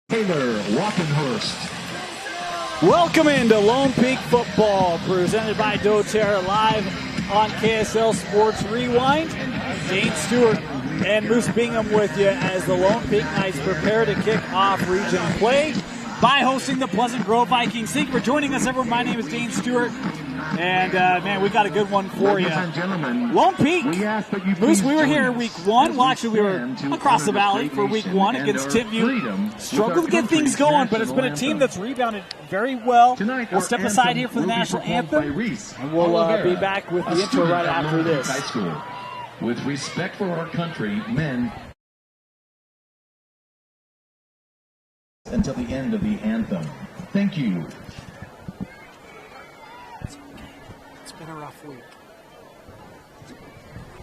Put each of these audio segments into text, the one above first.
Taylor Walkenhurst. Welcome into Lone Peak Football, presented by doTERRA, live on KSL Sports Rewind. Dane Stewart and Moose Bingham with you as the Lone Peak Knights prepare to kick off region play by hosting the Pleasant Grove Vikings. Thank you for joining us, everyone. My name is Dane Stewart, and man, we got a good one for you. Lone Peak, Moose, we were here week one. Well, actually, we were across the valley for week one against Timpview. Struggled to get things going, but it's been a team that's rebounded very well. We'll step aside here for the national anthem, and we'll be back with the intro right after this. High School. With respect for our country, men, until the end of the anthem. Thank you. It's been a rough week.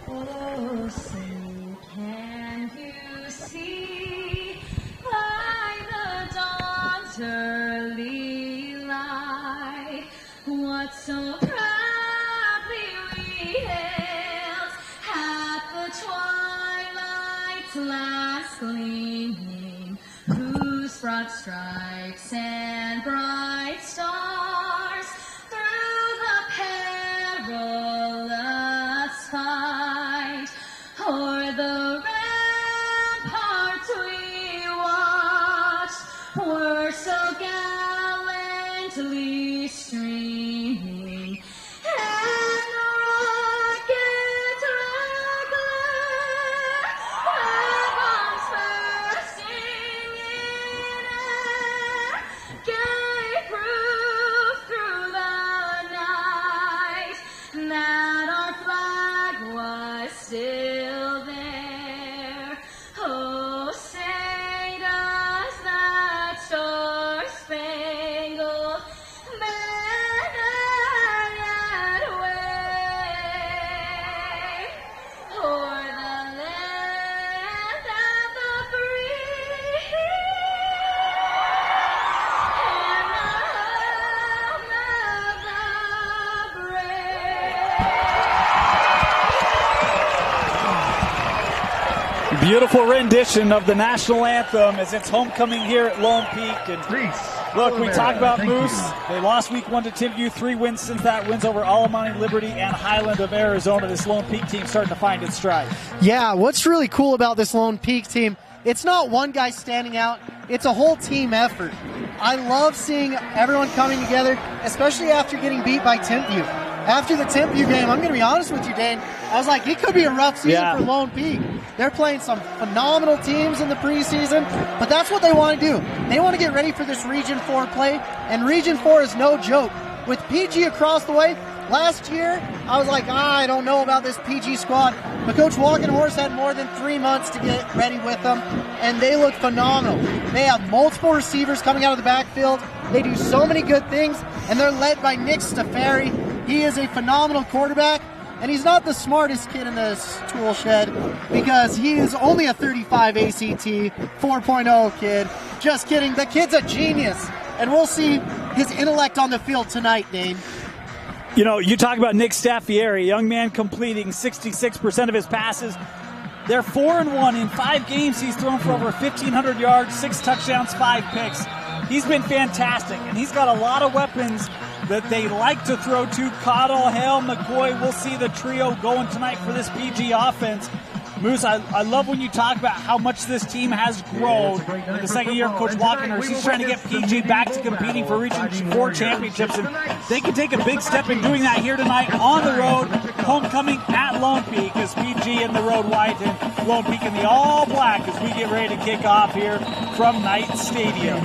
Oh, say, can you see by the dawn's early light what so proudly we hailed at the twilight's last gleaming, whose broad stripes and bright stars through the perilous fight o'er the ramparts we watched were so gallantly streaming, and the rocket's regular wagons bursting in air gave proof through the night that our flag was still there. Oh, say does that star-spangled banner yet wave o'er the land of the free and the home of the brave. Beautiful rendition of the national anthem as it's homecoming here at Lone Peak. And look, we talk about Moose. They lost week one to Timpview. 3 wins since that. Wins over Alamani, Liberty, and Highland of Arizona. This Lone Peak team starting to find its stride. Yeah, what's really cool about this Lone Peak team, it's not one guy standing out. It's a whole team effort. I love seeing everyone coming together, especially after getting beat by Timpview. After the Timpview game, I'm going to be honest with you, Dane, I was like, it could be a rough season for Lone Peak. They're playing some phenomenal teams in the preseason, but that's what they want to do. They want to get ready for this Region 4 play, and Region 4 is no joke. With PG across the way, last year, I was like, I don't know about this PG squad, but Coach Walkenhorst had more than 3 months to get ready with them, and they look phenomenal. They have multiple receivers coming out of the backfield. They do so many good things, and they're led by Nick Stafari. He is a phenomenal quarterback, and he's not the smartest kid in this tool shed because he is only a 35 ACT 4.0 kid. Just kidding. The kid's a genius, and we'll see his intellect on the field tonight, Dane. You know, you talk about Nick Staffieri, young man completing 66% of his passes. They're 4-1 in 5 games. He's thrown for over 1,500 yards, 6 touchdowns, 5 picks. He's been fantastic, and he's got a lot of weapons that they like to throw to. Cottle, Hale, McCoy. We'll see the trio going tonight for this PG offense. Moose, I love when you talk about how much this team has grown in the second year of Coach Walkenhurst. He's trying to get PG back to competing for Region 4 championships, and they can take a big step in doing that here tonight on the road. Homecoming at Lone Peak as PG in the road white and Lone Peak in the all black as we get ready to kick off here from Knight Stadium.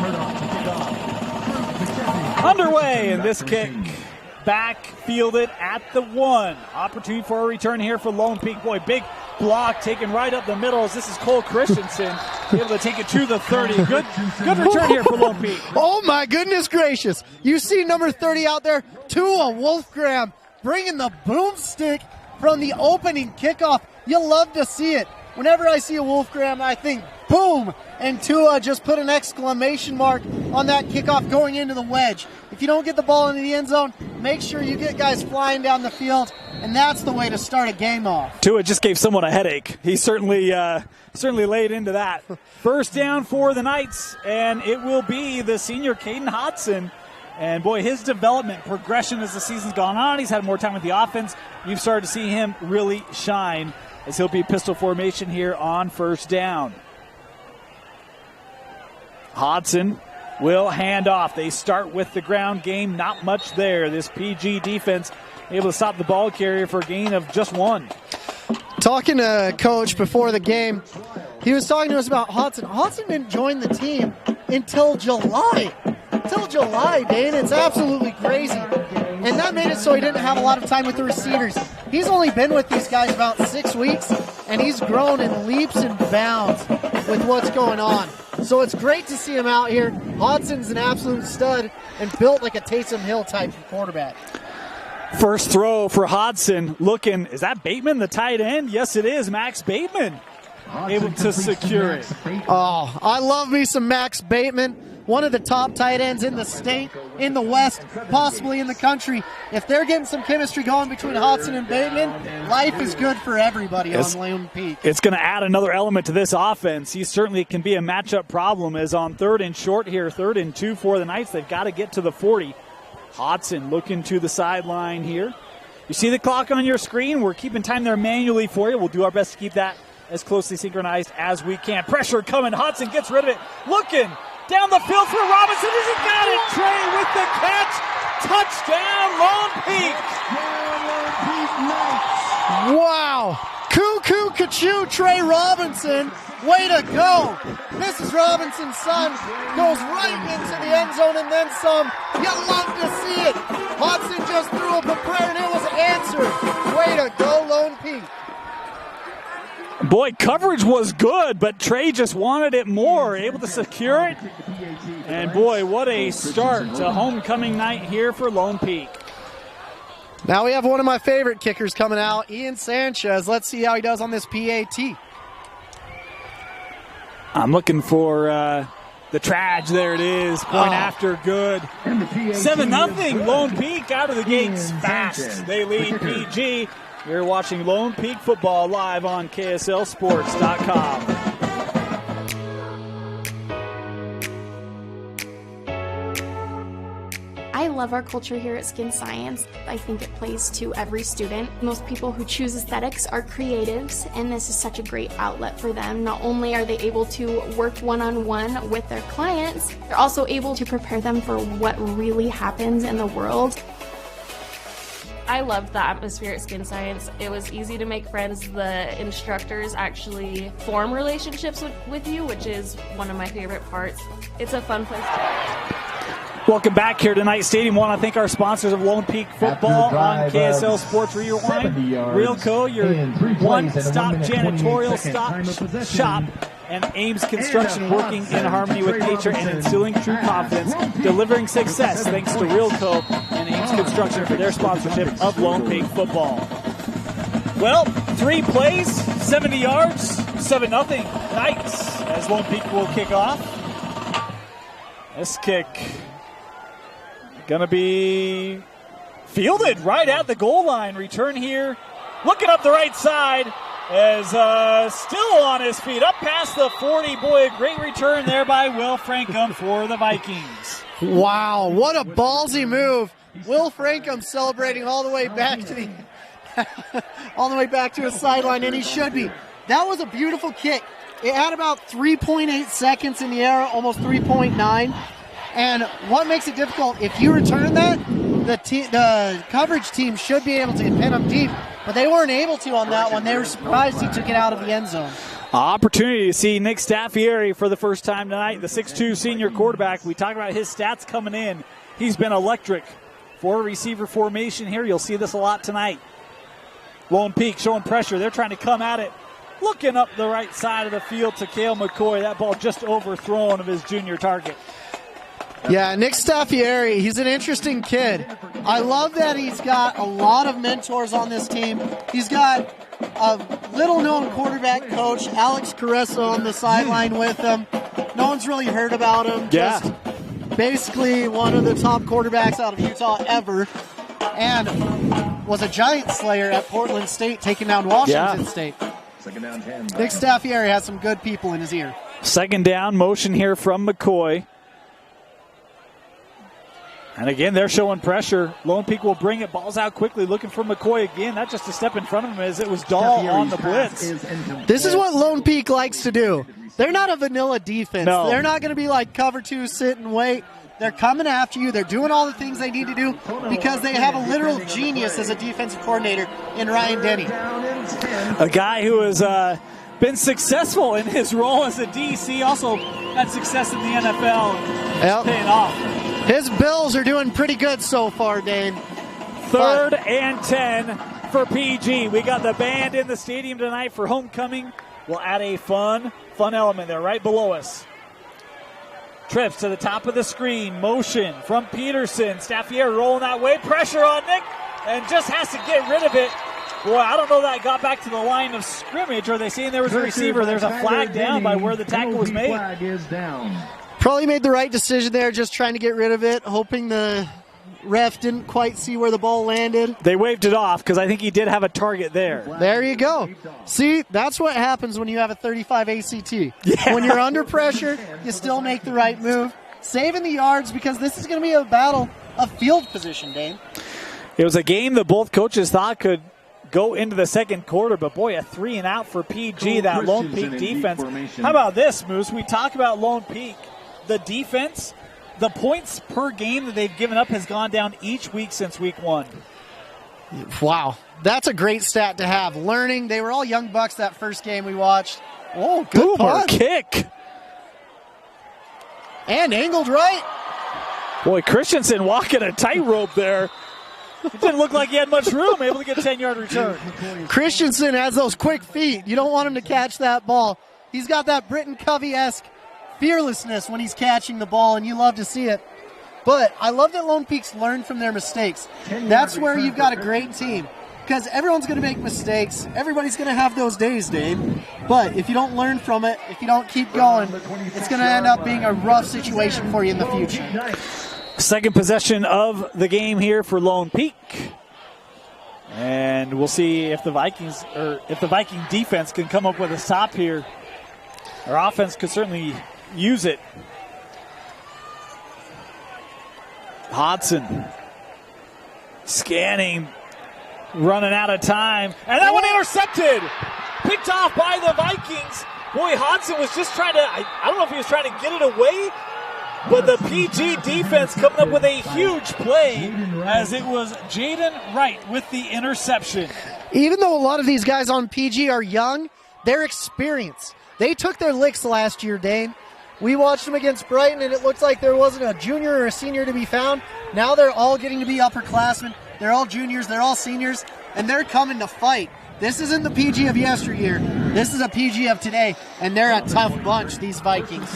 Underway, and this kick back fielded at the 1. Opportunity for a return here for Lone Peak. Boy, big block taken right up the middle as this is Cole Christensen able to take it to the 30. Good return here for Lone Peak. Oh my goodness gracious. You see number 30 out there, Tua Wolfgram bringing the boomstick from the opening kickoff. You'll love to see it. Whenever I see a Wolfgram, I think, boom, and Tua just put an exclamation mark on that kickoff going into the wedge. If you don't get the ball into the end zone, make sure you get guys flying down the field. and that's the way to start a game off. Tua just gave someone a headache. He certainly laid into that. First down for the Knights, and it will be the senior Caden Hodson. And, boy, his development, progression as the season's gone on. He's had more time with the offense. You've started to see him really shine as he'll be pistol formation here on first down. Hodson will hand off. They start with the ground game. Not much there. This PG defense able to stop the ball carrier for a gain of just 1. Talking to Coach before the game, he was talking to us about Hodson. Hodson didn't join the team until July. Until July, Dane. It's absolutely crazy. And that made it so he didn't have a lot of time with the receivers. He's only been with these guys about 6 weeks, and he's grown in leaps and bounds with what's going on. So it's great to see him out here. Hodson's an absolute stud and built like a Taysom Hill type of quarterback. First throw for Hodson. Looking, is that Bateman, the tight end? Yes, it is. Max Bateman able to secure it. Oh, I love me some Max Bateman. One of the top tight ends in the state, in the West, possibly in the country. If they're getting some chemistry going between Hodson and Bateman, life is good for everybody on Lone Peak. It's going to add another element to this offense. He certainly can be a matchup problem as on 3rd and short here, 3rd and 2 for the Knights. They've got to get to the 40. Hodson looking to the sideline here. You see the clock on your screen? We're keeping time there manually for you. We'll do our best to keep that as closely synchronized as we can. Pressure coming. Hodson gets rid of it. Looking down the field for Robinson. Has he got it? Trey with the catch. Touchdown, Lone Peak. Wow. Cuckoo, Kachoo, Trey Robinson. Way to go. Mrs. Robinson's son goes right into the end zone and then some. You love to see it. Hodson just threw up a prayer and it was answered. Way to go, Lone Peak. Boy, coverage was good, but Trey just wanted it more, able to secure it. And boy, what a start to homecoming night here for Lone Peak. Now we have one of my favorite kickers coming out, Ian Sanchez. Let's see how he does on this PAT. I'm looking for the Traj. There it is. Point after good. 7-0. Lone Peak out of the gates fast. They lead PG. You're watching Lone Peak football live on KSLSports.com. I love our culture here at Skin Science. I think it plays to every student. Most people who choose aesthetics are creatives, and this is such a great outlet for them. Not only are they able to work one-on-one with their clients, they're also able to prepare them for what really happens in the world. I loved the atmosphere at Skin Science. It was easy to make friends. The instructors actually form relationships with you, which is one of my favorite parts. It's a fun place to be. Welcome back here tonight, Stadium. Want to thank our sponsors of Lone Peak Football on KSL Sports Rewind. Realco, your one-stop janitorial shop, and Ames Construction, working in harmony with nature and instilling true confidence, delivering success thanks to Realco and Ames Construction for their sponsorship of Lone Peak Football. Well, 3 plays, 70 yards, 7-0 Knights as Lone Peak will kick off. This kick gonna be fielded right at the goal line. Return here, looking up the right side as still on his feet, up past the 40. Boy, a great return there by Will Frankham for the Vikings. Wow, what a ballsy move. Will Frankham celebrating all the way back to the all the way back to his sideline, and he should be. That was a beautiful kick. It had about 3.8 seconds in the air, almost 3.9. And what makes it difficult, if you return that, the coverage team should be able to pin him deep, but they weren't able to on that one. They were surprised he took it out of the end zone. Opportunity to see Nick Staffieri for the first time tonight, the 6'2 senior quarterback. We talk about his stats coming in. He's been electric. 4 receiver formation here. You'll see this a lot tonight. Lone Peak showing pressure. They're trying to come at it. Looking up the right side of the field to Cale McCoy. That ball just overthrown of his junior target. Yeah, Nick Staffieri, he's an interesting kid. I love that he's got a lot of mentors on this team. He's got a little-known quarterback coach, Alex Carresso, on the sideline with him. No one's really heard about him. Just basically one of the top quarterbacks out of Utah ever. And was a giant slayer at Portland State, taking down Washington State. Second down 10. Nick Staffieri has some good people in his ear. Second down, motion here from McCoy. And again, they're showing pressure. Lone Peak will bring it. Ball's out quickly, looking for McCoy again. Not just a step in front of him as it was Dahl on the blitz. This is what Lone Peak likes to do. They're not a vanilla defense. No. They're not going to be like cover two, sit and wait. They're coming after you. They're doing all the things they need to do because they have a literal genius as a defensive coordinator in Ryan Denny. A guy who has been successful in his role as a DC, also had success in the NFL. Yep. Paying off. His Bills are doing pretty good so far, Dane. Third and 10 for PG. We got the band in the stadium tonight for homecoming. We'll add a fun element there right below us. Trips to the top of the screen. Motion from Peterson. Staffieri rolling that way. Pressure on Nick. And just has to get rid of it. Boy, I don't know that got back to the line of scrimmage. Are they saying there was a receiver? There's a flag down by where the tackle was made. Flag is down. Probably made the right decision there, just trying to get rid of it, hoping the ref didn't quite see where the ball landed. They waved it off because I think he did have a target there. There you go. See, that's what happens when you have a 35 ACT. Yeah. When you're under pressure, you still make the right move. Saving the yards because this is going to be a battle of field position, Dane. It was a game that both coaches thought could go into the second quarter, but boy, a 3 and out for PG, that Lone Peak defense. How about this, Moose? We talk about Lone Peak. The defense, the points per game that they've given up has gone down each week since week 1. Wow. That's a great stat to have. Learning. They were all young bucks that first game we watched. Oh, good Boomer punt. kick. And angled right. Boy, Christensen walking a tightrope there. It didn't look like he had much room, able to get a 10-yard return. Christensen has those quick feet. You don't want him to catch that ball. He's got that Britton Covey-esque fearlessness when he's catching the ball, and you love to see it. But I love that Lone Peak's learned from their mistakes. That's where you've got a great team, because everyone's going to make mistakes. Everybody's going to have those days, Dave. But if you don't learn from it, if you don't keep going, it's going to end up being a rough situation for you in the future. Second possession of the game here for Lone Peak. And we'll see if the Vikings, or if the Viking defense can come up with a stop here. Our offense could certainly use it. Hodson scanning, running out of time, and that one intercepted, picked off by the Vikings. Boy, Hodson was just trying to, I don't know if he was trying to get it away, but the PG defense coming up with a huge play as it was Jaden Wright with the interception. Even though a lot of these guys on PG are young, they're experienced. They took their licks last year, Dane. We watched them against Brighton, and it looked like there wasn't a junior or a senior to be found. Now they're all getting to be upperclassmen. They're all juniors. They're all seniors, and they're coming to fight. This isn't the PG of yesteryear. This is a PG of today, and they're a tough bunch, these Vikings.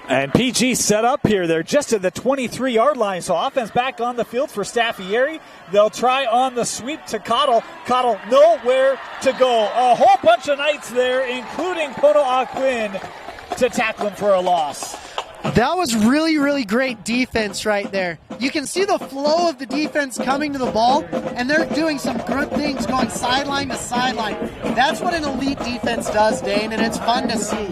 And PG set up here. They're just at the 23-yard line, so offense back on the field for Staffieri. They'll try on the sweep to Cottle. Cottle nowhere to go. A whole bunch of Knights there, including Pono Aquin, to tackle him for a loss. That was really, really great defense right there. You can see the flow of the defense coming to the ball, and they're doing some good things going sideline to sideline. That's what an elite defense does, Dane, and it's fun to see.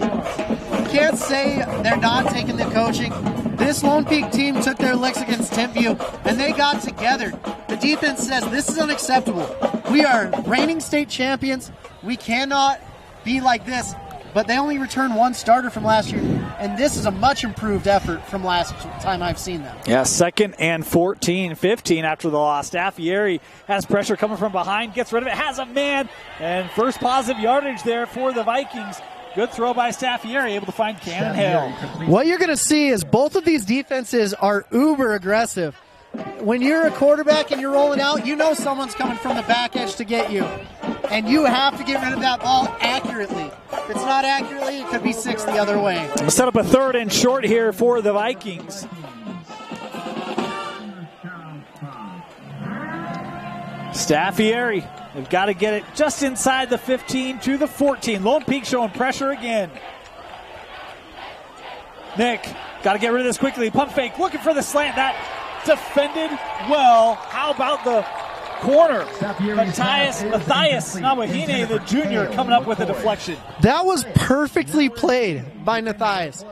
Can't say they're not taking the coaching. This Lone Peak team took their licks against Timpview, and they got together. The defense says this is unacceptable. We are reigning state champions. We cannot be like this. But they only returned one starter from last year, and this is a much improved effort from last time I've seen them. Yeah, 2nd and 14-15 after the loss. Staffieri has pressure coming from behind, gets rid of it, has a man, and first positive yardage there for the Vikings. Good throw by Staffieri, able to find Cannon Hale. What you're going to see is both of these defenses are uber aggressive. When you're a quarterback and you're rolling out, you know someone's coming from the back edge to get you. And you have to get rid of that ball accurately. If it's not accurately, it could be 6 the other way. We'll set up a 3rd and short here for the Vikings. Staffieri, they've got to get it just inside the 15 to the 14. Lone Peak showing pressure again. Nick, got to get rid of this quickly. Pump fake, looking for the slant. That defended well. How about the corner? Matthias Nawahine, the junior, coming up with a deflection. That was perfectly played by Matthias.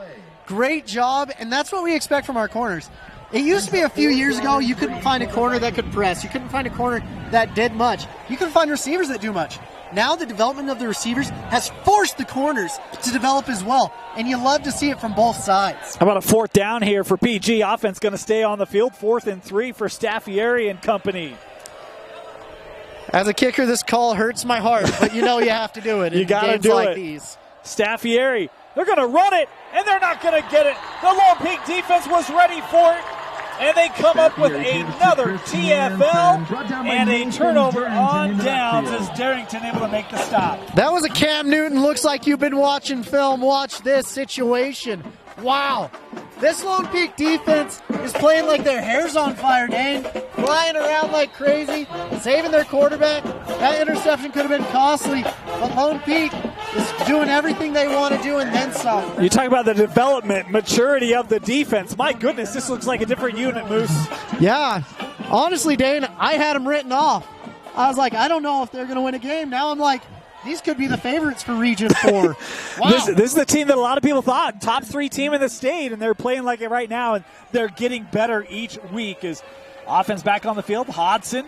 Great job, and that's what we expect from our corners. It used to be a few years ago you couldn't find a corner that could press. You couldn't find a corner that did much. You couldn't find receivers that do much. Now the development of the receivers has forced the corners to develop as well, and you love to see it from both sides. How about a fourth down here for PG? Offense going to stay on the field. 4th and 3 for Staffieri and company. As a kicker, this call hurts my heart, but you know you have to do it. You got to do like it. These. Staffieri, they're going to run it, and they're not going to get it. The Lone Peak defense was ready for it, and they come up with another TFL and a turnover on downs as Darrington able to make the stop. That was a Cam Newton. Looks like you've been watching film. Watch this situation. Wow. This Lone Peak defense is playing like their hair's on fire, Dane. Flying around like crazy, saving their quarterback. That interception could have been costly, but Lone Peak is doing everything they want to do and then some. You talk about the development, maturity of the defense. My goodness, this looks like a different unit, Moose. Yeah. Honestly, Dane, I had them written off. I was like, I don't know if they're going to win a game. Now I'm like, these could be the favorites for Region 4. Wow. This is the team that a lot of people thought, top 3 team in the state, and they're playing like it right now, and they're getting better each week. As offense back on the field, Hodson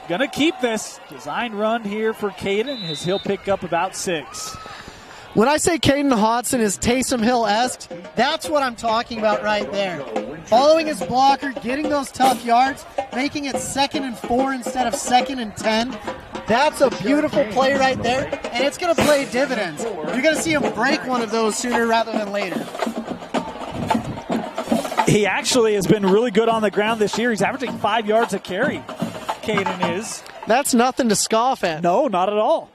going to keep this. Design run here for Caden as he'll pick up about 6. When I say Caden Hodson is Taysom Hill-esque, that's what I'm talking about right there. Following his blocker, getting those tough yards, making it 2nd and 4 instead of 2nd and 10. That's a beautiful play right there, and it's going to play dividends. You're going to see him break one of those sooner rather than later. He actually has been really good on the ground this year. He's averaging 5 yards a carry, Caden is. That's nothing to scoff at. No, not at all.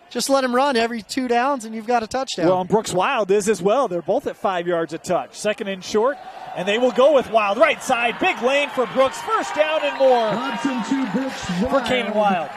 Just let him run every 2 downs, and you've got a touchdown. Well, and Brooks Wild is as well. They're both at 5 yards a touch. 2nd and short, and they will go with Wild. Right side, big lane for Brooks. 1st down and more for Caden Wild.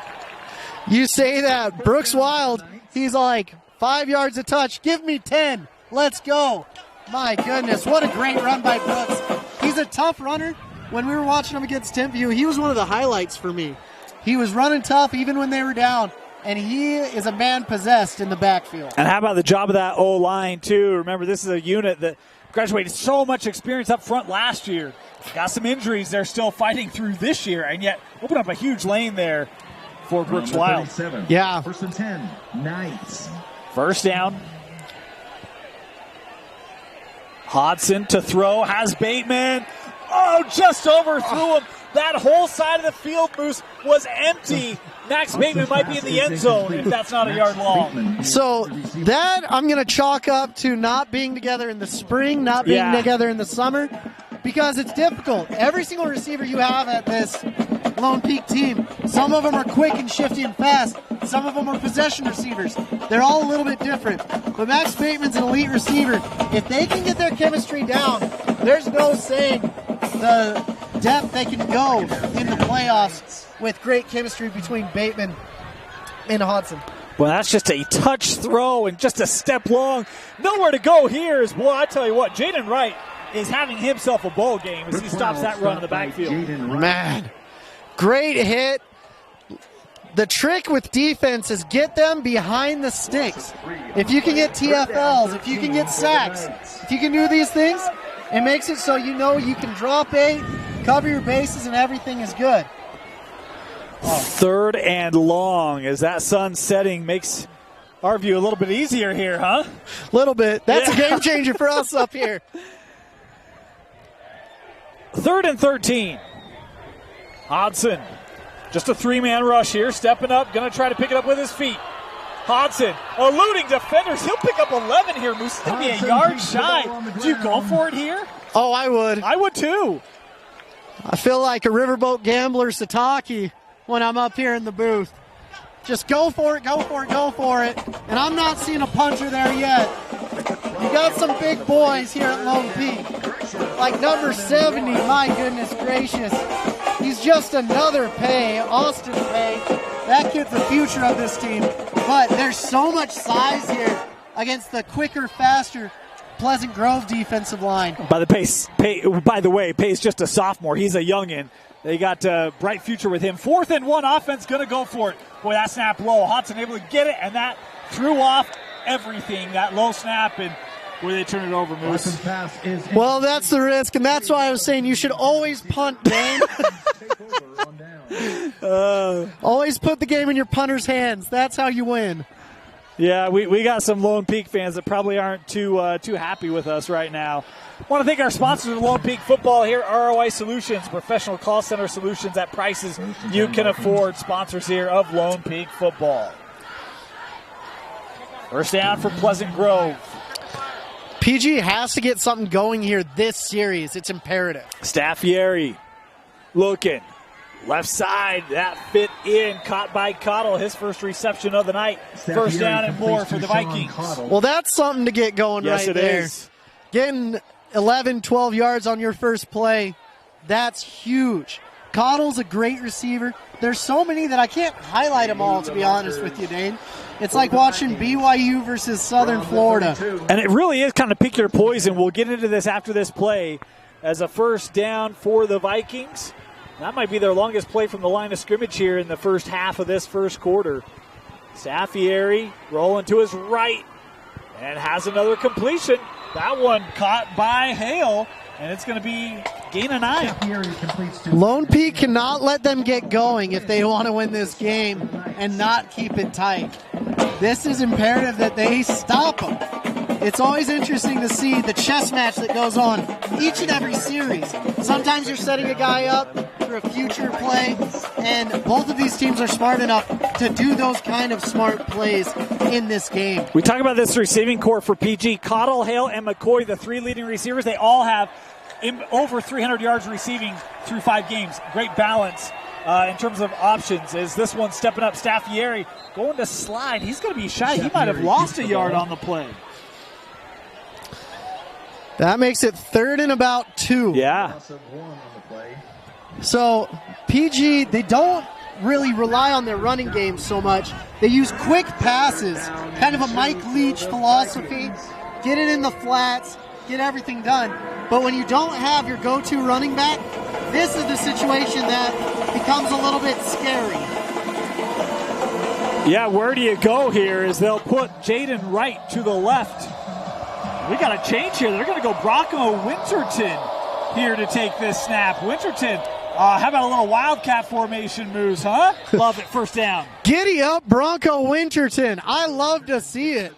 You say that. Brooks Wild, he's like, 5 yards a touch. Give me 10. Let's go. My goodness, what a great run by Brooks. He's a tough runner. When we were watching him against Timpview, he was one of the highlights for me. He was running tough even when they were down. And he is a man possessed in the backfield. And how about the job of that O-line, too? Remember, this is a unit that graduated so much experience up front last year. Got some injuries they're still fighting through this year, and yet open up a huge lane there for Brooks Wild. Yeah. 1st and 10, Knights. 1st down. Hodson to throw, has Bateman. Oh, just overthrew him. That whole side of the field, Moose, was empty. Max Bateman might be in the end zone if that's not a yard long. So that I'm going to chalk up to not being together in the spring, not being together in the summer, because it's difficult. Every single receiver you have at this Lone Peak team, some of them are quick and shifty and fast. Some of them are possession receivers. They're all a little bit different. But Max Bateman's an elite receiver. If they can get their chemistry down, there's no saying the depth they can go in the playoffs with great chemistry between Bateman and Hodson. Well, that's just a touch throw and just a step long. Nowhere to go here is, boy, I tell you what, Jaden Wright is having himself a bowl game as he stops that run in the backfield. Man, great hit. The trick with defense is get them behind the sticks. If you can get TFLs, if you can get sacks, if you can do these things, it makes it so you know you can drop 8, cover your bases, and everything is good. 3rd and long as that sun setting makes our view a little bit easier here, huh? A little bit. That's a game changer for us up here. 3rd and 13. Hodson, just a 3-man rush here, stepping up, going to try to pick it up with his feet. Hodson, eluding defenders. He'll pick up 11 here. Moose is going to be a yard shy. Do you go for it here? Oh, I would. I would too. I feel like a riverboat gambler Sataki when I'm up here in the booth. Just go for it, go for it, go for it. And I'm not seeing a puncher there yet. You got some big boys here at Lone Peak. Like number 70, my goodness gracious. He's just another Pay, Austin Pay. That kid's the future of this team. But there's so much size here against the quicker, faster Pleasant Grove defensive line. By the way, Pace just a sophomore. He's a youngin'. They got a bright future with him. 4th and 1 offense, going to go for it. Boy, that snap low. Hodson able to get it, and that threw off everything. That low snap, and where they turn it over, Moose. Well, that's the risk, and that's why I was saying you should always punt, Dane. Always put the game in your punter's hands. That's how you win. Yeah, we got some Lone Peak fans that probably aren't too happy with us right now. I want to thank our sponsors of Lone Peak Football here, ROI Solutions, professional call center solutions at prices you can afford. Sponsors here of Lone Peak Football. First down for Pleasant Grove. PG has to get something going here this series. It's imperative. Staffieri looking. Left side, that fit in, caught by Cottle, his first reception of the night. First down and more for the Vikings. Well, that's something to get going yes, right it there. Is. Getting 11, 12 yards on your first play, that's huge. Cottle's a great receiver. There's so many that I can't highlight them all, to be honest with you, Dane. It's like watching BYU versus Southern Florida. And it really is kind of pick your poison. We'll get into this after this play as a first down for the Vikings. That might be their longest play from the line of scrimmage here in the first half of this first quarter. Staffieri rolling to his right and has another completion. That one caught by Hale, and it's going to be gain of 9. Lone Peak cannot let them get going if they want to win this game and not keep it tight. This is imperative that they stop them. It's always interesting to see the chess match that goes on each and every series. Sometimes you're setting a guy up for a future play, and both of these teams are smart enough to do those kind of smart plays in this game. We talk about this receiving core for PG. Cottle, Hale, and McCoy, the 3 leading receivers, they all have over 300 yards receiving through 5 games. Great balance in terms of options. As this one stepping up, Staffieri going to slide. He's going to be shy. He might have lost a yard on the play. That makes it 3rd and about 2. Yeah. So PG, they don't really rely on their running game so much. They use quick passes, kind of a Mike Leach philosophy. Get it in the flats, get everything done. But when you don't have your go-to running back, this is the situation that becomes a little bit scary. Yeah, where do you go here is they'll put Jaden Wright to the left. We got a change here. They're going to go Bronco Winterton here to take this snap. Winterton, how about a little Wildcat formation moves, huh? Love it. First down. Giddy up, Bronco Winterton. I love to see it.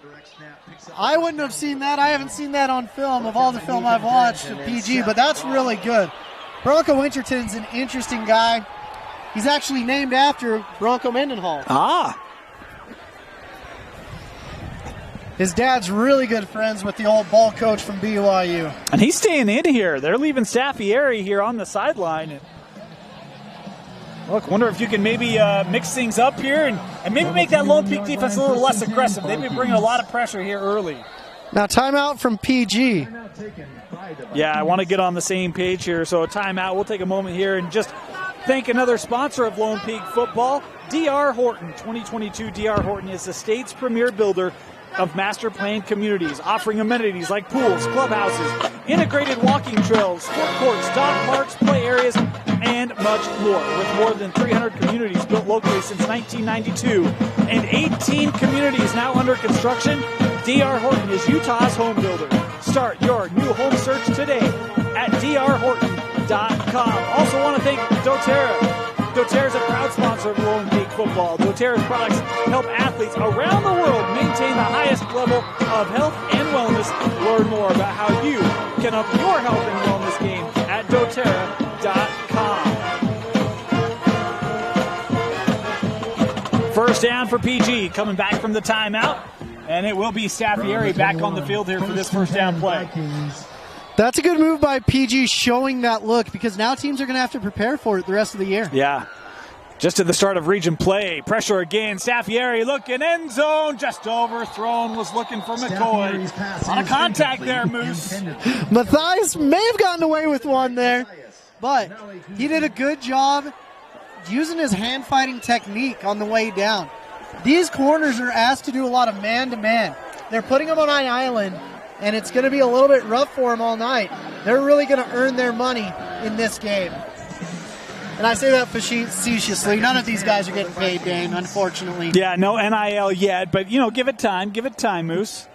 I wouldn't have seen that. I haven't seen that on film of all the film I've watched of PG, but that's really good. Bronco Winterton's an interesting guy. He's actually named after Bronco Mendenhall. Ah. His dad's really good friends with the old ball coach from BYU. And he's staying in here. They're leaving Staffieri here on the sideline. Look, wonder if you can maybe mix things up here and maybe make that Lone Peak defense a little less aggressive. They've been bringing a lot of pressure here early. Now timeout from PG. Yeah, I want to get on the same page here. So a timeout. We'll take a moment here and just thank another sponsor of Lone Peak Football, D.R. Horton. 2022 D.R. Horton is the state's premier builder of master planned communities, offering amenities like pools, clubhouses, integrated walking trails, sport courts, dog parks, play areas, and much more. With more than 300 communities built locally since 1992 and 18 communities now under construction, D.R. Horton is Utah's home builder. Start your new home search today at drhorton.com. Also want to thank doTERRA. doTERRA is a proud sponsor of Lone Peak Football. doTERRA's products help athletes around the world maintain the highest level of health and wellness. Learn more about how you can up your health and wellness game at doTERRA.com. First down for PG, coming back from the timeout, and it will be Staffieri back on the field here for this first down play. That's a good move by PG, showing that look, because now teams are going to have to prepare for it the rest of the year. Yeah. Just at the start of region play. Pressure again. Staffieri looking end zone. Just overthrown. Was looking for McCoy. On a contact there, Moose. Matthias may have gotten away with one there, but he did a good job using his hand fighting technique on the way down. These corners are asked to do a lot of man-to-man. They're putting them on an island, and it's going to be a little bit rough for them all night. They're really going to earn their money in this game. And I say that facetiously. None of these guys are getting paid, Dane, unfortunately. Yeah, no NIL yet, but, give it time. Give it time, Moose.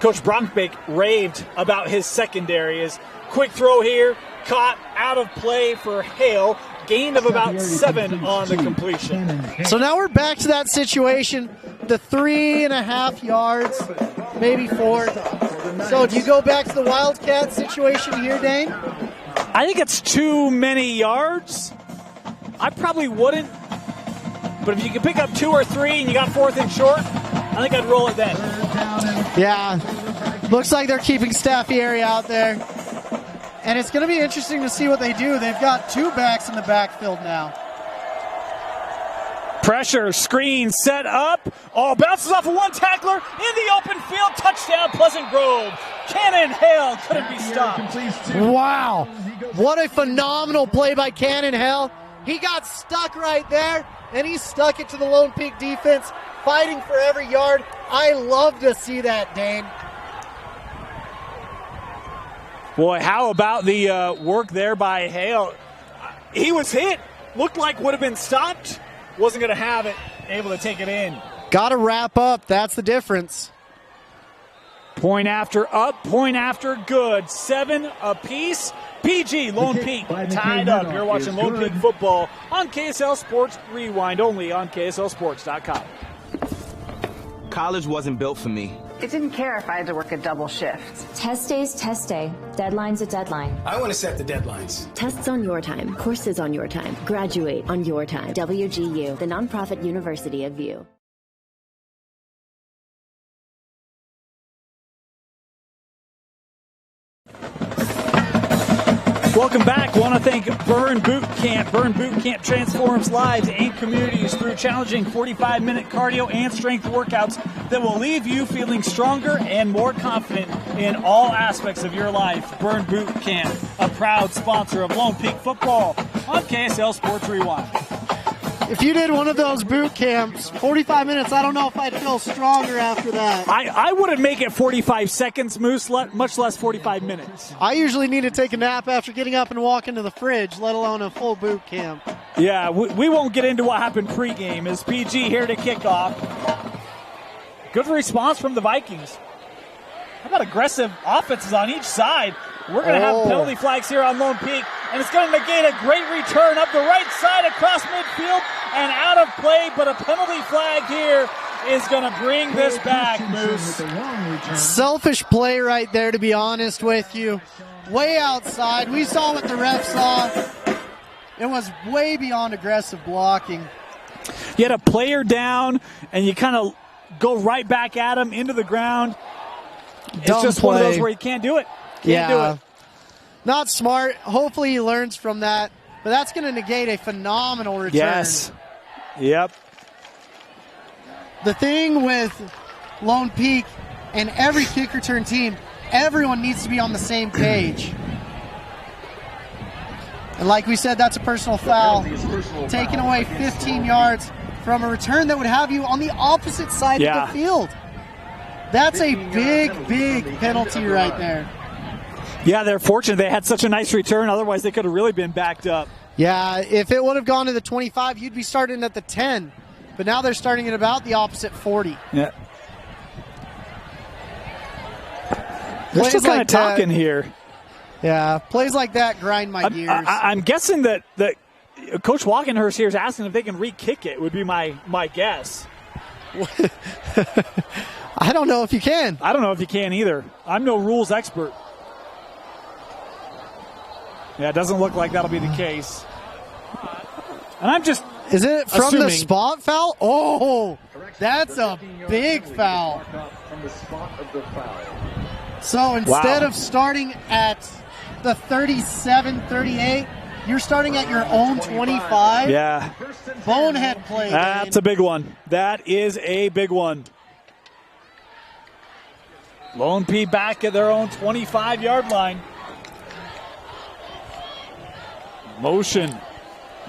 Coach Bronkbeek raved about his secondary. His quick throw here, caught out of play for Hale. Gain of about 7 on the completion. So now we're back to that situation, the 3.5 yards, maybe 4. So do you go back to the Wildcat situation here, Dane? I think it's too many yards. I probably wouldn't. But if you can pick up 2 or 3 and you got 4th and short, I think I'd roll it then. Yeah. Looks like they're keeping Staffieri out there. And it's going to be interesting to see what they do. They've got 2 backs in the backfield now. Pressure, screen, set up. Oh, bounces off of one tackler in the open field. Touchdown, Pleasant Grove. Cannon Hale couldn't be stopped. Wow. What a phenomenal play by Cannon Hale. He got stuck right there, and he stuck it to the Lone Peak defense, fighting for every yard. I love to see that, Dane. Boy, how about the work there by Hale? He was hit. Looked like would have been stopped. Wasn't going to have it. Able to take it in. Got to wrap up. That's the difference. Point after up, point after good. 7 apiece. PG, Lone Peak, tied up. You're watching Lone Peak football on KSL Sports Rewind, only on KSLSports.com. College wasn't built for me. It didn't care if I had to work a double shift. Test day's test day. Deadline's a deadline. I want to set the deadlines. Tests on your time. Courses on your time. Graduate on your time. WGU, the nonprofit university of VU. Welcome back. Want to thank Burn Boot Camp. Burn Boot Camp transforms lives and communities through challenging 45-minute cardio and strength workouts that will leave you feeling stronger and more confident in all aspects of your life. Burn Boot Camp, a proud sponsor of Lone Peak football on KSL Sports Rewind. If you did one of those boot camps, 45 minutes, I don't know if I'd feel stronger after that. I wouldn't make it 45 seconds, Moose, much less 45 minutes. I usually need to take a nap after getting up and walking to the fridge, let alone a full boot camp. Yeah, we won't get into what happened pregame. As PG here to kick off. Good response from the Vikings. How about aggressive offenses on each side? We're going to have penalty flags here on Lone Peak, and it's going to negate a great return up the right side across midfield and out of play, but a penalty flag here is going to bring this back, Moose. Selfish play right there, to be honest with you. Way outside. We saw what the ref saw. It was way beyond aggressive blocking. You had a player down, and you kind of go right back at him into the ground. It's just one of those where you can't do it. Can't do it. Not smart. Hopefully he learns from that. But that's going to negate a phenomenal return. Yes. Yep. The thing with Lone Peak and every kick return team, everyone needs to be on the same page. And like we said, that's a personal foul. Taking away 15 yards from a return that would have you on the opposite side of the field. That's a big, big penalty right there. Yeah, they're fortunate they had such a nice return. Otherwise, they could have really been backed up. Yeah, if it would have gone to the 25, you'd be starting at the 10. But now they're starting at about the opposite 40. Yeah. They're still kind of talking here. Yeah, plays like that grind my gears. I'm guessing that Coach Walkenhurst here is asking if they can re-kick it, would be my guess. I don't know if you can. I don't know if you can either. I'm no rules expert. Yeah, it doesn't look like that'll be the case. And I'm just Is it from assuming. the spot foul? Oh, that's a big foul. So instead of starting at the 37-38, you're starting at your own 25? Yeah. Bonehead play. That's a big one. That is a big one. Lone Peak back at their own 25-yard line. Motion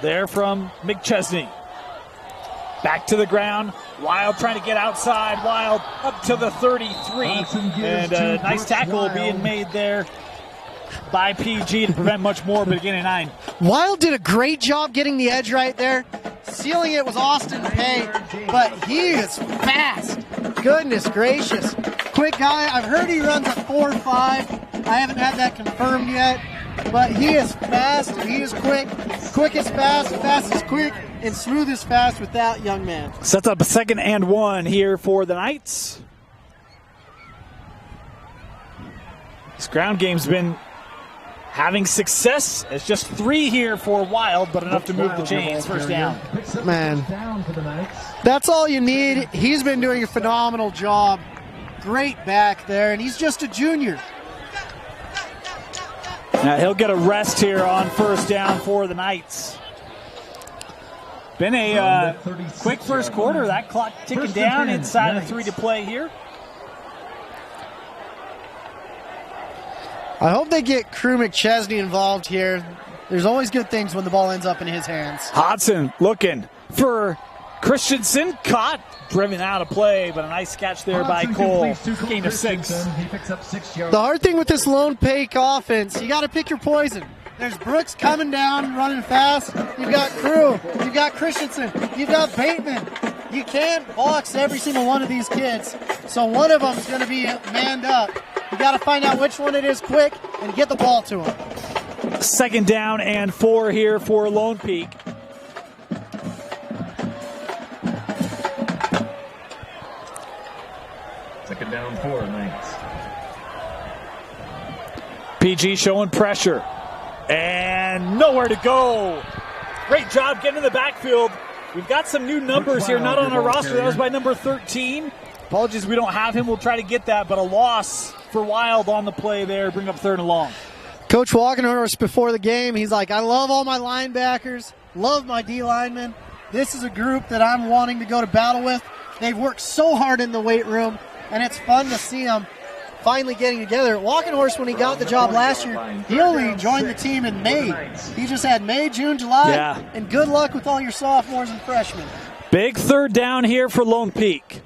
there from McChesney. Back to the ground. Wild trying to get outside. Wild up to the 33. And a nice tackle being made there by PG to prevent much more, but again, a 9. Wild did a great job getting the edge right there. Sealing it was Austin Pay, but he is fast. Goodness gracious. Quick guy. I've heard he runs a 4.5. I haven't had that confirmed yet, but he is fast and he is quick. Quick is fast, fast is quick, and smooth is fast with that young man. Sets up a 2nd and 1 here for the Knights. This ground game's been having success. It's just 3 here for Wild, but enough to move the chains. First down. Man, that's all you need. He's been doing a phenomenal job. Great back there, and he's just a junior. Now he'll get a rest here on first down for the Knights. Been a quick first quarter. That clock ticking down inside of 3 to play here. I hope they get Crew McChesney involved here. There's always good things when the ball ends up in his hands. Hodson looking for Christensen. Caught, driven out of play, but a nice catch there by Cole. Gain of 6. He picks up 6 yards. The hard thing with this Lone Peak offense, you got to pick your poison. There's Brooks coming down, running fast. You've got Crew. You've got Christensen. You've got Bateman. You can't box every single one of these kids. So one of them's going to be manned up. You got to find out which one it is quick and get the ball to him. 2nd down and 4 here for Lone Peak. Second down 4, Knights. PG showing pressure. And nowhere to go. Great job getting in the backfield. We've got some new numbers here, not on our roster. That was by number 13. Apologies, we don't have him. We'll try to get that, but a loss for Wild on the play there. Bring up 3rd and long. Coach Walkenhorst before the game, he's like, I love all my linebackers, love my D linemen. This is a group that I'm wanting to go to battle with. They've worked so hard in the weight room, and it's fun to see them finally getting together. Walkenhorst, when he got the job last year, he only joined the team in May. He just had May, June, July, and good luck with all your sophomores and freshmen. Big 3rd down here for Lone Peak.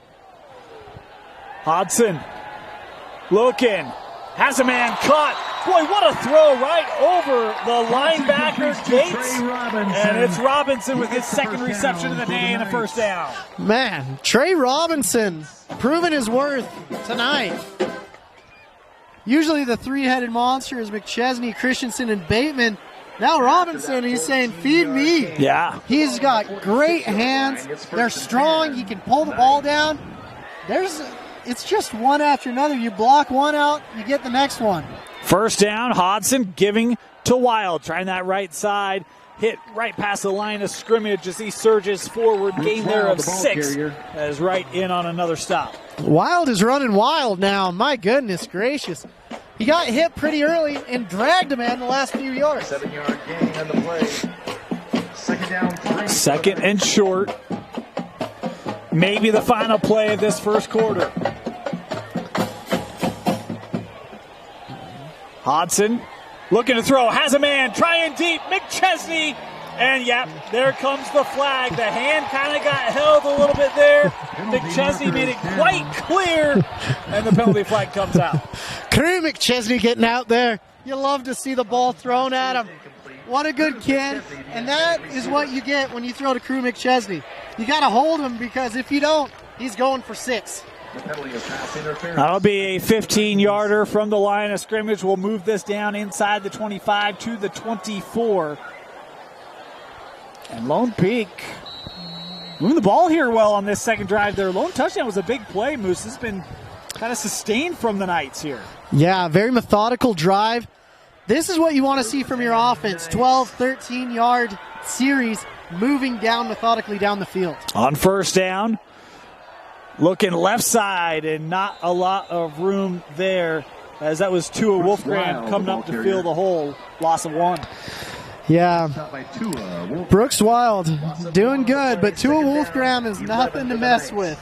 Hodson looking, has a man caught. Boy, what a throw right over the linebacker Gates. And it's Robinson with his 2nd reception of the day and a first down. Man, Trey Robinson proving his worth tonight. Usually the 3-headed monster is McChesney, Christensen, and Bateman. Now Robinson, he's saying, feed me. Yeah. He's got great hands. They're strong. He can pull the ball down. It's just one after another. You block one out, you get the next one. First down, Hodson giving to Wild. Trying that right side. Hit right past the line of scrimmage as he surges forward. Gain there of 6. That is right in on another stop. Wild is running wild now. My goodness gracious. He got hit pretty early and dragged a man the last few yards. 7-yard gain on the play. 2nd down 3. 2nd and short. Maybe the final play of this first quarter. Hodson looking to throw. Has a man. Trying deep. McChesney. And, yep, there comes the flag. The hand kind of got held a little bit there. McChesney made it quite clear. And the penalty flag comes out. Crew McChesney getting out there. You love to see the ball thrown at him. What a good kid. And that is what you get when you throw to Crew McChesney. You got to hold him because if you don't, he's going for 6. That'll be a 15-yarder from the line of scrimmage. We'll move this down inside the 25 to the 24. And Lone Peak moving the ball here well on this 2nd drive. Their lone touchdown was a big play, Moose. This has been kind of sustained from the Knights here. Yeah, very methodical drive. This is what you want to see from your offense. 12, 13-yard series moving down methodically down the field. On first down, looking left side and not a lot of room there as that was Tua Wolfgram coming up to fill the hole. Loss of 1. Yeah, Brooks Wild doing good, but Tua Wolfgram is nothing to mess with.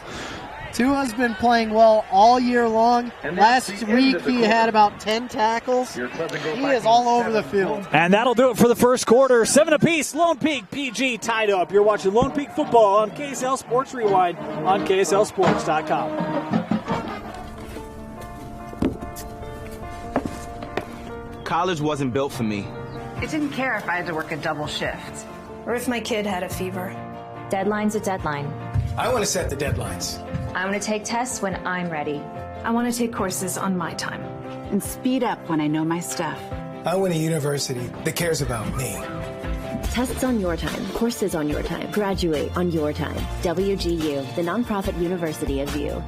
Tua's been playing well all year long. Last week he had about 10 tackles. He is all over the field. And that'll do it for the first quarter. 7 apiece. Lone Peak, PG tied up. You're watching Lone Peak football on KSL Sports Rewind on KSLSports.com. College wasn't built for me. It didn't care if I had to work a double shift. Or if my kid had a fever. Deadline's a deadline. I want to set the deadlines. I want to take tests when I'm ready. I want to take courses on my time. And speed up when I know my stuff. I want a university that cares about me. Tests on your time, courses on your time, graduate on your time. WGU, the nonprofit university of you.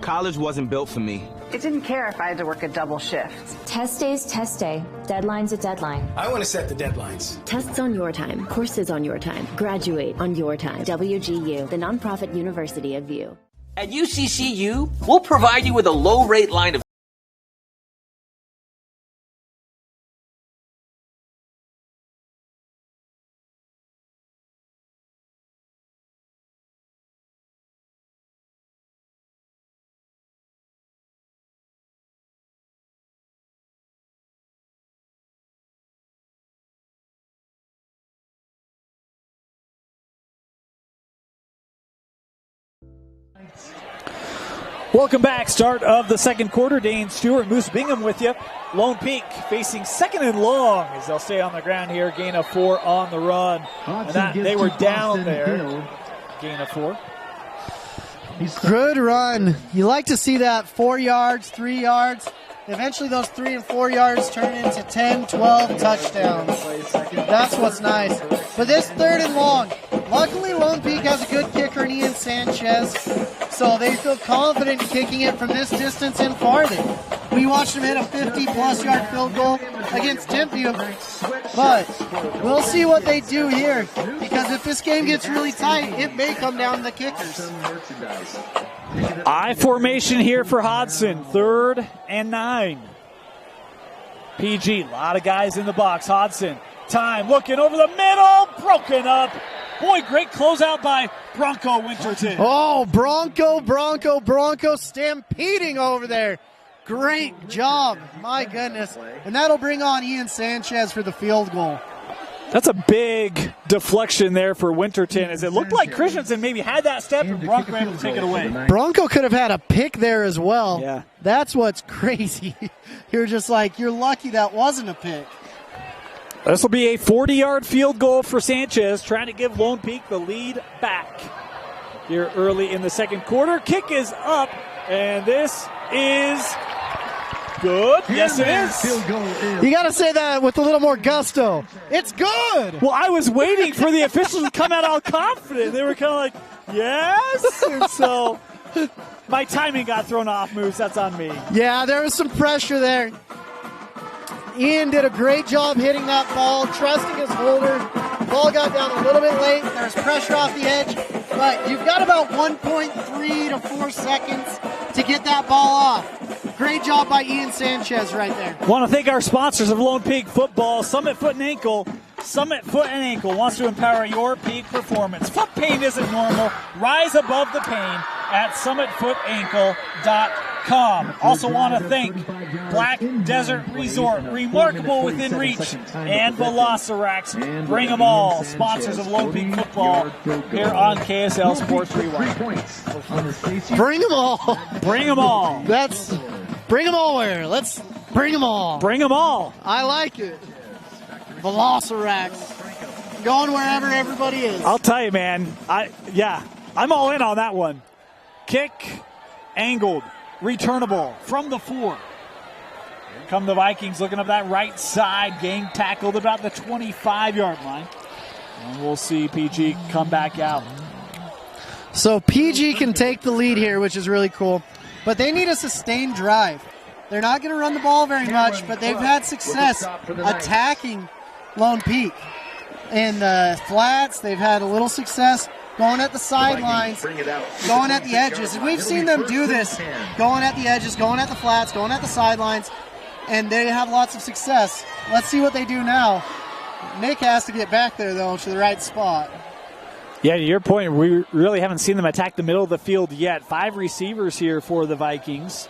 College wasn't built for me. It didn't care if I had to work a double shift. Test day's test day. Deadline's a deadline. I want to set the deadlines. Tests on your time, courses on your time, graduate on your time. WGU, the nonprofit university of you. At UCCU, we'll provide you with a low-rate line of Welcome back. Start of the second quarter. Dane Stewart, Moose Bingham with you. Lone Peak facing second and long as they'll stay on the ground here. Gain of 4 on the run. And they were down there. Gain of 4. Good run. You like to see that 4 yards, 3 yards. Eventually those 3 and 4 yards turn into 10, 12 touchdowns. That's what's nice. But this third and long, luckily Lone Peak has a good kicker in Ian Sanchez, so they feel confident in kicking it from this distance and farther. We watched them hit a 50-plus yard field goal against Timpview, but we'll see what they do here, because if this game gets really tight, it may come down to the kickers. I formation here for Hodson. 3rd and 9. PG, a lot of guys in the box. Hodson, time, looking over the middle, broken up. Boy, great closeout by Bronco Winterton. Oh, Bronco stampeding over there. Great job, my goodness. And that'll bring on Ian Sanchez for the field goal. That's a big deflection there for Winterton, as it looked like Christensen maybe had that step and Bronco able to take it away. Bronco could have had a pick there as well. Yeah. That's what's crazy. You're just like, you're lucky that wasn't a pick. This will be a 40-yard field goal for Sanchez, trying to give Lone Peak the lead back here early in the second quarter. Kick is up, and this is good. Yes, it is. You got to say that with a little more gusto. It's good. Well, I was waiting for the officials to come out all confident. They were kind of like, yes. And so my timing got thrown off, Moose. That's on me. Yeah, there was some pressure there. Ian did a great job hitting that ball, trusting his holder. Ball got down a little bit late. There was pressure off the edge. But you've got about 1.3 to 4 seconds to get that ball off. Great job by Ian Sanchez right there. Want to thank our sponsors of Lone Peak Football, Summit Foot and Ankle. Summit Foot and Ankle wants to empower your peak performance. Foot pain isn't normal. Rise above the pain at summitfootankle.com. Also want to thank Black Desert Resort, Remarkable Within Reach, and Velocirax. Bring them all. Sponsors of Lone Peak Football here on KSL Sports Rewind. Bring them all. Bring them all. Bring them all where? Let's bring them all. Bring them all. I like it. Velocirax. Going wherever everybody is. I'll tell you, man. I'm all in on that one. Kick, angled, returnable from the 4. Here come the Vikings looking up that right side. Gang tackled about the 25-yard line. And we'll see PG come back out. So PG can take the lead here, which is really cool. But they need a sustained drive. They're not going to run the ball very much, but they've had success attacking Lone Peak. In the flats, they've had a little success going at the sidelines, going at the edges. And we've seen them do this, going at the edges, going at the flats, going at the sidelines, and they have lots of success. Let's see what they do now. Nick has to get back there, though, to the right spot. Yeah, to your point, we really haven't seen them attack the middle of the field yet. 5 receivers here for the Vikings.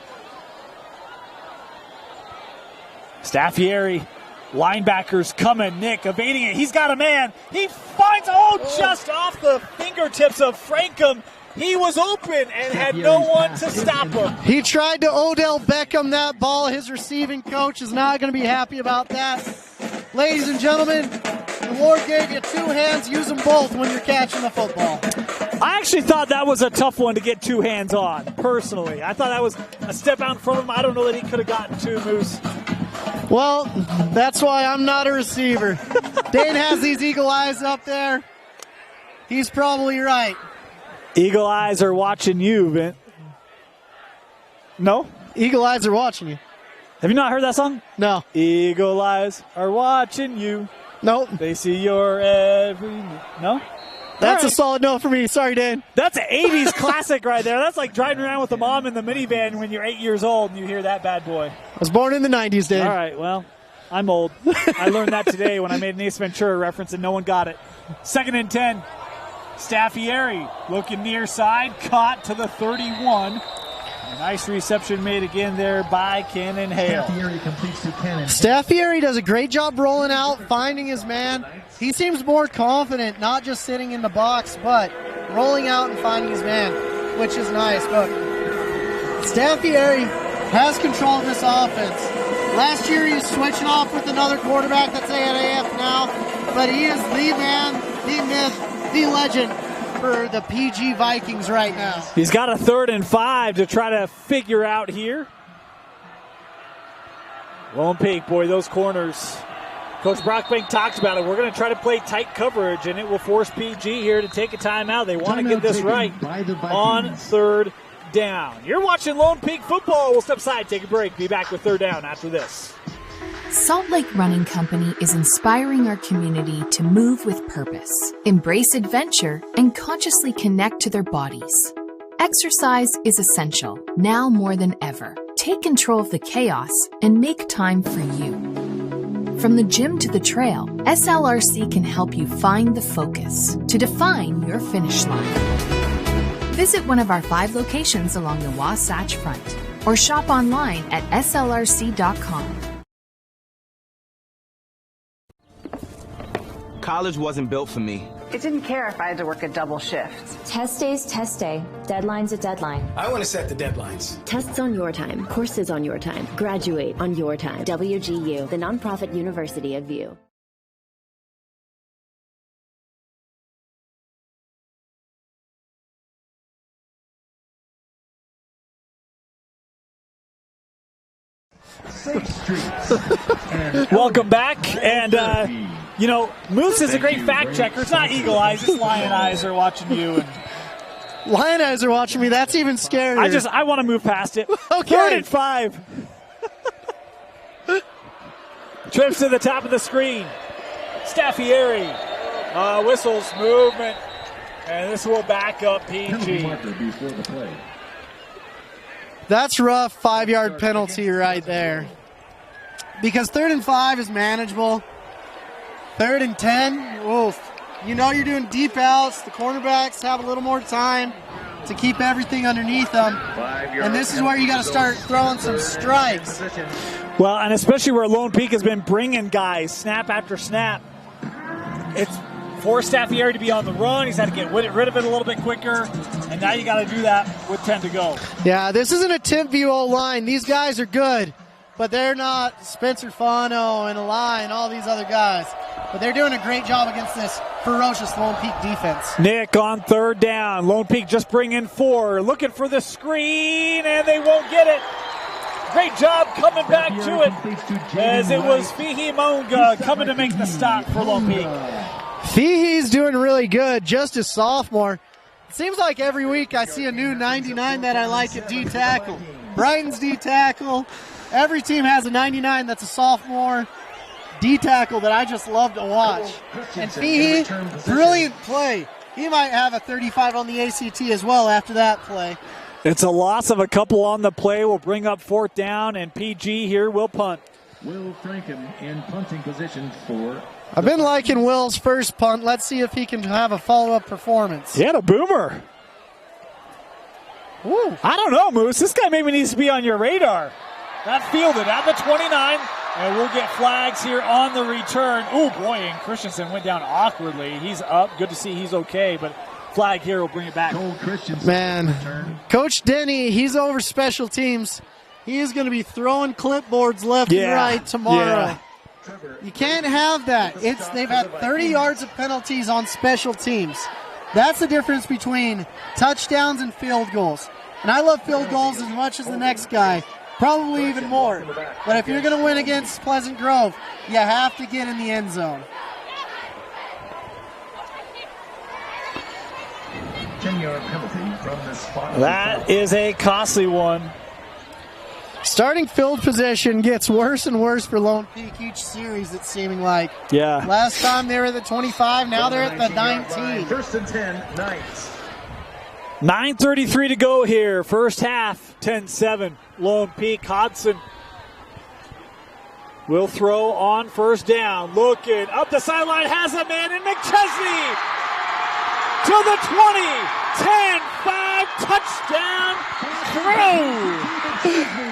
Staffieri, linebackers coming. Nick evading it. He's got a man. He finds, just off the fingertips of Frankham. He was open and had no one to stop him. He tried to Odell Beckham that ball. His receiving coach is not going to be happy about that. Ladies and gentlemen, the Lord gave you 2 hands. Use them both when you're catching the football. I actually thought that was a tough one to get 2 hands on, personally. I thought that was a step out in front of him. I don't know that he could have gotten 2, Moose. Well, that's why I'm not a receiver. Dane has these eagle eyes up there. He's probably right. Eagle eyes are watching you, Vint. No? Eagle eyes are watching you. Have you not heard that song? No. Eagle eyes are watching you. Nope. They see your every move. No? That's a solid no for me. Sorry, Dan. That's an 80s classic right there. That's like driving around with the mom in the minivan when you're 8 years old and you hear that bad boy. I was born in the 90s, Dan. All right, well, I'm old. I learned that today when I made an Ace Ventura reference and no one got it. 2nd and 10. Staffieri looking near side, caught to the 31. A nice reception made again there by Cannon Hale. Staffieri completes to Cannon. Staffieri does a great job rolling out, finding his man. He seems more confident, not just sitting in the box, but rolling out and finding his man, which is nice. But Staffieri has control of this offense. Last year he was switching off with another quarterback that's at AF now, but he is the man, the myth, the legend for the PG Vikings right now. He's got a 3rd and 5 to try to figure out here. Lone Peak, boy, those corners. Coach Brockbank talks about it. We're going to try to play tight coverage, and it will force PG here to take a timeout. They want to get this right on 3rd down. You're watching Lone Peak football. We'll step aside, take a break, be back with 3rd down after this. Salt Lake Running Company is inspiring our community to move with purpose, embrace adventure, and consciously connect to their bodies. Exercise is essential, now more than ever. Take control of the chaos and make time for you. From the gym to the trail, SLRC can help you find the focus to define your finish line. Visit one of our 5 locations along the Wasatch Front or shop online at slrc.com. College wasn't built for me. It didn't care if I had to work a double shift. Test day's test day. Deadline's a deadline. I want to set the deadlines. Tests on your time. Courses on your time. Graduate on your time. WGU, the nonprofit university of View. Welcome back. And, you know, Moose is a great fact checker. It's not eagle eyes, it's lion eyes are watching you. And lion eyes are watching me. That's even scarier. I want to move past it. Okay. 3rd and 5. Trips to the top of the screen. Staffieri. Whistles, movement. And this will back up PG. That's rough 5-yard penalty right there. Because 3rd and 5 is manageable. 3rd and 10, oof. You know you're doing deep outs. The cornerbacks have a little more time to keep everything underneath them. And this is where you got to start throwing some strikes. Well, and especially where Lone Peak has been bringing guys snap after snap. It's forced Staffieri to be on the run. He's had to get rid of it a little bit quicker. And now you got to do that with 10 to go. Yeah, this isn't a tip view O-line. These guys are good, but they're not Spencer Fano and Eli and all these other guys. But they're doing a great job against this ferocious Lone Peak defense. Nick on 3rd down. Lone Peak just bring in 4. Looking for the screen, and they won't get it. Great job coming back to it as it was Fihi Monga coming to make the stop for Lone Peak. Fihi's doing really good, just a sophomore. It seems like every week I see a new 99 that I like at D-tackle. Brighton's D-tackle. Every team has a 99 that's a sophomore D-tackle that I just love to watch. And Fihi, brilliant play. He might have a 35 on the ACT as well after that play. It's a loss of a couple on the play. Will bring up 4th down, and PG here will punt. Will Franken in punting position for I've been liking Will's first punt. Let's see if he can have a follow-up performance. He had a boomer. Ooh. I don't know, Moose. This guy maybe needs to be on your radar. That fielded at the 29, and we'll get flags here on the return. Oh, boy, and Christensen went down awkwardly. He's up. Good to see he's okay, but flag here will bring it back. Man, Coach Denny, he's over special teams. He is going to be throwing clipboards left and right tomorrow. Yeah. You can't have that. They've had 30 yards of penalties on special teams. That's the difference between touchdowns and field goals. And I love field goals as much as the next guy, probably even more. But if you're going to win against Pleasant Grove, you have to get in the end zone. 10-yard penalty from the spot. That is a costly one. Starting field position gets worse and worse for Lone Peak each series, it's seeming like. Yeah. Last time they were at the 25, now they're at the 19. First and 10, Knights. 9:33 to go here. First half, 10-7. Lone Peak. Hodson will throw on first down. Looking up the sideline, has a man in McChesney to the 20. 10-5 touchdown throw.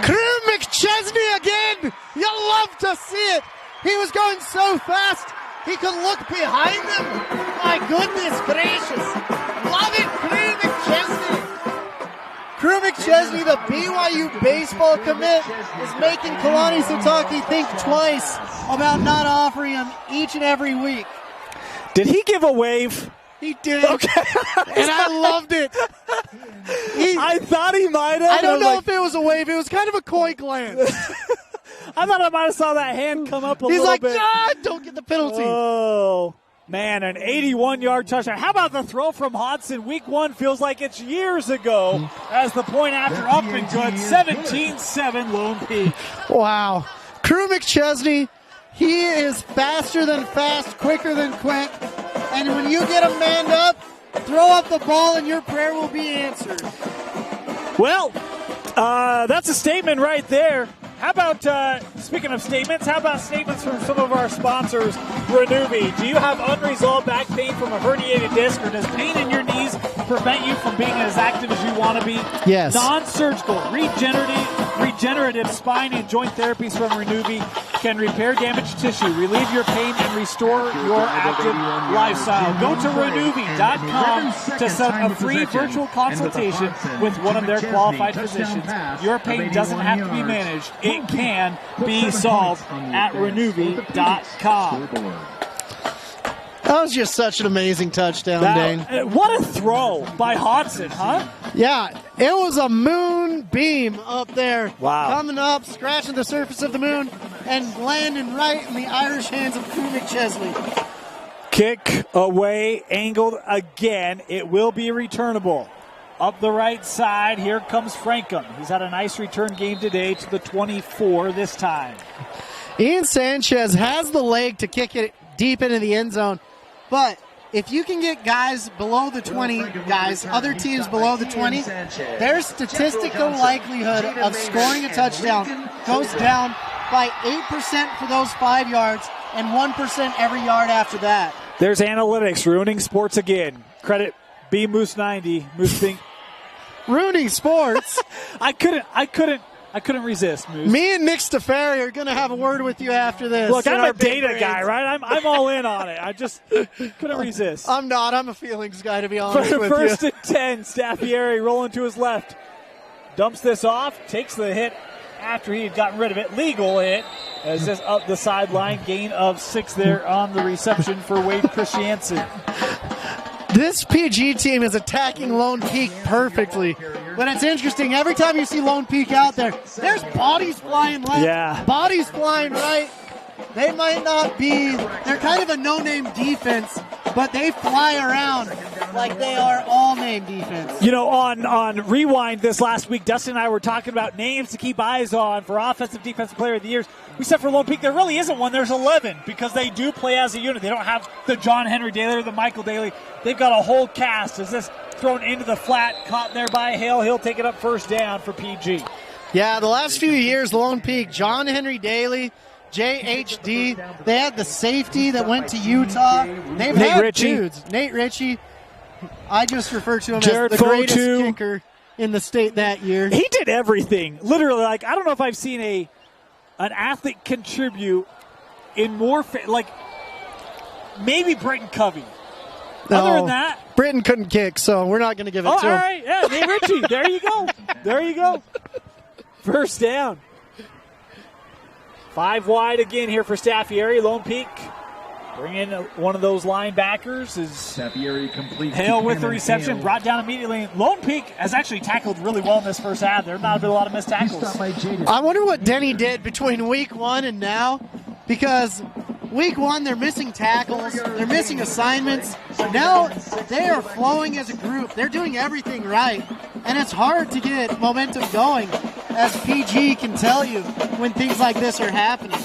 Crew McChesney again. You'll love to see it. He was going so fast, he could look behind him. My goodness gracious. Love it, Crew McChesney. Crew McChesney, the BYU baseball commit, is making Kalani Sitake think twice about not offering him each and every week. Did he give a wave? He did. Okay. And I loved it. I thought he might have. I don't know if it was a wave. It was kind of a coy glance. I thought I might have saw that hand come up a He's little like, bit. God, don't get the penalty. Oh, man, an 81-yard touchdown. How about the throw from Hodson? Week 1 feels like it's years ago as the point after up and good. 17-7 Lone Peak. Wow. Crew McChesney, he is faster than fast, quicker than quick. And when you get him manned up, throw up the ball and your prayer will be answered. Well, that's a statement right there. How about, speaking of statements, how about statements from some of our sponsors? Renuvi, do you have unresolved back pain from a herniated disc, or does pain in your knees prevent you from being as active as you want to be? Yes. Non-surgical, regenerative spine and joint therapies from Renuvi can repair damaged tissue, relieve your pain, and restore your active lifestyle. Go to Renuvi.com to set up a free virtual consultation with one of their qualified physicians. Your pain doesn't have to be managed. It can be solved at Renuvi.com. That was just such an amazing touchdown, Dane. What a throw by Hodson, huh? Yeah, it was a moonbeam up there. Wow. Coming up, scratching the surface of the moon, and landing right in the Irish hands of Crew McChesney. Kick away, angled again. It will be returnable. Up the right side, here comes Frankham. He's had a nice return game today to the 24 this time. Ian Sanchez has the leg to kick it deep into the end zone, but if you can get guys below the 20, other teams below the 20, their statistical likelihood of scoring a touchdown goes down by 8% for those 5 yards and 1% every yard after that. There's analytics ruining sports again. Credit B Moose 90. Moose think ruining sports. I couldn't resist, Moose. Me and Nick Stafari are going to have a word with you after this. Look, I'm a data guy, right? I'm all in on it. I just couldn't resist. I'm not. I'm a feelings guy, to be honest with you. First and 10, Staffieri rolling to his left. Dumps this off, takes the hit after he had gotten rid of it. Legal hit. As this up the sideline. Gain of 6 there on the reception for Wade Christiansen. This PG team is attacking Lone Peak perfectly. But it's interesting, every time you see Lone Peak out there, there's bodies flying left, bodies flying right. They might not be, they're kind of a no-name defense, but they fly around like they are all-name defense. You know, on Rewind this last week, Dustin and I were talking about names to keep eyes on for Offensive Defensive Player of the Years. We said for Lone Peak, there really isn't one. There's 11 because they do play as a unit. They don't have the John Henry Daly or the Michael Daly. They've got a whole cast. Is this thrown into the flat, caught there by Hale? He'll take it up first down for PG. Yeah, the last few years, Lone Peak, John Henry Daly, JHD. They had the safety that went to Utah. They've Nate had Ritchie. dudes. Nate Ritchie. I just refer to him Jared as the greatest Fotu. kicker in the state that year. He did everything. Literally, like, I don't know if I've seen an athlete contribute in more, maybe Britton Covey. Other than that, Britton couldn't kick, so we're not going to give it to him. All right, yeah, Nate Ritchie. There you go. There you go. First down. 5 wide again here for Staffieri. Lone Peak. Bring in one of those linebackers. Is Staffieri complete. Hale with the reception, brought down immediately. Lone Peak has actually tackled really well in this first half. There have not been a lot of missed tackles. I wonder what Denny did between week 1 and now, because week 1 they're missing tackles, they're missing assignments. Now they are flowing as a group. They're doing everything right, and it's hard to get momentum going, as PG can tell you when things like this are happening.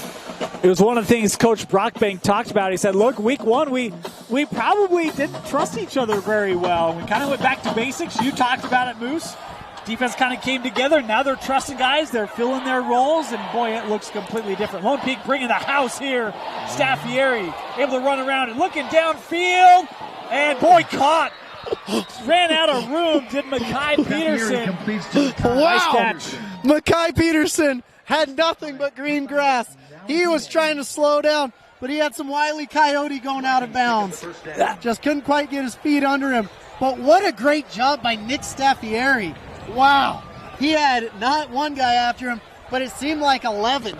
It was one of the things Coach Brockbank talked about. He said, look, week 1, we probably didn't trust each other very well. We kind of went back to basics. You talked about it, Moose. Defense kind of came together. Now they're trusting guys. They're filling their roles, and, boy, it looks completely different. Lone Peak bringing the house here. Staffieri able to run around and looking downfield, and, boy, caught. Ran out of room, did Mackay Peterson. Wow. Nice catch. Mackay Peterson had nothing but green grass. He was trying to slow down, but he had some Wile E. Coyote going out of bounds. Just couldn't quite get his feet under him. But what a great job by Nick Staffieri. Wow. He had not one guy after him, but it seemed like 11.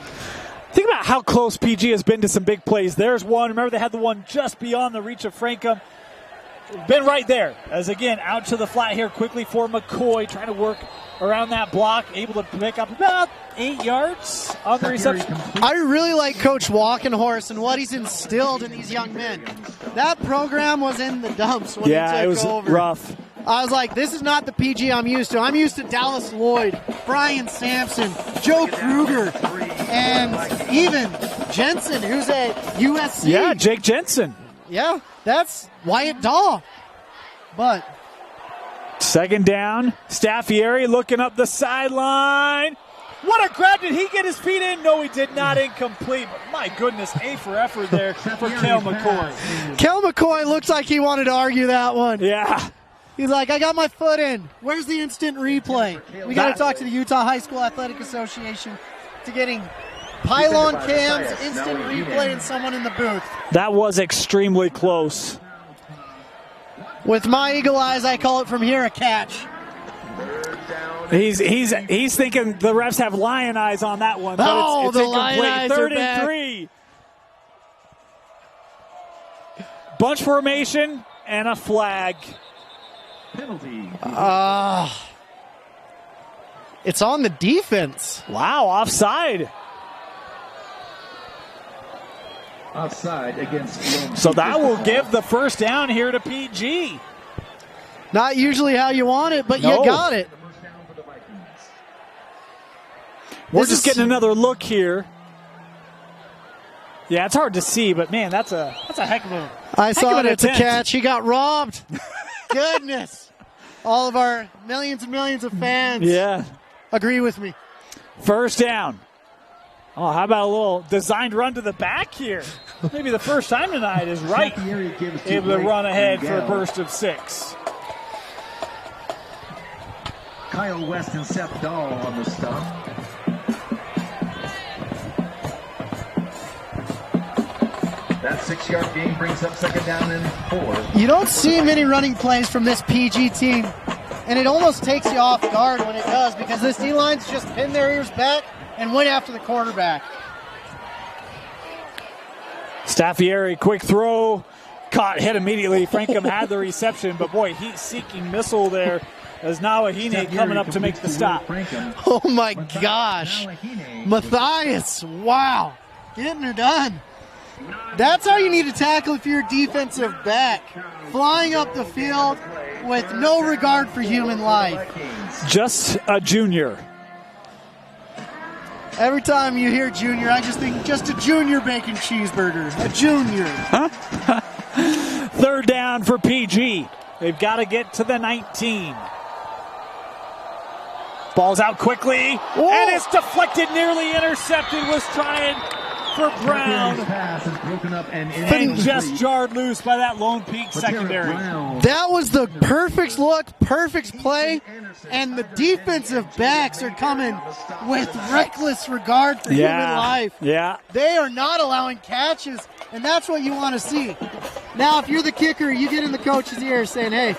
Think about how close PG has been to some big plays. There's one. Remember, they had the one just beyond the reach of Frankham. Been right there. As, again, out to the flat here quickly for McCoy, trying to work around that block, able to pick up about 8 yards on the reception. I really like Coach Walkenhorst and what he's instilled in these young men. That program was in the dumps when he took over. Yeah, it was rough. I was like, this is not the PG I'm used to. I'm used to Dallas Lloyd, Brian Sampson, Joe Kruger, and even Jensen, who's at USC. Yeah, Jake Jensen. Yeah, that's Wyatt Daw. But second down, Staffieri looking up the sideline. What a grab. Did he get his feet in? No, he did not. Incomplete. But my goodness, A for effort there for Kel McCoy. Kel McCoy looks like he wanted to argue that one. Yeah. He's like, I got my foot in. Where's the instant replay? We got to talk to the Utah High School Athletic Association to getting pylon cams, instant replay, and someone in the booth. That was extremely close. With my eagle eyes, I call it from here a catch. He's thinking the refs have lion eyes on that one. But it's the lion eyes Third are and back. 3. Bunch formation and a flag. Penalty. It's on the defense. Wow, offside. Offside against. So that will give the first down here to PG. Not usually how you want it, but you got it. We're just getting another look here. Yeah, it's hard to see, but man, that's a heck of a. I saw it. It's a attempt. catch. He got robbed. Goodness. All of our millions and millions of fans agree with me. First down. Oh, how about a little designed run to the back here? Maybe the first time tonight is right. Able to run ahead for a burst of 6. Kyle West and Seth Dahl on the stop. That 6-yard gain brings up second down and 4. You don't see many running plays from this PG team, and it almost takes you off guard when it does, because this D-line's just pinned their ears back and went after the quarterback. Staffieri, quick throw. Caught, hit immediately. Frankham had the reception, but boy, heat-seeking missile there as Nawahine coming up to make the stop. Oh my gosh. Matthias, wow. Getting her done. That's how you need to tackle if you're a defensive back. Flying up the field with no regard for human life. Just a junior. Every time you hear junior, I just think just a junior bacon cheeseburger. A junior. Third down for PG. They've got to get to the 19. Ball's out quickly. Whoa. And it's deflected, nearly intercepted. Was trying for Brown. Pass is broken up and just jarred loose by that Lone Peak secondary. That was the perfect look, perfect play, and the defensive backs are coming with reckless regard for human life. Yeah. They are not allowing catches, and that's what you want to see. Now, if you're the kicker, you get in the coach's ear saying, hey,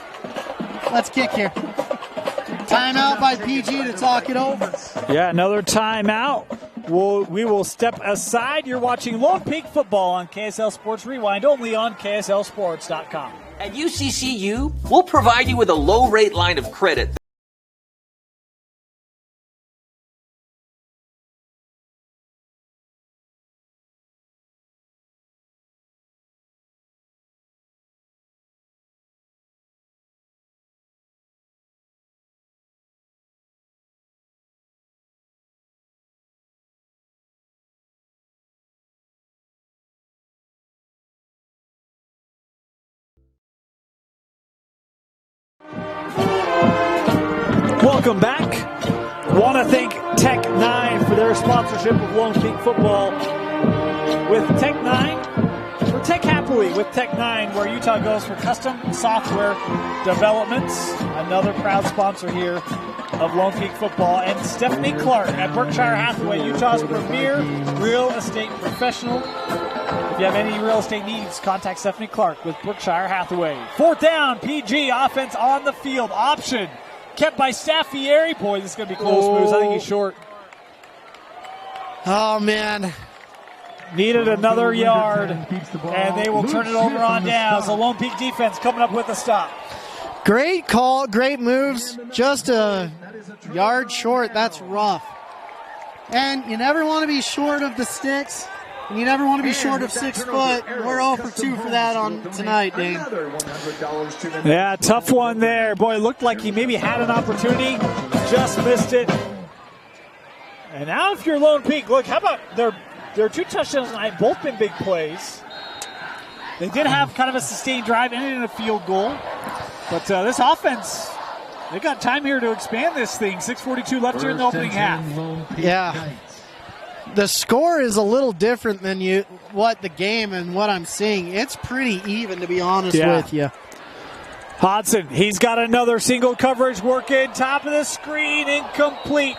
let's kick here. Timeout by PG to talk it over. Yeah, another timeout. We will step aside. You're watching Lone Peak football on KSL Sports Rewind, only on KSLSports.com. At UCCU, we'll provide you with a low-rate line of credit. Welcome back. Want to thank Tech 9 for their sponsorship of Lone Peak football. With Tech 9, for Tech Happily with Tech 9, where Utah goes for custom software developments. Another proud sponsor here of Lone Peak football. And Stephanie Clark at Berkshire Hathaway, Utah's premier real estate professional. If you have any real estate needs, contact Stephanie Clark with Berkshire Hathaway. Fourth down, PG, offense on the field, option. Kept by Staffieri. Boy, this is going to be close moves. I think he's short. Oh, man. Needed another yard, and they will turn it over on down. So Lone Peak defense coming up with a stop. Great call, great moves. Just a yard short. That's rough. And you never want to be short of the sticks. And you never want to be short of 6 foot. We're 0 for 2 for that on tonight, Dane. Yeah, tough one there. Boy, it looked like he maybe had an opportunity, just missed it. And now if you're Lone Peak, look, how about their 2 touchdowns tonight, both been big plays. They did have kind of a sustained drive, ended in a field goal. But this offense, they've got time here to expand this thing. 6:42 left here in the opening half. Yeah. The score is a little different than what the game and what I'm seeing. It's pretty even, to be honest with you. Hodson, he's got another single coverage working. Top of the screen, incomplete.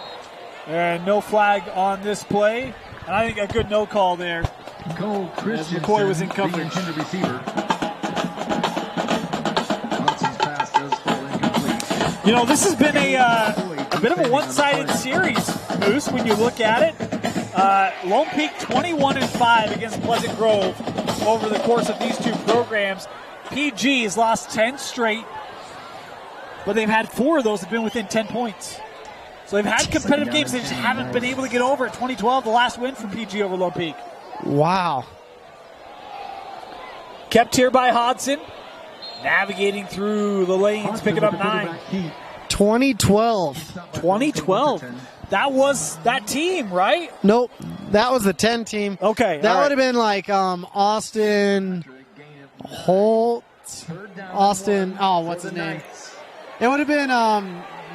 And no flag on this play. And I think a good no call there. As McCoy was in coverage. You know, this has been a bit of a one-sided series, Moose, when you look at it. Lone Peak 21-5 against Pleasant Grove over the course of these 2 programs. PG has lost 10 straight, but they've had 4 of those have been within 10 points. So they've had competitive games, they just haven't been able to get over it. 2012, the last win for PG over Lone Peak. Wow. Kept here by Hodson, navigating through the lanes, picking up 9. 2012. That was that team, right? Nope. That was the 10 team. Okay. That would have been like Austin Holt. Austin, what's his name? It would have been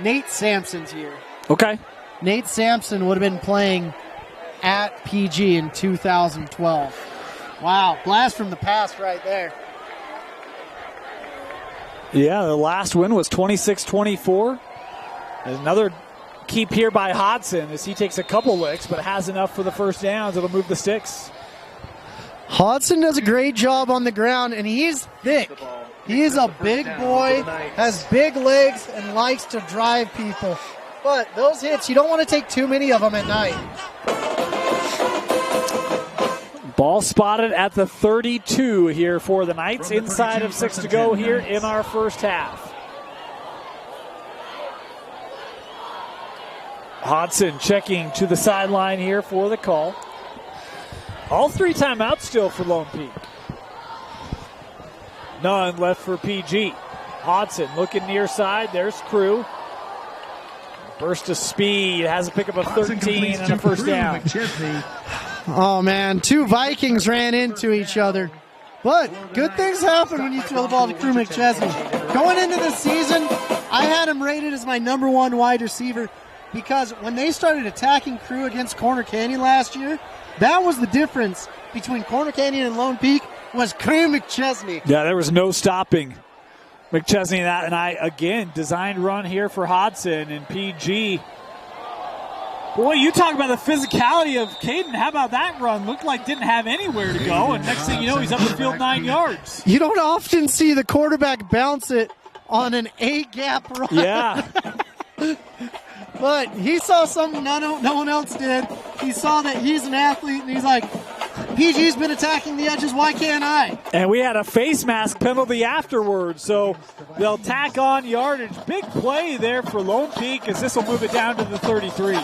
Nate Sampson's year. Okay. Nate Sampson would have been playing at PG in 2012. Wow. Blast from the past right there. Yeah, the last win was 26-24. There's another keep here by Hodson as he takes a couple licks, but has enough for the first downs. It'll move the sticks. Hodson does a great job on the ground, and he's thick. He's a big boy, has big legs, and likes to drive people. But those hits, you don't want to take too many of them at night. Ball spotted at the 32 here for the Knights. Inside of 6 to go here in our first half. Hodson checking to the sideline here for the call. All 3 timeouts still for Lone Peak. None left for PG. Hodson looking near side. There's Crew. Burst of speed. Has a pickup of 13 and a first down. Oh, man. 2 Vikings ran into each other. But good things happen when you throw the ball to Crew McChesney. Going into the season, I had him rated as my #1 wide receiver because when they started attacking Crew against Corner Canyon last year, That was the difference between Corner Canyon and Lone Peak was Crew McChesney. Yeah, there was no stopping McChesney. That, and I, again, designed run here for Hodson and PG. Boy, you talk about the physicality of Caden. How about that run? Looked like didn't have anywhere to go, and next thing you know, he's up the field 9 yards. You don't often see the quarterback bounce it on an A-gap run. Yeah. But he saw something no one else did. He saw that he's an athlete, and he's like, PG's been attacking the edges, why can't I? And we had a face mask penalty afterwards, so they'll tack on yardage. Big play there for Lone Peak, as this will move it down to the 33.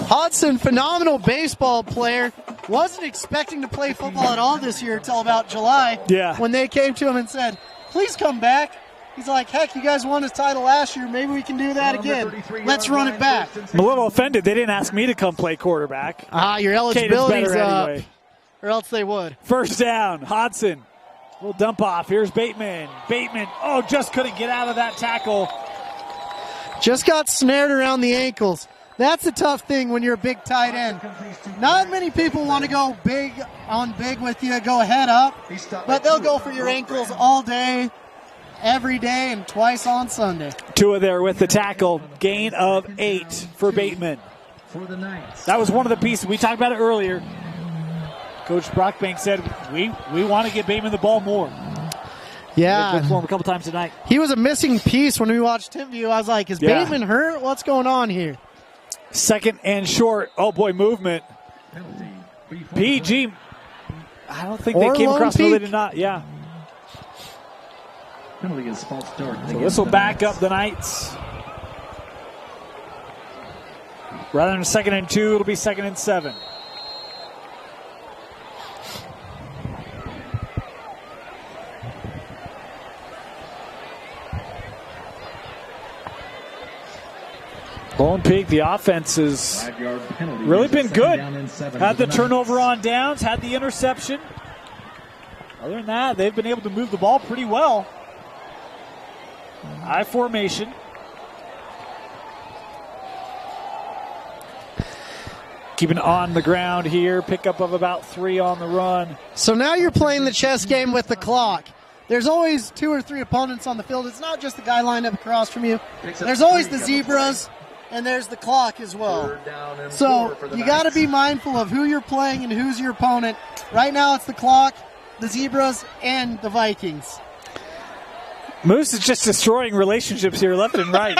Hodson, phenomenal baseball player. Wasn't expecting to play football at all this year until about July. Yeah. When they came to him and said, please come back. He's like, heck, you guys won his title last year. Maybe we can do that again. Let's run it back. I'm a little offended. They didn't ask me to come play quarterback. Your eligibility's better up. anyway. Or else they would. First down, Hodson. Little dump off. Here's Bateman. Bateman, just couldn't get out of that tackle. Just got snared around the ankles. That's a tough thing when you're a big tight end. Not many people want to go big on big with you, go head up, but they'll go for your ankles all day, every day, and twice on Sunday. Tua there with the tackle. Gain of 8 for Bateman. That was one of the pieces. We talked about it earlier. Coach Brockbank said, we want to get Bateman the ball more. Yeah. Looked for him a couple times tonight. He was a missing piece when we watched TimView. I was like, is Bateman hurt? What's going on here? Second and short. Oh, boy, movement. PG. I don't think they came across. No, they did not. Yeah. Penalty is false start. So this will back up the Knights. Rather than 2nd and 2, it'll be 2nd and 7. Lone Peak, the offense has really been good. Had the turnover on downs, had the interception. Other than that, they've been able to move the ball pretty well. High formation. Keeping on the ground here. Pickup of about 3 on the run. So now you're playing the chess game with the clock. There's always 2 or 3 opponents on the field. It's not just the guy lined up across from you. There's always the Zebras, and there's the clock as well. So you got to be mindful of who you're playing and who's your opponent. Right now it's the clock, the Zebras, and the Vikings. Moose is just destroying relationships here left and right.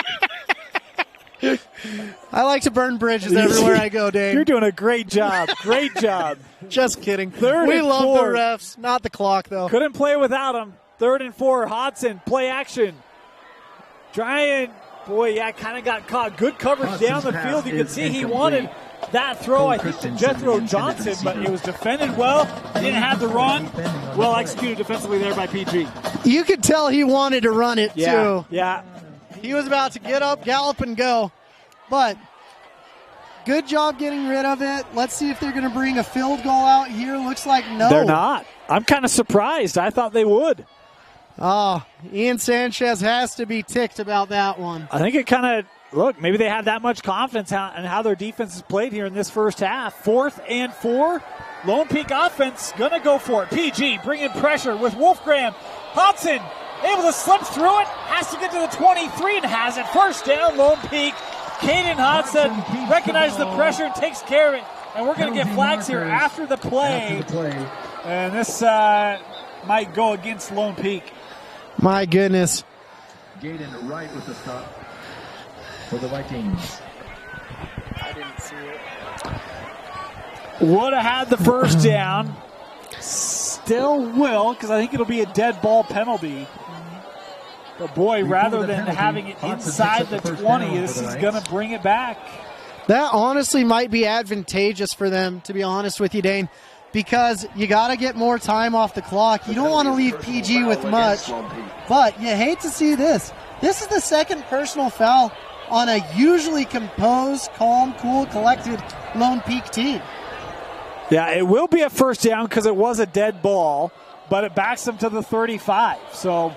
I like to burn bridges everywhere I go, Dave. You're doing a great job. Great job. Just kidding. We love the refs, not the clock, though. Couldn't play without him. 3rd and 4. Hodson, play action. Trying. Boy, yeah, kind of got caught. Good coverage down the field. You can see he wanted that throw, I think, to Jethro Johnson, but it was defended well. Didn't have the run. Well executed defensively there by PG. You could tell he wanted to run it, too. Yeah. He was about to get up, gallop, and go. But good job getting rid of it. Let's see if they're going to bring a field goal out here. Looks like no. They're not. I'm kind of surprised. I thought they would. Oh, Ian Sanchez has to be ticked about that one. I think it kind of, look, maybe they have that much confidence in how their defense has played here in this first half. 4th and 4. Lone Peak offense going to go for it. PG bringing pressure with Wolfgram. Hodson able to slip through it. Has to get to the 23 and has it. First down, Lone Peak. Caden Hodson recognizes the pressure and takes care of it. And we're going to get flags here after the play. And this might go against Lone Peak. My goodness. Gaden right with the stop for the Vikings. I didn't see it. Would have had the first down. Still will, because I think it'll be a dead ball penalty. But boy, rather than having it inside the 20, this is going to bring it back. That honestly might be advantageous for them, to be honest with you, Dane, because you got to get more time off the clock. You don't want to leave PG with much, but you hate to see this. This is the 2nd personal foul on a usually composed, calm, cool, collected Lone Peak team. Yeah, it will be a first down because it was a dead ball, but it backs them to the 35. So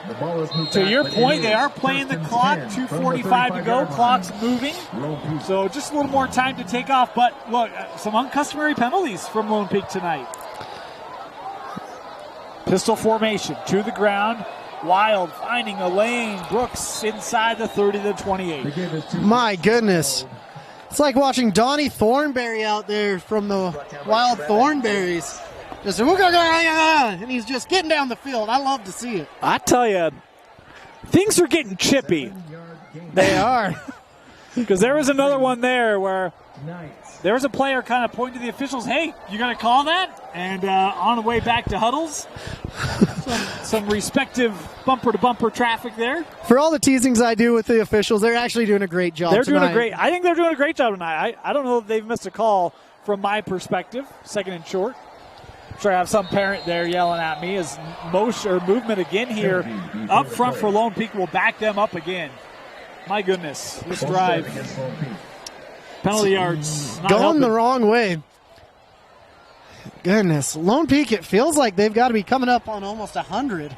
The ball is moved To back, your but point, it they is are playing the first and clock. 10 from the 2:45 to go. 35-yard line. Clock's moving. Lone Peak. So just a little more time to take off. But look, some uncustomary penalties from Lone Peak tonight. Pistol formation to the ground. Wild finding a lane. Brooks inside the 30 to 28. My goodness. It's like watching Donnie Thornberry out there from the Wild Thornberries. Just, and he's just getting down the field. I love to see it. I tell you, things are getting chippy. They are. Because there was another one there where there was a player kind of pointing to the officials, hey, you going to call that? And on the way back to huddles, some respective bumper-to-bumper traffic there. For all the teasings I do with the officials, they're actually doing a great job tonight. I think they're doing a great job tonight. I don't know if they've missed a call from my perspective, second and short. I'm sure I have some parent there yelling at me as movement again here up front for Lone Peak will back them up again. My goodness, this drive. Penalty yards. Going the wrong way. Goodness. Lone Peak, it feels like they've got to be coming up on almost 100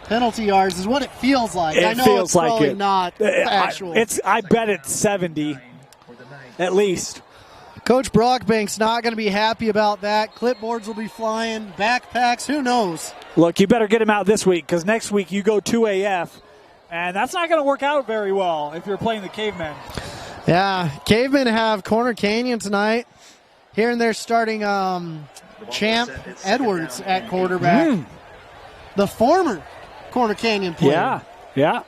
penalty yards is what it feels like. I know feels it's like probably it. not actual. I bet it's 70 at least. Coach Brockbank's not going to be happy about that. Clipboards will be flying, backpacks, who knows? Look, you better get him out this week because next week you go 2AF, and that's not going to work out very well if you're playing the Cavemen. Yeah, Cavemen have Corner Canyon tonight. Here and there starting Champ Edwards at quarterback. The former Corner Canyon player. Yeah.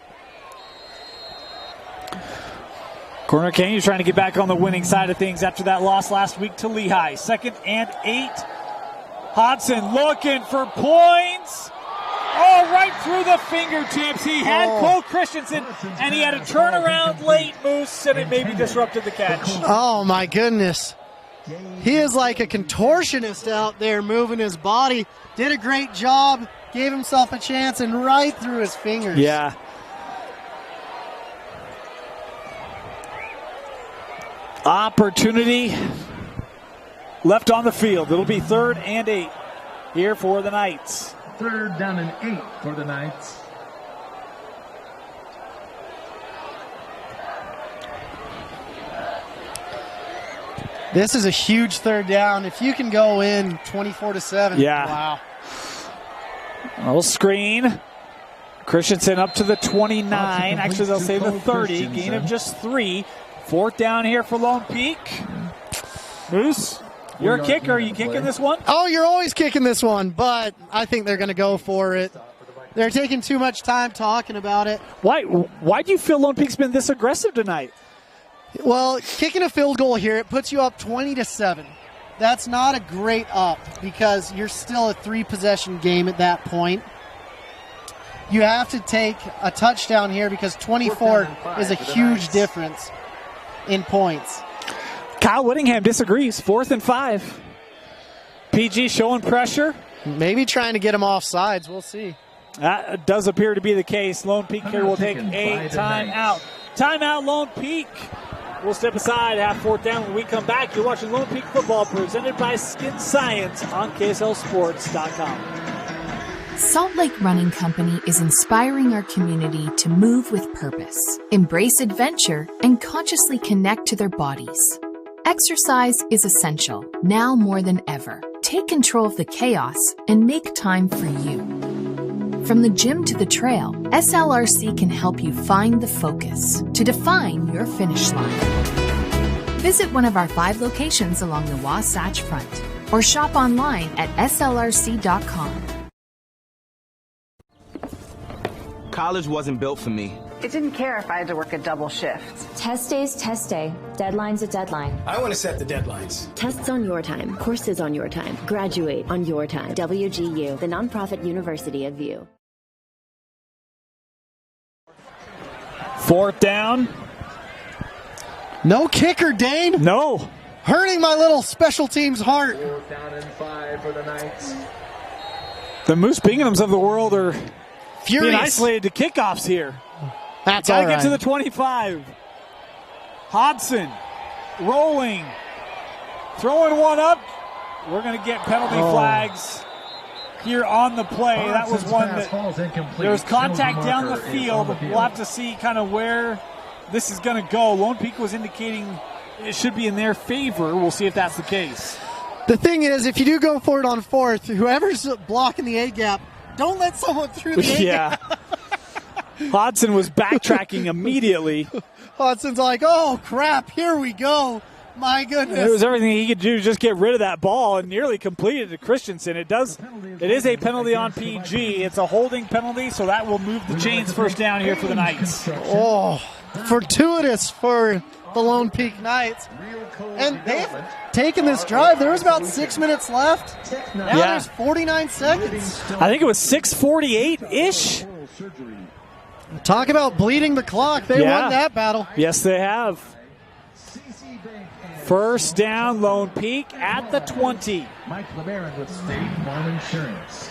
Corner Canyon trying to get back on the winning side of things after that loss last week to Lehigh. 2nd and 8. Hodson looking for points. Oh, right through the fingertips. He had Cole Christensen, and he had a turnaround late, Moose, and it maybe disrupted the catch. Oh, my goodness. He is like a contortionist out there moving his body. Did a great job, gave himself a chance, and right through his fingers. Yeah. Opportunity left on the field. It'll be 3rd and 8 here for the Knights. 3rd down and 8 for the Knights. This is a huge 3rd down. If you can go in 24-7. Yeah. Wow. A little screen. Christensen up to the 29. Actually, they'll say the 30. Gain of just 3. 4th down here for Lone Peak. Moose, you're a kicker. Are you kicking this one? Oh, you're always kicking this one, but I think they're going to go for it. They're taking too much time talking about it. Why do you feel Lone Peak's been this aggressive tonight? Well, kicking a field goal here, it puts you up 20-7. That's not a great up because you're still a 3-possession game at that point. You have to take a touchdown here because 24 is a huge difference in points. Kyle Whittingham disagrees. 4th and 5. PG showing pressure. Maybe trying to get him off sides. We'll see. That does appear to be the case. Lone Peak here will take a timeout. Timeout, Lone Peak. We'll step aside, have 4th down. When we come back, you're watching Lone Peak football presented by Skin Science on KSLSports.com. Salt Lake Running Company is inspiring our community to move with purpose, embrace adventure, and consciously connect to their bodies. Exercise is essential, now more than ever. Take control of the chaos and make time for you. From the gym to the trail, SLRC can help you find the focus to define your finish line. Visit one of our 5 locations along the Wasatch Front or shop online at slrc.com. College wasn't built for me. It didn't care if I had to work a double shift. Test day's test day. Deadline's a deadline. I want to set the deadlines. Tests on your time. Courses on your time. Graduate on your time. WGU, the nonprofit university of View. 4th down. No kicker, Dane. No. Hurting my little special teams heart. 4th down and 5 for the Knights. The Moose Bingham's of the world are furious. Being isolated to kickoffs here. That's all right. Gotta get to the 25. Hodson rolling. Throwing one up. We're going to get penalty flags. here on the play. That was one that falls incomplete. there was contact Penalty down the marker is field. on the We'll have to see kind of where this is going to go. Lone Peak was indicating it should be in their favor. We'll see if that's the case. The thing is, if you do go for it on fourth, whoever's blocking the A-gap, don't let someone through the A-gap. Hodson was backtracking immediately. Hodson's like, oh, crap, here we go. My goodness. It was everything he could do to just get rid of that ball and nearly completed to Christensen. It is a penalty on PG. It's a holding penalty, so that will move the chains first down here for the Knights. Oh, fortuitous for the Lone Peak Knights. And they've taken this drive. There was about 6 minutes left. Now there's 49 seconds. I think it was 6:48-ish. Talk about bleeding the clock. They won that battle. Yes, they have. First down, Lone Peak at the 20. Mike LeBaron with State Farm Insurance.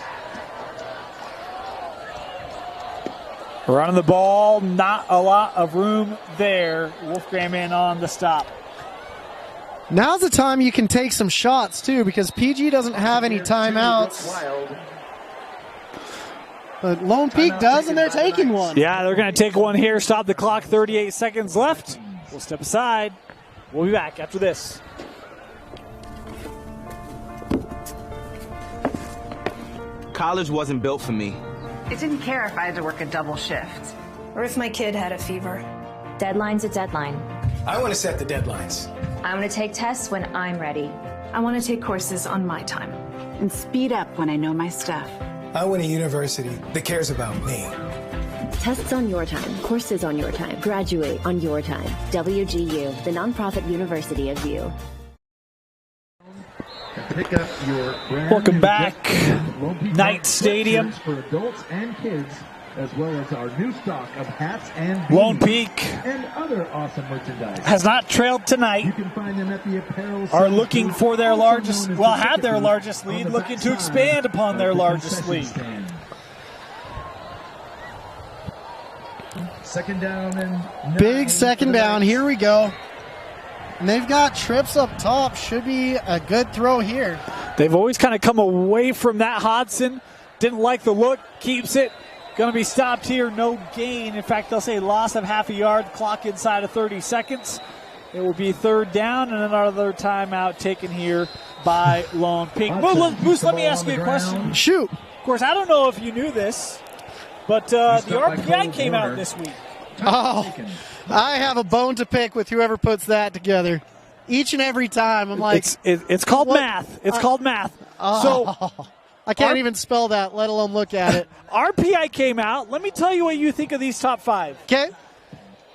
Running the ball, not a lot of room there. Wolfgram in on the stop. Now's the time you can take some shots, too, because PG doesn't have any timeouts. But Lone Peak does, and they're taking one. Yeah, they're going to take one here. Stop the clock, 38 seconds left. We'll step aside. We'll be back after this. College wasn't built for me. I didn't care if I had to work a double shift. Or if my kid had a fever. Deadline's a deadline. I want to set the deadlines. I want to take tests when I'm ready. I want to take courses on my time. And speed up when I know my stuff. I want a university that cares about me. Tests on your time, courses on your time, graduate on your time. WGU, the nonprofit university of VU. Pick up your Welcome back, Knight Stadium. For adults and kids, as well as our new stock of hats and Lone Peak and other awesome merchandise. Has not trailed tonight. You can find them at the apparel. Are looking for their largest, well, had their largest lead, looking to expand upon their largest lead. Second down and big second down. Here we go. And they've got trips up top. Should be a good throw here. They've always kind of come away from that. Hodson didn't like the look, keeps it. Going to be stopped here, no gain. In fact, they'll say loss of half a yard, clock inside of 30 seconds. It will be third down and another timeout taken here by Lone Peak. Moose, let me ask you a question. Shoot. Of course, I don't know if you knew this, but the RPI came out this week. Oh, I have a bone to pick with whoever puts that together. Each and every time, I'm like... It's called math. It's called math. So I can't even spell that, let alone look at it. RPI came out. Let me tell you what you think of these top five. Okay.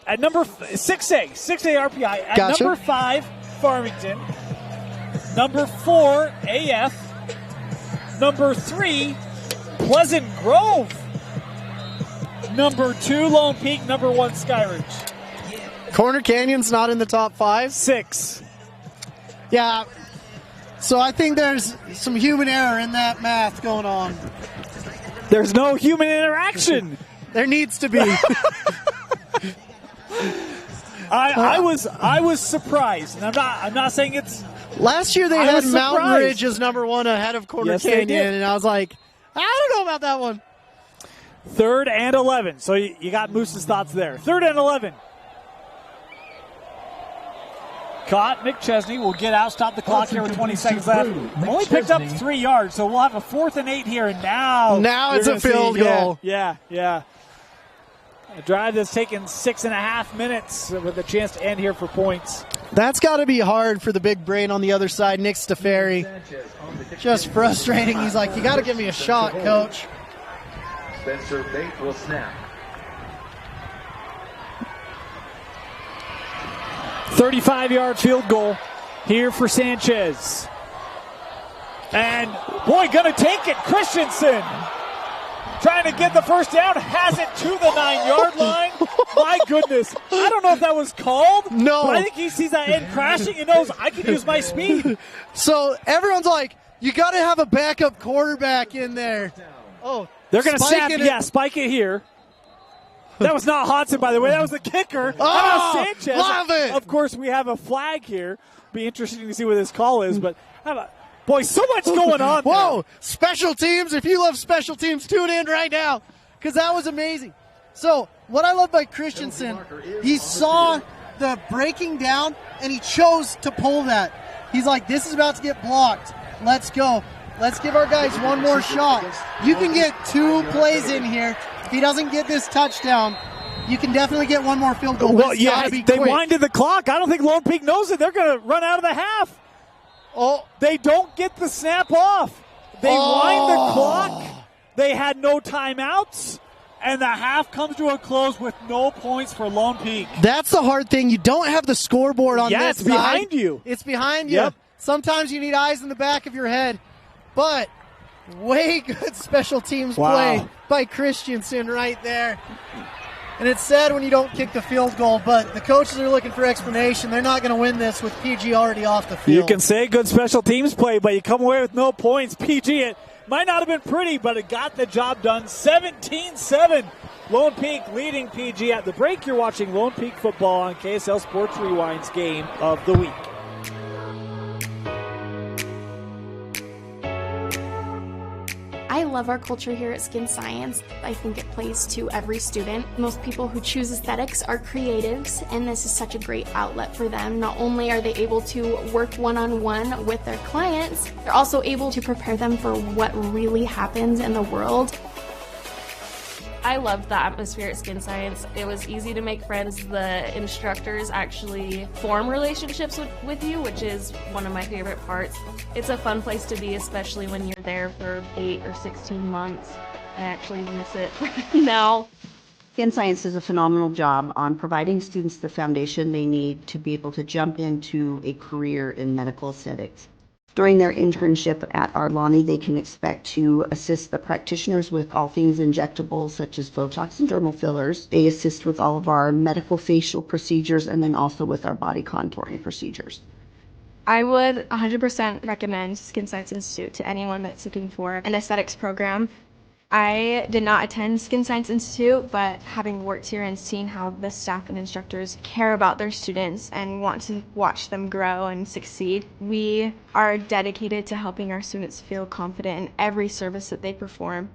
At number 6A RPI. At Gotcha. number 5, Farmington. Number 4, AF. Number 3, Pleasant Grove. Number 2, Lone Peak. Number 1, Skyridge. Corner Canyon's not in the top 5. 6. Yeah. So I think there's some human error in that math going on. There's no human interaction. There needs to be. I was surprised, and I'm not saying it's. Last year they had Mountain Ridge as number 1 ahead of Corner Canyon, and I was like, I don't know about that one. 3rd and 11. So you got Moose's thoughts there. 3rd and 11. Caught. McChesney will get out, stop the clock here with 20 seconds left. Only picked up 3 yards, so we'll have a 4th and 8 here. And now it's a field goal. Yeah. A drive that's taken 6.5 minutes with a chance to end here for points. That's got to be hard for the big brain on the other side, Nick Stafari. Just frustrating. He's like, you got to give me a shot, coach. Spencer Bate will snap. 35-yard field goal here for Sanchez. And, boy, going to take it. Christensen trying to get the first down. Has it to the 9-yard line. My goodness. I don't know if that was called. No. But I think he sees that end crashing and knows I can use my speed. So everyone's like, you got to have a backup quarterback in there. Oh, they're going to snap it. Yeah, spike it here. That was not Hodson, by the way. That was the kicker. Oh, Sanchez. love it. Of course, we have a flag here. Be interesting to see what this call is. But how about Boy, so much going on there. Whoa, special teams. If you love special teams, tune in right now because that was amazing. So what I love by Christensen, he saw the breaking down and he chose to pull that. He's like, this is about to get blocked. Let's go. Let's give our guys one more shot. You can get 2 plays in here. If he doesn't get this touchdown, you can definitely get one more field goal. Well, yeah, they winded the clock. I don't think Lone Peak knows it. They're going to run out of the half. Oh, they don't get the snap off. They wind the clock. They had no timeouts. And the half comes to a close with no points for Lone Peak. That's the hard thing. You don't have the scoreboard on this it's side. behind you. It's behind you. Yep. Sometimes you need eyes in the back of your head. But way good special teams play by Christensen right there. And it's sad when you don't kick the field goal, but the coaches are looking for explanation. They're not going to win this with PG already off the field. You can say good special teams play, but you come away with no points. PG, it might not have been pretty, but it got the job done. 17-7. Lone Peak leading PG at the break. You're watching Lone Peak football on KSL Sports Rewind's Game of the Week. I love our culture here at Skin Science. I think it plays to every student. Most people who choose aesthetics are creatives, and this is such a great outlet for them. Not only are they able to work one-on-one with their clients, they're also able to prepare them for what really happens in the world. I loved the atmosphere at Skin Science. It was easy to make friends. The instructors actually form relationships with you, which is one of my favorite parts. It's a fun place to be, especially when you're there for 8 or 16 months. I actually miss it now. Skin Science does a phenomenal job on providing students the foundation they need to be able to jump into a career in medical aesthetics. During their internship at Arlani, they can expect to assist the practitioners with all things injectables such as Botox and dermal fillers. They assist with all of our medical facial procedures and then also with our body contouring procedures. I would 100% recommend Skin Science Institute to anyone that's looking for an aesthetics program. I did not attend Skin Science Institute, but having worked here and seen how the staff and instructors care about their students and want to watch them grow and succeed, we are dedicated to helping our students feel confident in every service that they perform.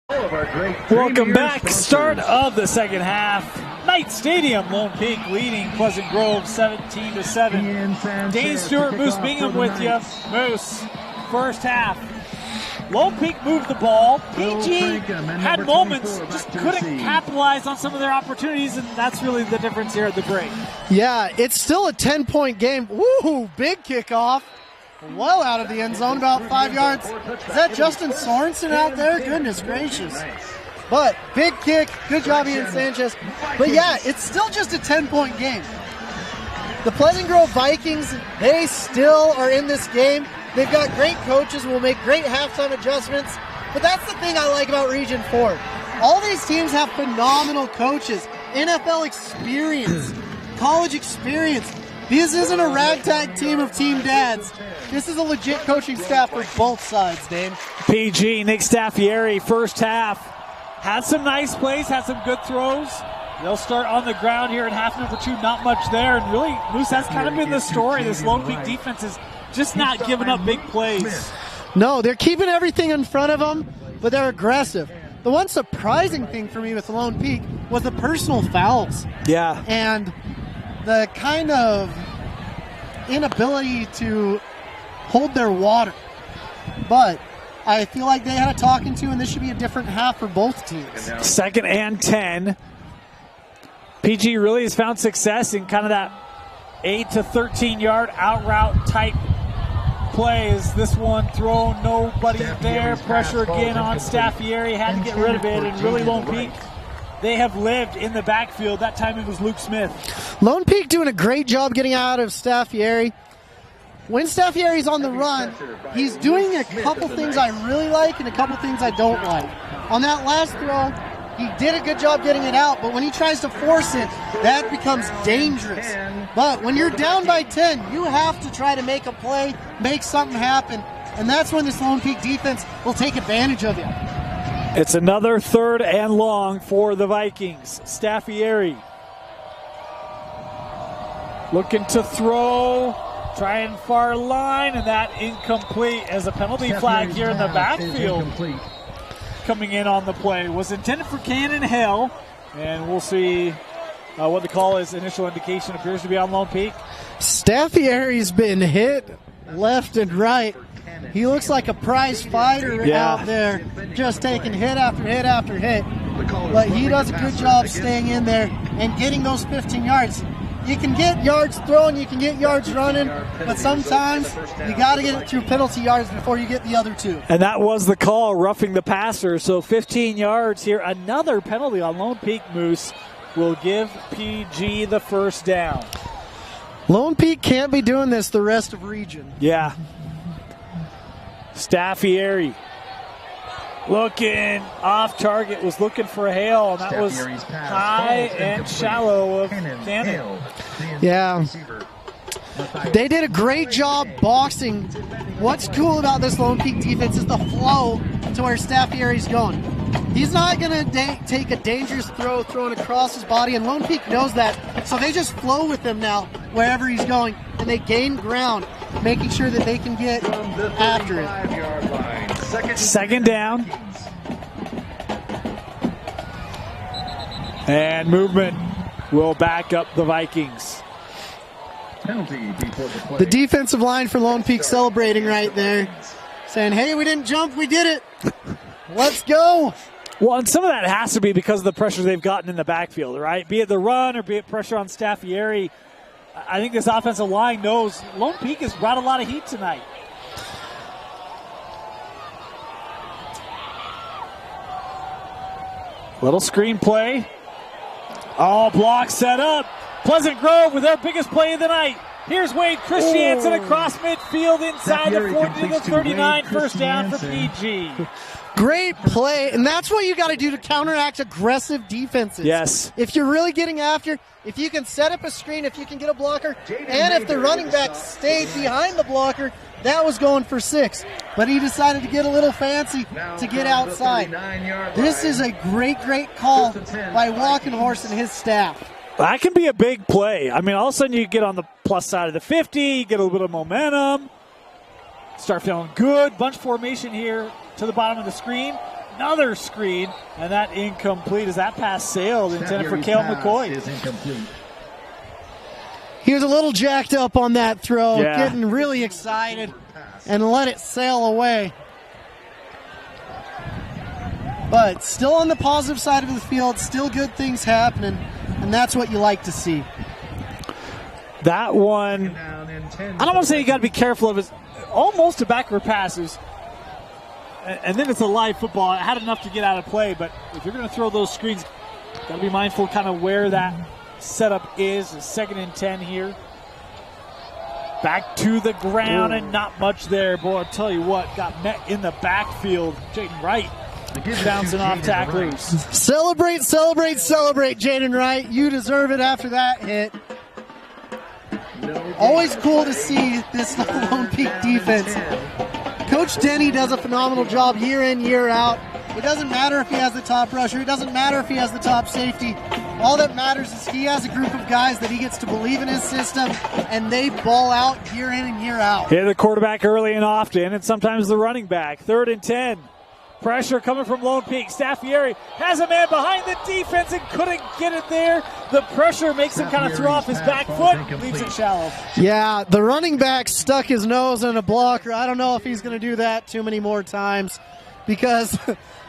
Welcome back. Start of the second half. Knight Stadium, Lone Peak leading Pleasant Grove 17-7. Dane Stewart, Moose Bingham with you. Moose, first half. Lone Peak moved the ball. PG had moments, just couldn't capitalize on some of their opportunities, and that's really the difference here at the break. Yeah, it's still a 10-point game. Woo, big kickoff. Well out of the end zone, about 5 yards. Is that Justin Sorensen out there? Goodness gracious. But big kick, good job Ian Sanchez. But yeah, it's still just a 10-point game. The Pleasant Grove Vikings, they still are in this game. They've got great coaches, will make great halftime adjustments. But that's the thing I like about Region 4. All these teams have phenomenal coaches, NFL experience, college experience. This isn't a ragtag team of team dads. This is a legit coaching staff for both sides, Dane. PG, Nick Staffieri, first half. Had some nice plays, had some good throws. They'll start on the ground here in half number 2. Not much there. And really, Moose, that's kind of been the story. This Lone Peak defense is just not giving up big plays. No, they're keeping everything in front of them, but they're aggressive. The one surprising thing for me with Lone Peak was the personal fouls. Yeah. And the kind of inability to hold their water. But I feel like they had a talking to, and this should be a different half for both teams. Second and 10. PG really has found success in kind of that 8 to 13 yard out route type plays. This one thrown, nobody there. Pressure again on Staffieri. Had to get rid of it, and really Lone Peak, they have lived in the backfield. That time it was Luke Smith. Lone Peak doing a great job getting out of Staffieri. When Staffieri's on the run, he's doing a couple things I really like and a couple things I don't like. On that last throw, he did a good job getting it out, but when he tries to force it, that becomes dangerous. But when you're down by 10, you have to try to make a play, make something happen, and that's when this Lone Peak defense will take advantage of it. It's another third and long for the Vikings. Staffieri looking to throw, trying far line, and that incomplete as a penalty flag here in the backfield. Coming in on the play was intended for Cannon Hill, and we'll see what the call is. Initial indication appears to be on Lone Peak. Staffieri's been hit left and right. He looks like a prize fighter out there, just taking hit after hit after hit. But he does a good job staying in there and getting those 15 yards. You can get yards throwing, you can get yards running, but sometimes you got to get it through penalty yards before you get the other two. And that was the call, roughing the passer. So 15 yards here. Another penalty on Lone Peak. Moose will give PG the first down. Lone Peak can't be doing this the rest of region. Yeah. Staffieri looking off target, was looking for a hail, and that was high and shallow of Cannon. Yeah. They did a great job boxing. What's cool about this Lone Peak defense is the flow to where Staffieri's going. He's not going to take a dangerous throw thrown across his body, and Lone Peak knows that. So they just flow with him now wherever he's going, and they gain ground, making sure that they can get after it. Second down. And movement will back up the Vikings. The defensive line for Lone Peak celebrating right there, saying, hey, we didn't jump, we did it. Let's go. Well, and some of that has to be because of the pressure they've gotten in the backfield, right? Be it the run or be it pressure on Staffieri. I think this offensive line knows Lone Peak has brought a lot of heat tonight. Little screen play. All blocks set up. Pleasant Grove with their biggest play of the night. Here's Wade Christiansen across midfield inside the 40 to the 39. First down for PG. Great play, and that's what you got to do to counteract aggressive defenses. Yes. If you're really getting after, if you can set up a screen, if you can get a blocker, and if the running back stayed behind the blocker, that was going for 6. But he decided to get a little fancy to get outside. This is a great, great call by Walking Horse and his staff. That can be a big play. I mean, all of a sudden you get on the plus side of the 50, you get a little bit of momentum, start feeling good. Bunch formation here to the bottom of the screen. Another screen, and that incomplete as that pass sailed, intended for Cale McCoy. Is incomplete. He was a little jacked up on that throw, Yeah. getting really excited, and let it sail away. But still on the positive side of the field, still good things happening, and that's what you like to see. That one, I don't want to say you got to be careful of it. Almost a backward passes, and then it's a live football. It had enough to get out of play, but if you're going to throw those screens, got to be mindful kind of where that setup is. 2nd and 10 here. Back to the ground and not much there. Boy, I'll tell you what, got met in the backfield. Jaden Wright bouncing off tacklers. Celebrate, celebrate, celebrate, Jaden Wright. You deserve it after that hit. Always cool to see this Lone Peak defense. Coach Denny does a phenomenal job year in, year out. It doesn't matter if he has the top rusher. It doesn't matter if he has the top safety. All that matters is he has a group of guys that he gets to believe in his system, and they ball out year in and year out. Hit the quarterback early and often, and sometimes the running back. 3rd and 10. Pressure coming from Lone Peak. Staffieri has a man behind the defense and couldn't get it there. The pressure makes him kind of throw off his back foot, leaves it shallow. Yeah, the running back stuck his nose in a blocker. I don't know if he's going to do that too many more times because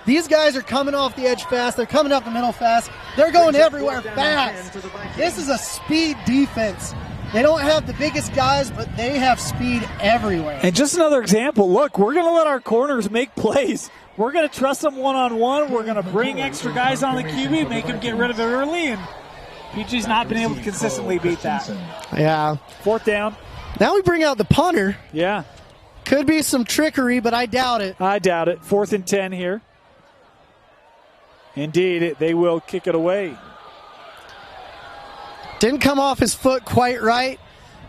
these guys are coming off the edge fast. They're coming up the middle fast. They're going everywhere fast. This is a speed defense. They don't have the biggest guys, but they have speed everywhere. And just another example, look, we're going to let our corners make plays. We're going to trust them one-on-one. We're going to bring extra guys on the QB, make them get rid of it early, and PG's not been able to consistently beat that. Yeah. 4th down. Now we bring out the punter. Yeah. Could be some trickery, but I doubt it. I doubt it. 4th and 10 here. Indeed, they will kick it away. Didn't come off his foot quite right.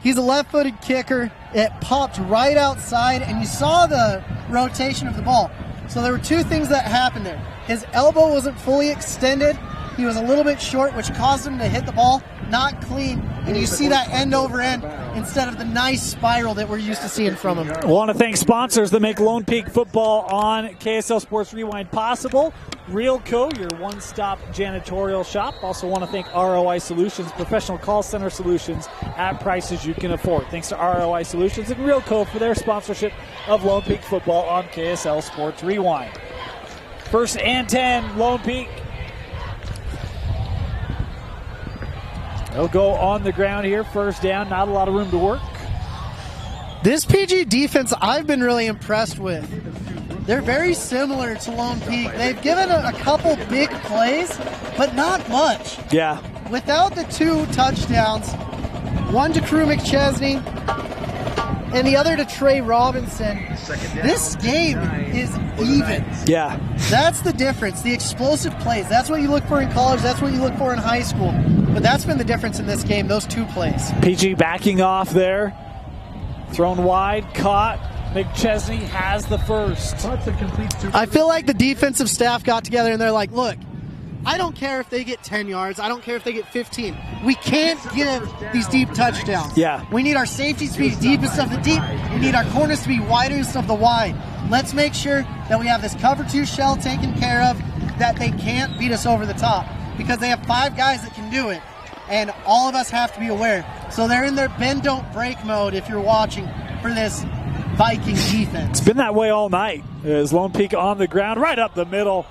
He's a left-footed kicker. It popped right outside, and you saw the rotation of the ball. So there were two things that happened there. His elbow wasn't fully extended. He was a little bit short, which caused him to hit the ball not clean. And you see that end over end instead of the nice spiral that we're used to seeing from him. I want to thank sponsors that make Lone Peak football on KSL Sports Rewind possible. RealCo, your one-stop janitorial shop. Also want to thank ROI Solutions, professional call center solutions at prices you can afford. Thanks to ROI Solutions and RealCo for their sponsorship of Lone Peak football on KSL Sports Rewind. 1st and 10, Lone Peak. They'll go on the ground here, 1st down, not a lot of room to work. This PG defense I've been really impressed with. They're very similar to Lone Peak. They've given a couple big plays, but not much. Yeah. Without the 2 touchdowns, one to Crew McChesney and the other to Trey Robinson, this game is even. Yeah. That's the difference, the explosive plays. That's what you look for in college. That's what you look for in high school. But that's been the difference in this game, those 2 plays. PG backing off there. Thrown wide, caught. McChesney has the first. I feel like the defensive staff got together and they're like, look, I don't care if they get 10 yards. I don't care if they get 15. We can't give these deep touchdowns. Yeah. We need our safeties to be deepest of the deep. We need our corners to be widest of the wide. Let's make sure that we have this cover 2 shell taken care of, that they can't beat us over the top, because they have 5 guys that can do it, and all of us have to be aware. So they're in their bend, don't break mode if you're watching for this Viking defense. It's been that way all night. As Lone Peak on the ground, right up the middle.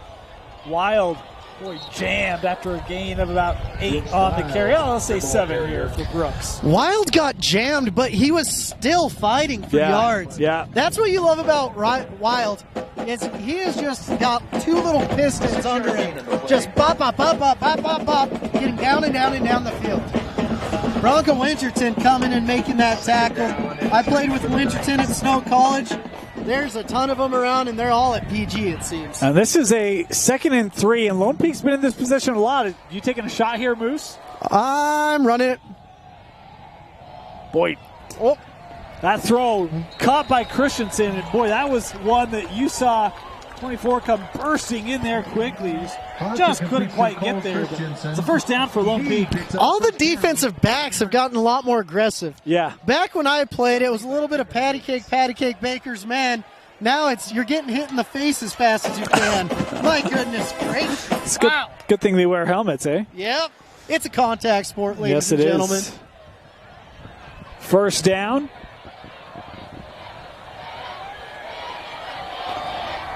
Wild, boy, jammed after a gain of about 8 on the carry. Oh, let's say 7 here for Brooks. Wild got jammed, but he was still fighting for yards. Yeah. That's what you love about Wild. Is he has just got 2 little pistons under him. Just bop, bop, bop, bop, bop, bop, bop, getting down and down and down the field. Bronco Winterton coming and making that tackle. I played with Winterton at Snow College. There's a ton of them around, and they're all at PG, it seems. And this is a 2nd and 3, and Lone Peak's been in this position a lot. You taking a shot here, Moose? I'm running it. Boy, that throw caught by Christensen, and boy, that was one that you saw 24 come bursting in there quickly. Just couldn't quite get there. It's a 1st down for Lone Peak. All the defensive backs have gotten a lot more aggressive. Yeah. Back when I played, it was a little bit of patty cake, Baker's man. Now you're getting hit in the face as fast as you can. My goodness gracious. It's good, Wow. good thing they wear helmets, eh? Yep. It's a contact sport, ladies and gentlemen. Is. First down.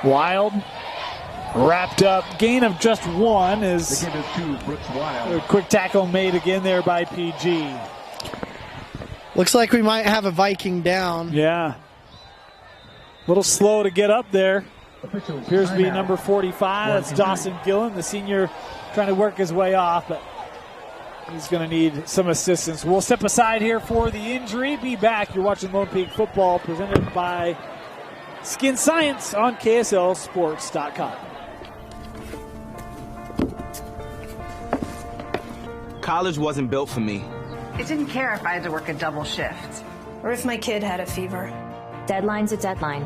Wild. Wrapped up. Gain of just one is a quick tackle made again there by PG. Looks like we might have a Viking down. Yeah. A little slow to get up there. Appears to be number 45. That's Dawson Gillen, the senior, trying to work his way off, but he's going to need some assistance. We'll step aside here for the injury. Be back. You're watching Lone Peak Football presented by Skin Science on KSLSports.com. College wasn't built for me. I didn't care if I had to work a double shift. Or if my kid had a fever. Deadline's a deadline.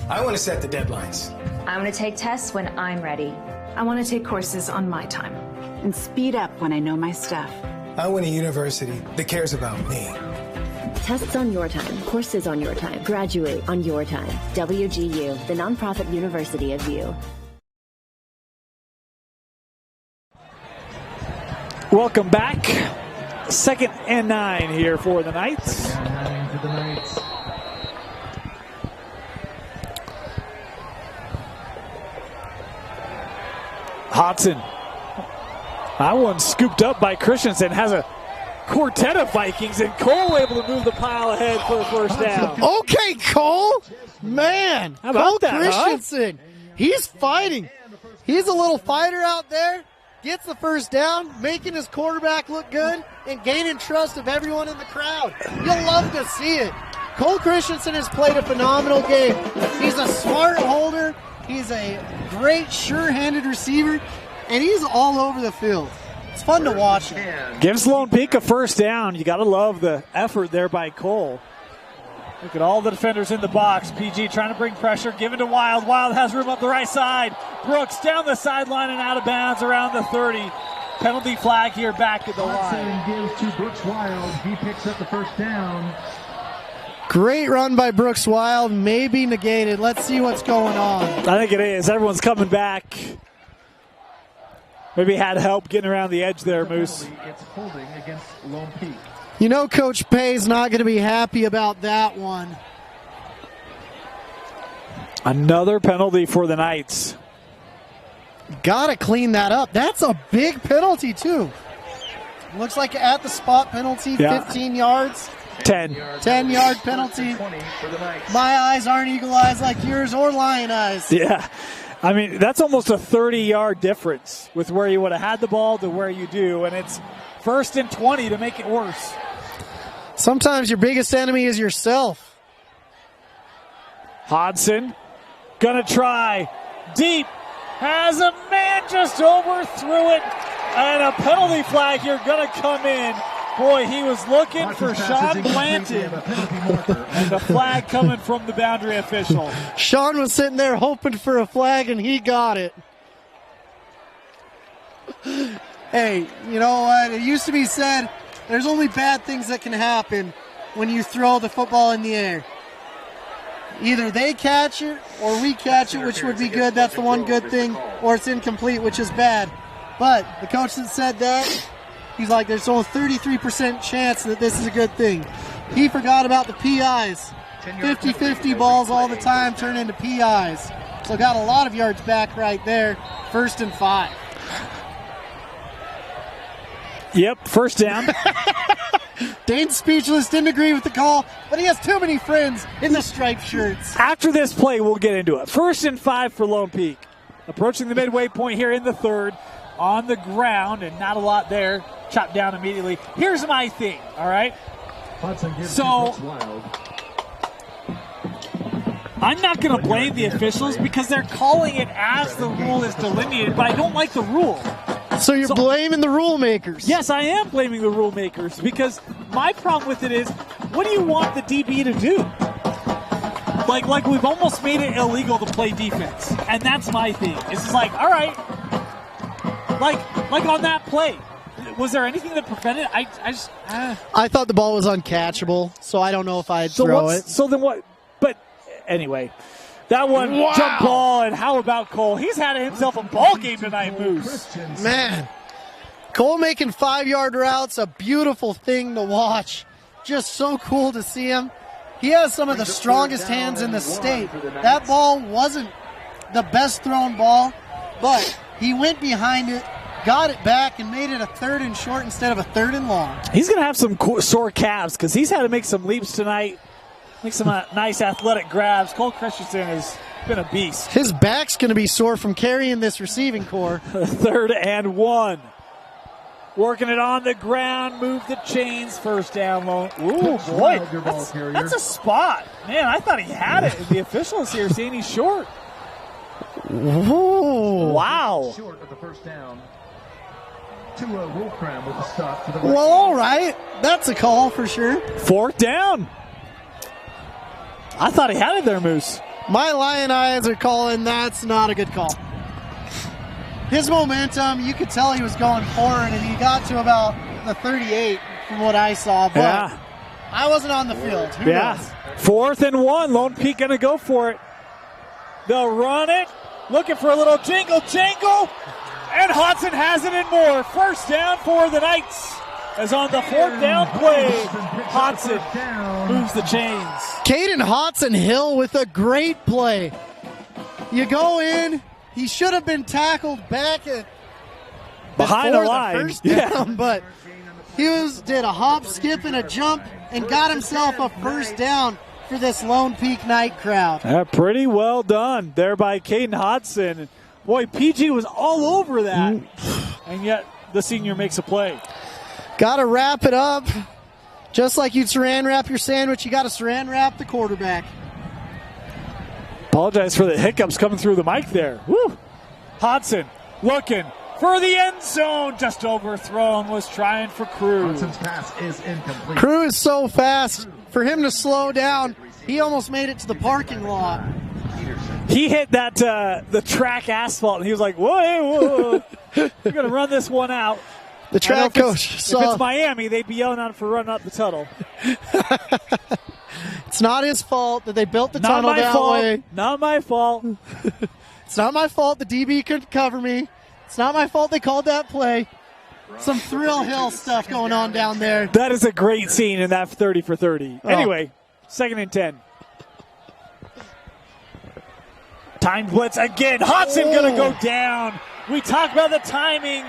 I want to set the deadlines. I want to take tests when I'm ready. I want to take courses on my time. And speed up when I know my stuff. I want a university that cares about me. Tests on your time, courses on your time, graduate on your time. WGU, the nonprofit university of you. Welcome back. 2nd and 9 here for the Knights. Hodson. That one scooped up by Christensen. Has a quartet of Vikings, and Cole able to move the pile ahead for a first down. Okay, Cole. Man, how about Cole that, Christensen. He's fighting. He's a little fighter out there. Gets the first down, making his quarterback look good, and gaining trust of everyone in the crowd. You'll love to see it. Cole Christensen has played a phenomenal game. He's a smart holder. He's a great, sure-handed receiver, and he's all over the field. It's fun to watch him. Gives Lone Peak a first down. You got to love the effort there by Cole. Look at all the defenders in the box. PG trying to bring pressure, given to Wild. Wild has room up the right side. Brooks down the sideline and out of bounds around the 30. Penalty flag here back at the line. Gives to Brooks Wild. He picks up the first down. Great run by Brooks Wild, maybe negated. Let's see what's going on. I think it is. Everyone's coming back. Maybe had help getting around the edge there, Moose. It's holding against Lone Peak. You know Coach Pay's not going to be happy about that one. Another penalty for the Knights. Got to clean that up. That's a big penalty, too. Looks like at the spot penalty, 15 yards. 10-yard penalty. My eyes aren't eagle eyes like yours or lion eyes. Yeah. I mean, that's almost a 30-yard difference with where you would have had the ball to where you do, and it's 1st and 20 to make it worse. Sometimes your biggest enemy is yourself. Hodson gonna try deep, has a man just overthrew it, and a penalty flag here gonna come in. Boy, he was looking for Sean Blanton, and the flag coming from the boundary official. Sean was sitting there hoping for a flag, and he got it. Hey, you know what? It used to be said, there's only bad things that can happen when you throw the football in the air. Either they catch it or we catch it, which would be good. That's the one good thing. Or it's incomplete, which is bad. But the coach that said that, he's like, there's only 33% chance that this is a good thing. He forgot about the PIs. 50-50 balls all the time turn into PIs. So got a lot of yards back right there. 1st and 5. Yep, first down. Dane's speechless, didn't agree with the call, but he has too many friends in the striped shirts. After this play, we'll get into it. 1st and 5 for Lone Peak. Approaching the midway point here in the 3rd. On the ground, and not a lot there. Chopped down immediately. Here's my thing, all right? So, I'm not going to blame the officials because they're calling it as the rule is delineated, but I don't like the rule. So you're blaming the rule makers? Yes, I am blaming the rule makers because my problem with it is, what do you want the DB to do? Like we've almost made it illegal to play defense, and that's my thing. It's just like, all right, like on that play, was there anything that prevented? I thought the ball was uncatchable, so I don't know if I'd throw it. So then what? But anyway, That one Wow. jump ball, and how about Cole? He's had himself a ball game tonight, Moose. Man, Cole making 5-yard routes, a beautiful thing to watch. Just so cool to see him. He has some of the strongest hands in the state. That ball wasn't the best thrown ball, but he went behind it, got it back, and made it a 3rd and short instead of a 3rd and long. He's going to have some sore calves because he's had to make some leaps tonight, make some nice athletic grabs. Cole Christensen has been a beast. His back's going to be sore from carrying this receiving core. 3rd and 1. Working it on the ground, move the chains, 1st down low. Ooh, boy, that's a spot. Man, I thought he had it. The officials here saying he's short. Ooh. Wow. Short of the 1st down. Tua Wolfram with the stop to the Well, all right. That's a call for sure. 4th down. I thought he had it there, Moose. My Lion Eyes are calling that's not a good call. His momentum, you could tell he was going forward, and he got to about the 38 from what I saw, but Yeah. I wasn't on the field. Who knows? 4th and 1. Lone Peak going to go for it. They'll run it. Looking for a little jingle. And Hodson has it and more. 1st down for the Knights. As on the 4th down play, Hodson moves the chains. Caden Hodson Hill with a great play. You go in. He should have been tackled back at behind the before line. 1st down, but he did a hop, skip, and a jump and got himself a 1st down for this Lone Peak Knight crowd. Pretty well done there by Caden Hodson. Boy, PG was all over that, and yet the senior makes a play. Got to wrap it up. Just like you'd saran wrap your sandwich, you got to saran wrap the quarterback. Apologize for the hiccups coming through the mic there. Woo! Hodson looking for the end zone. Just overthrown. Was trying for Crew. Hodson's pass is incomplete. Crew is so fast. For him to slow down, he almost made it to the parking lot. He hit that the track asphalt, and he was like, whoa. We're going to run this one out. The track coach If saw. it's Miami, they'd be yelling at him for running up the tunnel. It's not his fault that they built the tunnel that way. Not my fault. It's not my fault the DB couldn't cover me. It's not my fault they called that play. Some Thrill Hill stuff going on down there. That is a great scene in that 30 for 30. Oh. Anyway, 2nd and 10. Time blitz again. Hodson going to go down. We talk about the timing.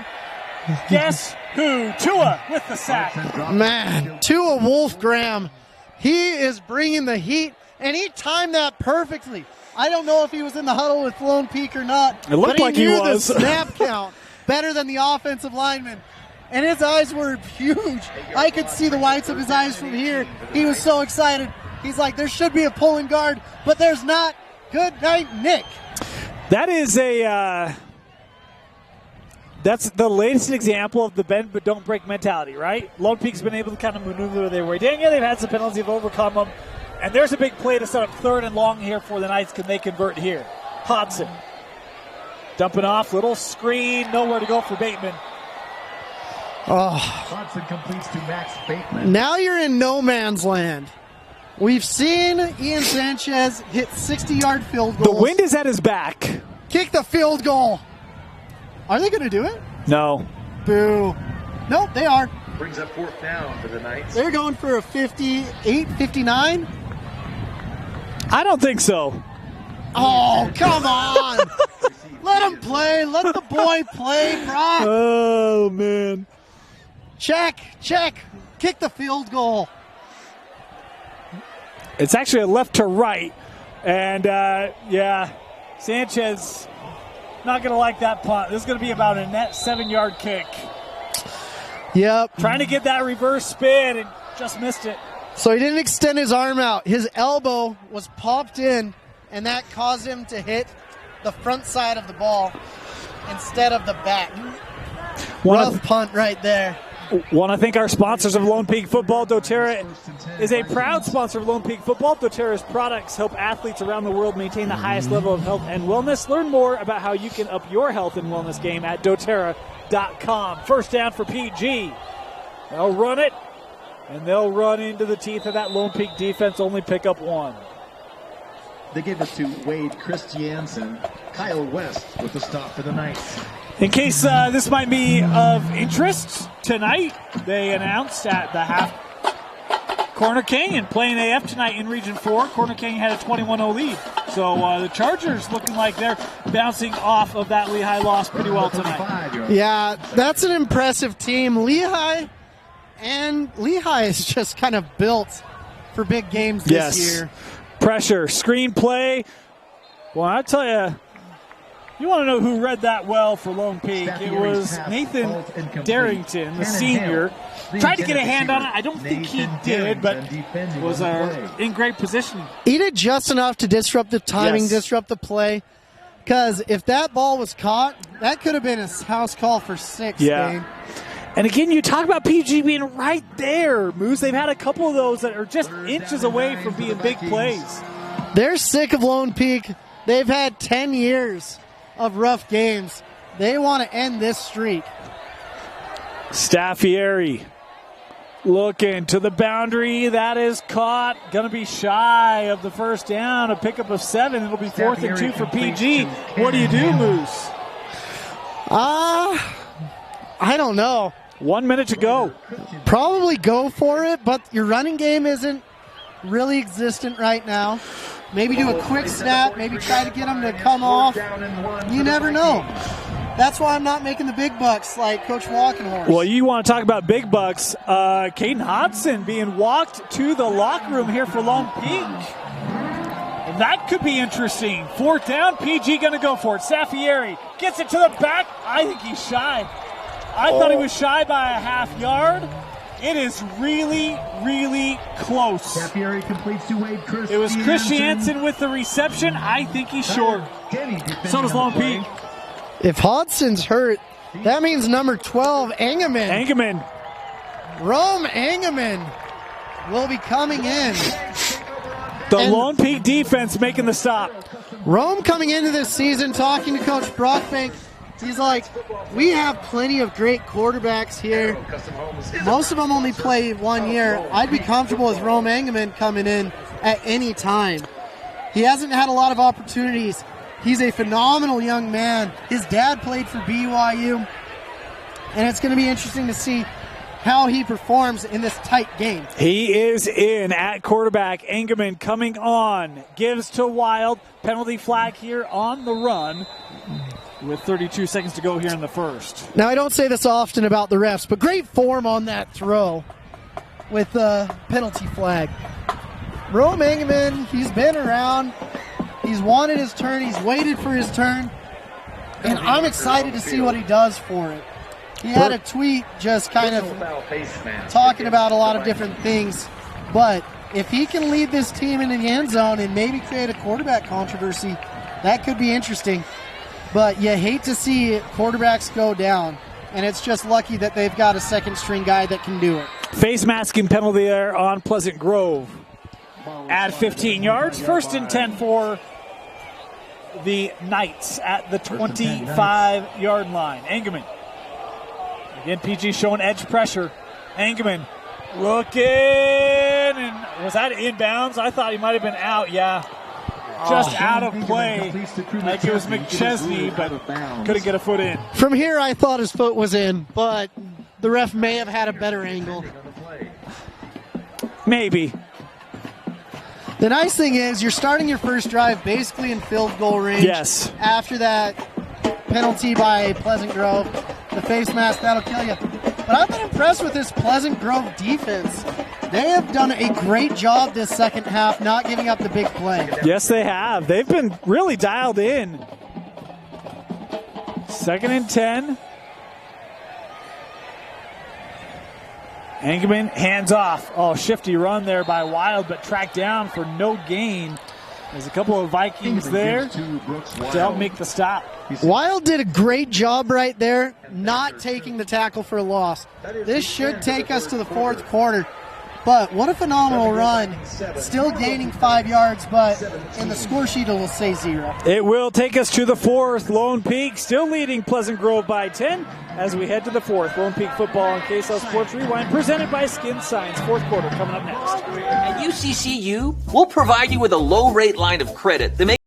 Guess who? Tua with the sack. Man, Tua Wolfgram. He is bringing the heat, and he timed that perfectly. I don't know if he was in the huddle with Lone Peak or not. It looked but like he knew was. The snap count better than the offensive lineman. And his eyes were huge. I could see the whites of his eyes from here. He was so excited. He's like, there should be a pulling guard, but there's not. Good night, Nick. That is that's the latest example of the bend but don't break mentality, right? Lone Peak's been able to kind of maneuver their way down. Yeah, they've had some penalties, have overcome them. And there's a big play to set up 3rd and long here for the Knights. Can they convert here? Hodson dumping off, little screen, nowhere to go for Bateman. Oh. Hodson completes to Max Bateman. Now you're in no man's land. We've seen Ian Sanchez hit 60-yard field goals. The wind is at his back. Kick the field goal. Are they going to do it? No. Boo. Nope, they are. Brings up 4th down for the Knights. They're going for a 58, 59. I don't think so. Oh, come on. Let him play. Let the boy play, Brock. Oh, man. Check. Kick the field goal. It's actually a left to right. And, Sanchez not going to like that punt. This is going to be about a net 7-yard kick. Yep. Trying to get that reverse spin and just missed it. So he didn't extend his arm out. His elbow was popped in, and that caused him to hit the front side of the ball instead of the back. Rough punt right there. Want to thank our sponsors of Lone Peak Football. doTERRA is a proud sponsor of Lone Peak Football. doTERRA's products help athletes around the world maintain the highest level of health and wellness. Learn more about how you can up your health and wellness game at doTERRA.com. 1st down for PG. They'll run it, and they'll run into the teeth of that Lone Peak defense, only pick up 1. They gave it to Wade Christiansen. Kyle West with the stop for the Knights. In case this might be of interest, tonight they announced at the half Corner Canyon playing AF tonight in Region 4. Corner Canyon had a 21-0 lead. So the Chargers looking like they're bouncing off of that Lehigh loss pretty well tonight. Yeah, that's an impressive team. Lehigh is just kind of built for big games this year. Pressure, screenplay. Well, I tell you, you want to know who read that well for Lone Peak? It was Nathan Darrington, the senior. Tried to get a hand on it. I don't think he did, but was in great position. He did just enough to disrupt the timing, disrupt the play. Because if that ball was caught, that could have been a house call for 6. Dave. And again, you talk about PG being right there, Moose. They've had a couple of those that are just inches away from being big plays. They're sick of Lone Peak. They've had 10 years of rough games. They want to end this streak. Staffieri looking to the boundary. That is caught. Going to be shy of the first down. A pickup of 7. It'll be 4th and 2 for PG. What do you do, Moose? I don't know. 1 minute to go. Probably go for it, but your running game isn't really existent right now. Maybe do a quick snap. Maybe try to get them to come off. You never know. That's why I'm not making the big bucks like Coach Walkenhorst. Well, you want to talk about big bucks. Caden Hodson being walked to the locker room here for Lone Peak. And that could be interesting. 4th down, PG going to go for it. Staffieri gets it to the back. I think he's shy. I thought he was shy by a half yard. It is really, really close. Staffieri completes to Wade Christiansen. It was Christiansen with the reception. I think he's short. So does Lone Peak. If Hodson's hurt, that means number 12, Engemann. Rome Engemann will be coming in. The Lone Peak defense making the stop. Rome coming into this season, talking to Coach Brockbank. He's like, we have plenty of great quarterbacks here. Most of them only play 1 year. I'd be comfortable with Rome Engemann coming in at any time. He hasn't had a lot of opportunities. He's a phenomenal young man. His dad played for BYU. And it's going to be interesting to see how he performs in this tight game. He is in at quarterback. Engemann coming on. Gives to Wild. Penalty flag here on the run. With 32 seconds to go here in the first. Now, I don't say this often about the refs, but great form on that throw with the penalty flag. Rome Engemann, he's been around. He's wanted his turn. He's waited for his turn. And I'm excited to see what he does for it. He had a tweet just kind of talking about a lot of different things. But if he can lead this team into the end zone and maybe create a quarterback controversy, that could be interesting. But you hate to see quarterbacks go down, and it's just lucky that they've got a second-string guy that can do it. Face masking penalty there on Pleasant Grove. At 15 yards, 1st and 10 for the Knights at the 25-yard line. Engemann. Again, PG showing edge pressure. Engemann looking, and was that inbounds? I thought he might have been out, yeah. Just out of play, like it was McChesney, but couldn't get a foot in. From here, I thought his foot was in, but the ref may have had a better angle. Maybe. The nice thing is you're starting your first drive basically in field goal range. Yes. After that penalty by Pleasant Grove, the face mask, that'll kill you. But I've been impressed with this Pleasant Grove defense. They have done a great job this second half, not giving up the big play. Yes, they have. They've been really dialed in. 2nd and 10. Engemann hands off. Oh, shifty run there by Wild, but tracked down for no gain. There's a couple of Vikings there to help make the stop. Wild did a great job right there, not taking the tackle for a loss. This should take us to the 4th quarter. But what a phenomenal run. Still gaining 5 yards, but in the score sheet it will say 0. It will take us to the 4th. Lone Peak still leading Pleasant Grove by 10 as we head to the 4th. Lone Peak football on KSL Sports Rewind, presented by Skin Science. 4th quarter coming up next. At UCCU, we'll provide you with a low-rate line of credit that makes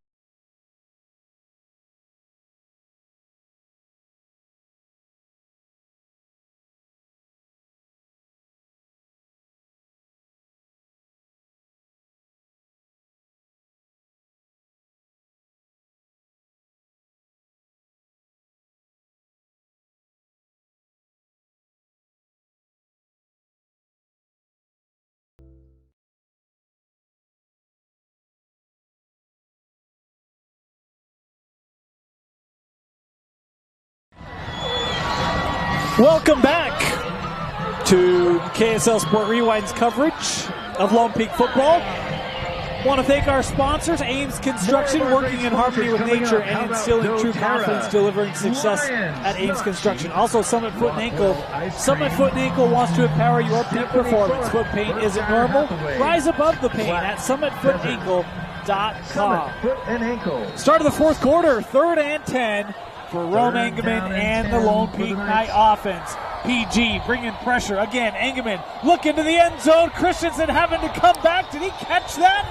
Welcome back to KSL Sport Rewind's coverage of Lone Peak football. Want to thank our sponsors, Ames Construction, working in harmony with nature and instilling true confidence, delivering success at Ames Construction. Also, Summit Foot and Ankle. Summit Foot and Ankle wants to empower your peak performance. Foot pain isn't normal. Rise above the pain at summitfootankle.com. Start of the 4th quarter, 3rd and 10 for Rome Engelman and the Lone Peak Knight offense. PG bringing pressure. Again, Engelman looking to the end zone. Christensen having to come back. Did he catch that?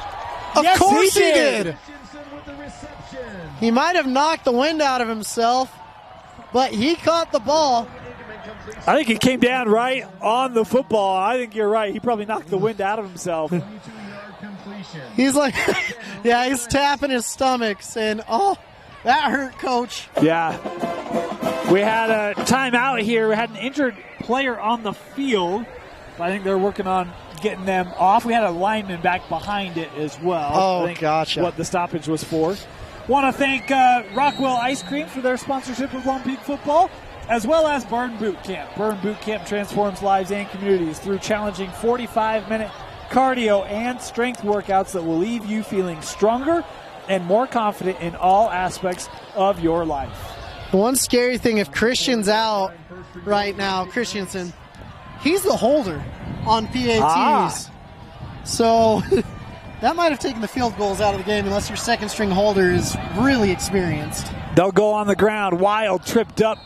Of yes, course he did. He might have knocked the wind out of himself, but he caught the ball. I think he came down right on the football. I think you're right. He probably knocked the wind out of himself. He's like, yeah, he's tapping his stomach saying, oh, that hurt, coach. Yeah. We had a timeout here. We had an injured player on the field. I think they're working on getting them off. We had a lineman back behind it as well. Oh, I think gotcha. What the stoppage was for. Want to thank Rockwell Ice Cream for their sponsorship of Lone Peak football, as well as Burn Boot Camp. Burn Boot Camp transforms lives and communities through challenging 45-minute cardio and strength workouts that will leave you feeling stronger and more confident in all aspects of your life. One scary thing, if Christian's out right now, Christensen, he's the holder on PATs. So that might have taken the field goals out of the game unless your second string holder is really experienced. They'll go on the ground. Wild tripped up.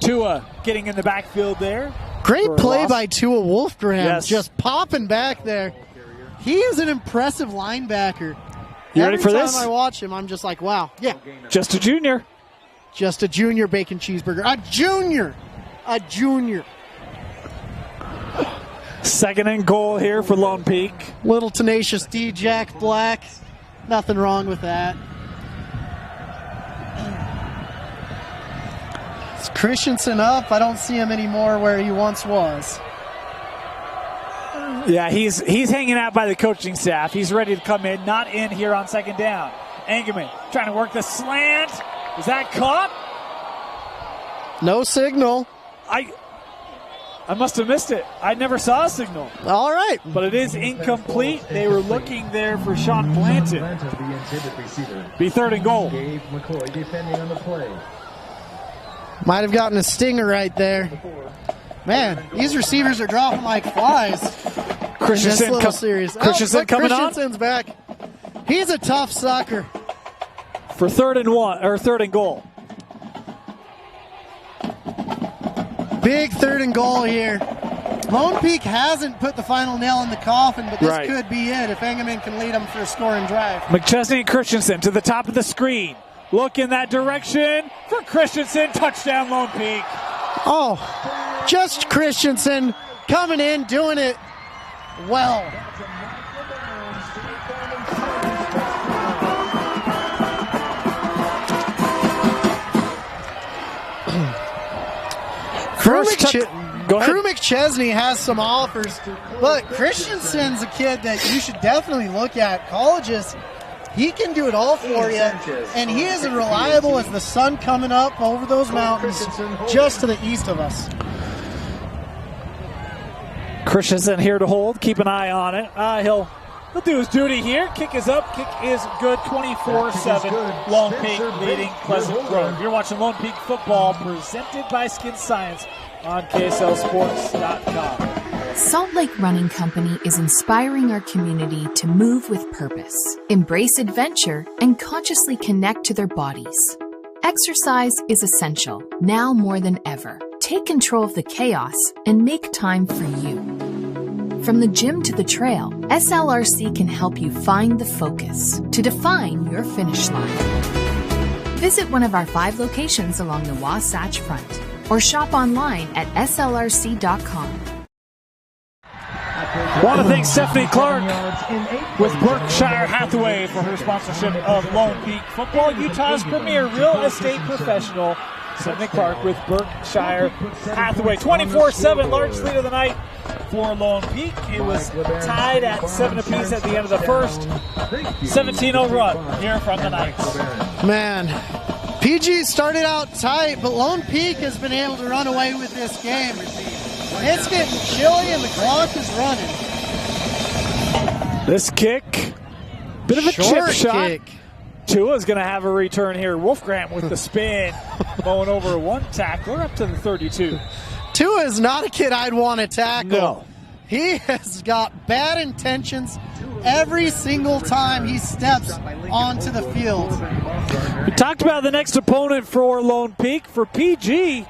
Tua getting in the backfield there. Great play by Tua Wolfgram. Yes. Just popping back there. He is an impressive linebacker. You ready for this? Every time I watch him, I'm just like, wow. Yeah. Just a junior. Just a junior bacon cheeseburger. A junior. A junior. 2nd and goal here for Lone Peak. Little tenacious D, Jack Black. Nothing wrong with that. Is Christensen up? I don't see him anymore where he once was. Yeah, he's hanging out by the coaching staff. He's ready to come in. Not in here on 2nd down. Engelman trying to work the slant. Is that caught? No signal. I must have missed it. I never saw a signal. All right. But it is incomplete. They were looking there for Sean Blanton. Be 3rd and goal. Might have gotten a stinger right there. Man, these receivers are dropping like flies. Christensen coming on. Christensen's back. He's a tough sucker. For 3rd and goal. Big 3rd and goal here. Lone Peak hasn't put the final nail in the coffin, but this could be it if Engelman can lead them for a scoring drive. McChesney and Christensen to the top of the screen. Look in that direction for Christensen. Touchdown, Lone Peak. Oh, just Christensen coming in, doing it well. Crew McChesney has some offers, but Christensen's a kid that you should definitely look at. Colleges, he can do it all for you, and he is as reliable as the sun coming up over those mountains just to the east of us. Christensen here to hold. Keep an eye on it. He'll do his duty here. Kick is up. Kick is good. 24-7. Lone Peak leading Pleasant Grove. You're watching Lone Peak football presented by Skin Science on KSLSports.com. Salt Lake Running Company is inspiring our community to move with purpose, embrace adventure, and consciously connect to their bodies. Exercise is essential, now more than ever. Take control of the chaos and make time for you. From the gym to the trail, SLRC can help you find the focus to define your finish line. Visit one of our 5 locations along the Wasatch Front or shop online at slrc.com. Want to thank Stephanie Clark with Berkshire Hathaway for her sponsorship of Lone Peak Football, Utah's premier real estate professional. Stephanie Clark with Berkshire Hathaway. 24-7, largest lead of the night for Lone Peak. It was tied at 7 apiece at the end of the first. 17-0 run here from the Knights. Man, PG started out tight, but Lone Peak has been able to run away with this game. It's getting chilly and the clock is running. This kick, bit of a chip shot. Kick. Tua's going to have a return here. Wolfgram with the spin, going over one tackler up to the 32. Tua is not a kid I'd want to tackle. No. He has got bad intentions every single time he steps onto the field. We talked about the next opponent for Lone Peak. For PG,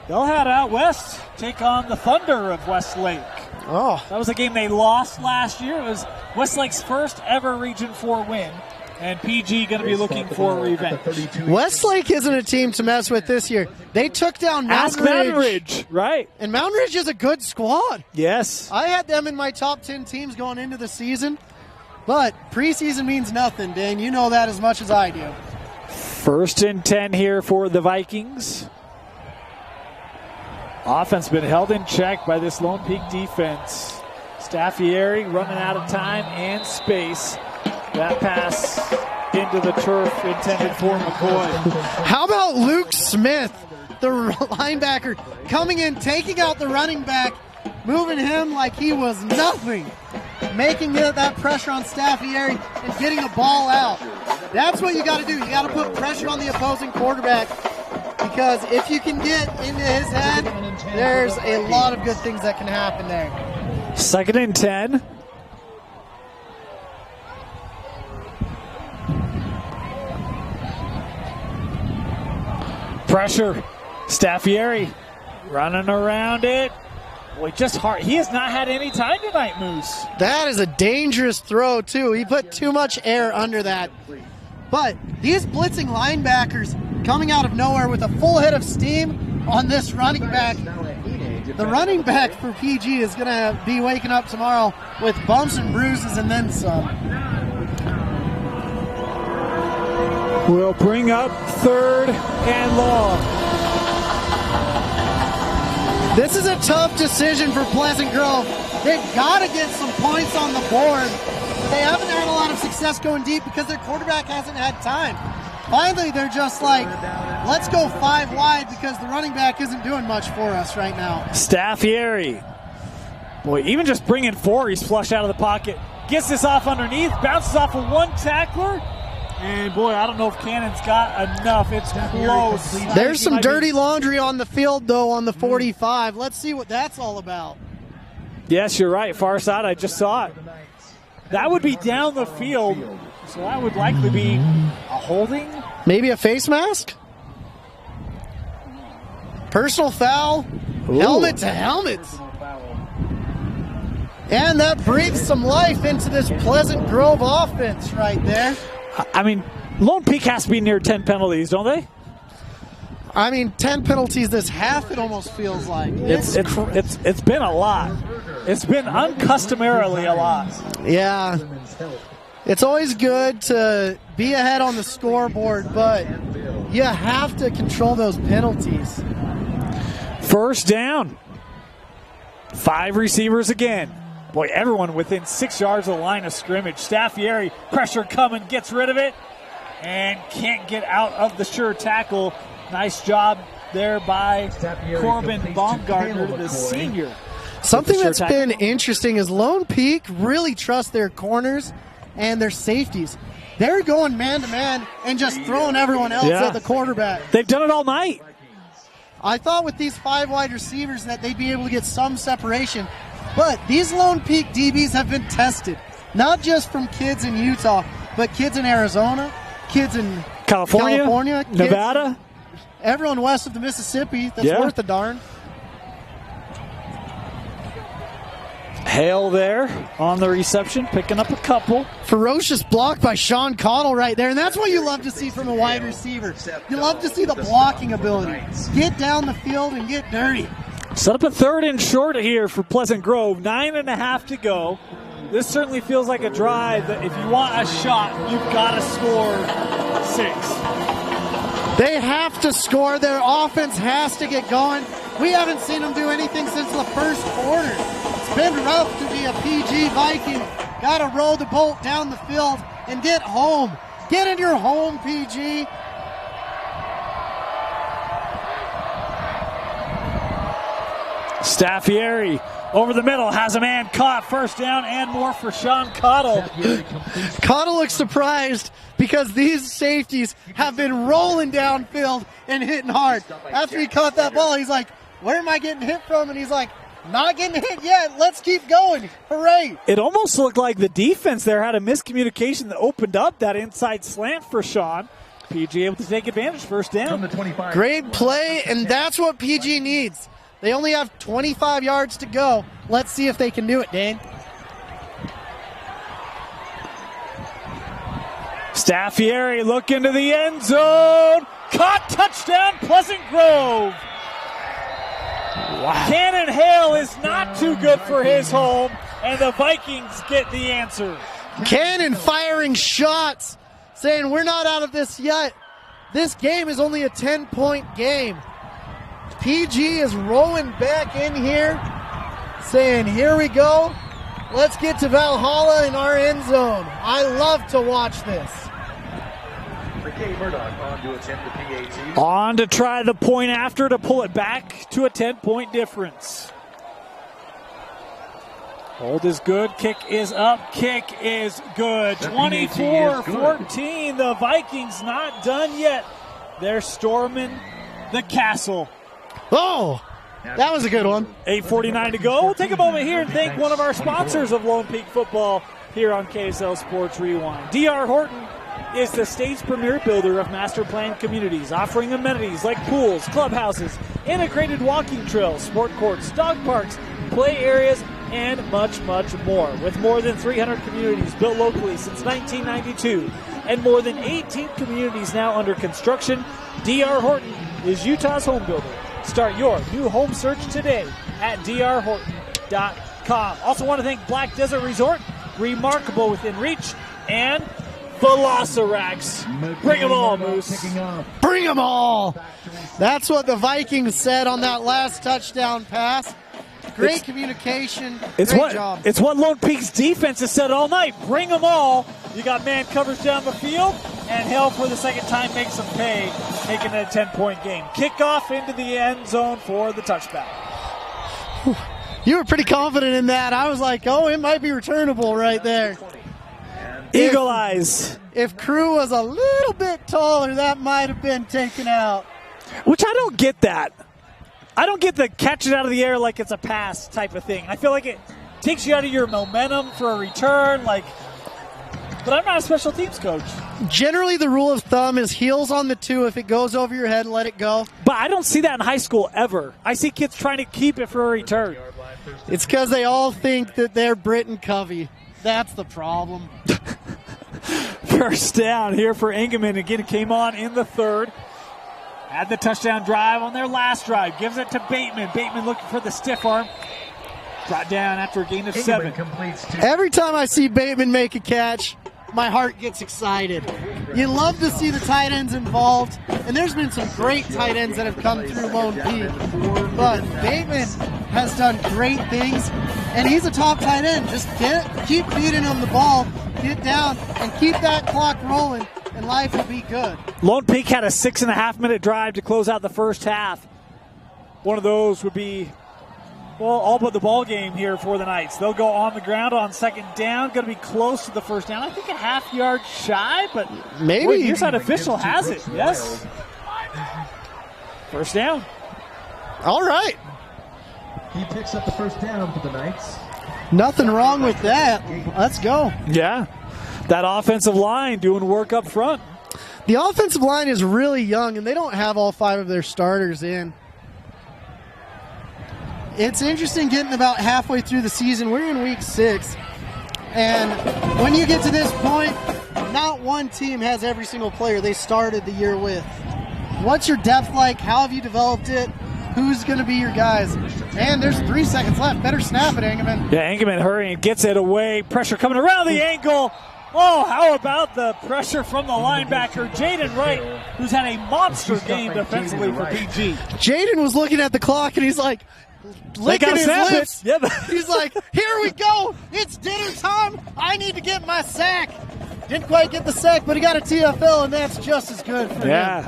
they'll head out west, take on the Thunder of Westlake. Oh. That was a game they lost last year. It was Westlake's first ever Region 4 win. And PG going to be looking for revenge. Westlake isn't a team to mess with this year. They took down Mountain Ridge. Right. And Mountain Ridge is a good squad. Yes. I had them in my top 10 teams going into the season. But preseason means nothing, Dane. You know that as much as I do. 1st and 10 here for the Vikings. Offense been held in check by this Lone Peak defense. Staffieri running out of time and space. That pass into the turf intended for McCoy. How about Luke Smith, the linebacker, coming in, taking out the running back, moving him like he was nothing, making that pressure on Staffieri and getting a ball out. That's what you got to do. You got to put pressure on the opposing quarterback, because if you can get into his head, there's a lot of good things that can happen there. 2nd and 10. Pressure. Staffieri running around it. Boy, just hard. He has not had any time tonight, Moose. That is a dangerous throw, too. He put too much air under that. But these blitzing linebackers coming out of nowhere with a full head of steam on this running back. The running back for PG is going to be waking up tomorrow with bumps and bruises and then some. We'll bring up 3rd and long. This is a tough decision for Pleasant Grove. They've got to get some points on the board. They haven't had a lot of success going deep because their quarterback hasn't had time. Finally, they're just like, let's go 5 wide because the running back isn't doing much for us right now. Staffieri. Boy, even just bringing 4, he's flushed out of the pocket. Gets this off underneath, bounces off of one tackler. And boy, I don't know if Cannon's got enough. It's close. There's some dirty laundry on the field, though, on the 45. Let's see what that's all about. Yes, you're right. Far side, I just saw it. That would be down the field, so that would likely be a holding. Maybe a face mask? Personal foul. Ooh. Helmet to helmet. And that breathes some life into this Pleasant Grove offense right there. I mean, Lone Peak has to be near 10 penalties, don't they? I mean, 10 penalties this half, it almost feels like. It's been a lot. It's been uncustomarily a lot. Yeah. It's always good to be ahead on the scoreboard, but you have to control those penalties. 1st down. 5 receivers again. Boy, everyone within 6 yards of the line of scrimmage. Staffieri, pressure coming, gets rid of it, and can't get out of the sure tackle. Nice job there by Corbin Baumgartner, the senior. Something that's been interesting is Lone Peak really trusts their corners and their safeties. They're going man-to-man and just throwing everyone else at the quarterback. They've done it all night. I thought with these 5 wide receivers that they'd be able to get some separation, but these Lone Peak DBs have been tested, not just from kids in Utah, but kids in Arizona, kids in California, kids, Nevada, everyone west of the Mississippi that's worth a darn. Hale there on the reception, picking up a couple. Ferocious block by Sean Cottle right there, and that's what you love to see from a wide receiver. You love to see the blocking ability. Get down the field and get dirty. Set up a 3rd and short here for Pleasant Grove. 9.5 to go. This certainly feels like a drive that if you want a shot, you've got to score 6. They have to score. Their offense has to get going. We haven't seen them do anything since the first quarter. It's been rough to be a PG Viking. Got to roll the bolt down the field and get home. Get in your home, PG. Staffieri over the middle, has a man caught. First down and more for Sean Cottle. Cottle looks surprised because these safeties have been rolling downfield and hitting hard. After he caught that ball, he's like, where am I getting hit from? And he's like, not getting hit yet. Let's keep going. Hooray. It almost looked like the defense there had a miscommunication that opened up that inside slant for Sean. PG able to take advantage. First down. Great play, and that's what PG needs. They only have 25 yards to go. Let's see if they can do it, Dane. Staffieri look into the end zone. Caught, touchdown, Pleasant Grove. Wow. Cannon Hale is not too good for his home, and the Vikings get the answer. Cannon firing shots, saying we're not out of this yet. This game is only a 10-point game. PG is rolling back in here, saying, here we go. Let's get to Valhalla in our end zone. I love to watch this. On to try the point after to pull it back to a 10-point difference. Hold is good. Kick is up. Kick is good. 24-14. The Vikings not done yet. They're storming the castle. Oh, that was a good one. 8:49 to go. We'll take a moment here and thank one of our sponsors of Lone Peak Football here on KSL Sports Rewind. D.R. Horton is the state's premier builder of master planned communities, offering amenities like pools, clubhouses, integrated walking trails, sport courts, dog parks, play areas, and much, much more. With more than 300 communities built locally since 1992 and more than 18 communities now under construction, D.R. Horton is Utah's home builder. Start your new home search today at drhorton.com. Also want to thank Black Desert Resort, remarkable within reach, and Velocirax. Bring them all, Moose. Bring them all. That's what the Vikings said on that last touchdown pass. Great communication. Great job. It's what Lone Peak's defense has said all night. Bring them all. You got man coverage down the field, and Hale for the second time makes them pay, making it a 10-point game. Kickoff into the end zone for the touchback. You were pretty confident in that. I was like, oh, it might be returnable right there. Eagle eyes. If Crew was a little bit taller, that might have been taken out. Which I don't get that. I don't get the catch it out of the air like it's a pass type of thing. I feel like it takes you out of your momentum for a return. But I'm not a special teams coach. Generally, the rule of thumb is heels on the 2. If it goes over your head, let it go. But I don't see that in high school ever. I see kids trying to keep it for a return. It's because they all think that they're Britton Covey. That's the problem. First down here for Engelman. Again, it came on in the third. Had the touchdown drive on their last drive. Gives it to Bateman. Bateman looking for the stiff arm. Brought down after a gain of 7. Every time I see Bateman make a catch, my heart gets excited. You love to see the tight ends involved, and there's been some great tight ends that have come through Lone Peak. But Bateman has done great things, and he's a top tight end. Just keep feeding him the ball, get down, and keep that clock rolling, and life will be good. Lone Peak had a 6.5-minute drive to close out the first half. One of those would be, all but the ball game here for the Knights. They'll go on the ground on second down. Going to be close to the first down. I think a half-yard shy, but maybe your side official has it. Yes. First down. All right. He picks up the first down for the Knights. Nothing wrong with that. Let's go. Yeah. That offensive line doing work up front. The offensive line is really young, and they don't have all 5 of their starters in. It's interesting getting about halfway through the season. We're in week 6, and when you get to this point, not one team has every single player they started the year with. What's your depth like? How have you developed it? Who's going to be your guys? And there's 3 seconds left. Better snap it, Engelman. Yeah, Engelman hurrying, gets it away. Pressure coming around the ankle. Oh, how about the pressure from the linebacker, Jaden Wright, who's had a monster game defensively for PG. Jaden was looking at the clock, and he's like, licking his lips. Yep. He's like, here we go. It's dinner time. I need to get my sack. Didn't quite get the sack, but he got a TFL, and that's just as good for him.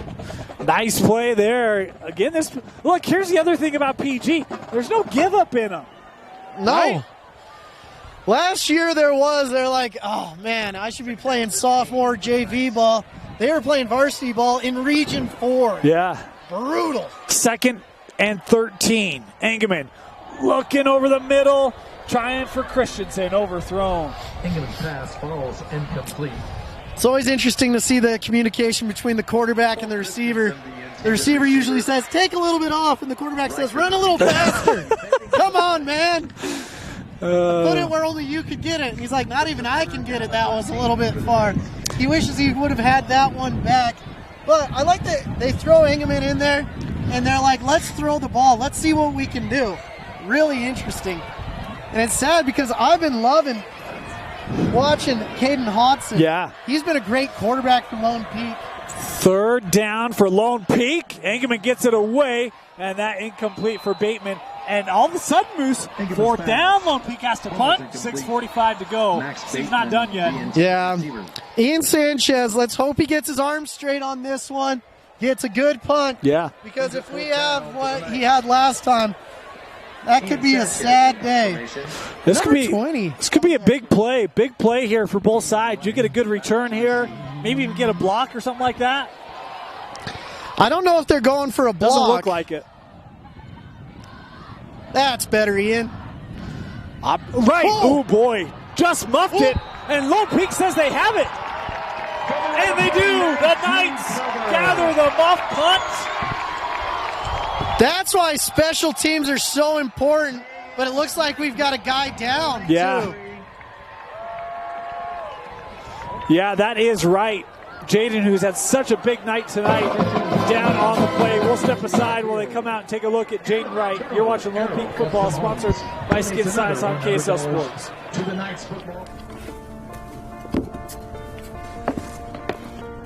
Nice play there. Again, look, here's the other thing about PG. There's no give up in them. No. Right? Last year they're like, oh man, I should be playing sophomore JV ball. They were playing varsity ball in Region 4. Yeah. Brutal. 2nd and 13. Engelman looking over the middle, trying for Christensen, overthrown. Engelman's pass falls incomplete. It's always interesting to see the communication between the quarterback and the receiver. The receiver usually says, take a little bit off, and the quarterback says, run a little faster. Come on, man. Put it where only you could get it. And he's like, not even I can get it. That was a little bit far. He wishes he would have had that one back. But I like that they throw Engelman in there, and they're like, let's throw the ball. Let's see what we can do. Really interesting. And it's sad because I've been loving watching Caden Hodson. Yeah. He's been a great quarterback for Lone Peak. 3rd down for Lone Peak. Engelman gets it away, and that incomplete for Bateman. And all of a sudden, Moose, 4th down. Lone Peak has to punt. 6:45 to go. He's not done yet. Yeah. Ian Sanchez, let's hope he gets his arms straight on this one. Gets a good punt. Yeah. Because if we have what he had last time, that could be a sad day. This could be 20. This could be a big play. Big play here for both sides. You get a good return here. Maybe even get a block or something like that. I don't know if they're going for a block. Doesn't look like it. That's better, Ian. Right. Oh, boy. Just muffed it. And Lone Peak says they have it. And they do. The Knights gather the muff punt. That's why special teams are so important. But it looks like we've got a guy down, too. Yeah, that is right. Jaden, who's had such a big night tonight, down on the play. We'll step aside while they come out and take a look at Jaden Wright. You're watching Lone Peak Football, sponsored by Skin Science on KSL Sports. To the Knights football.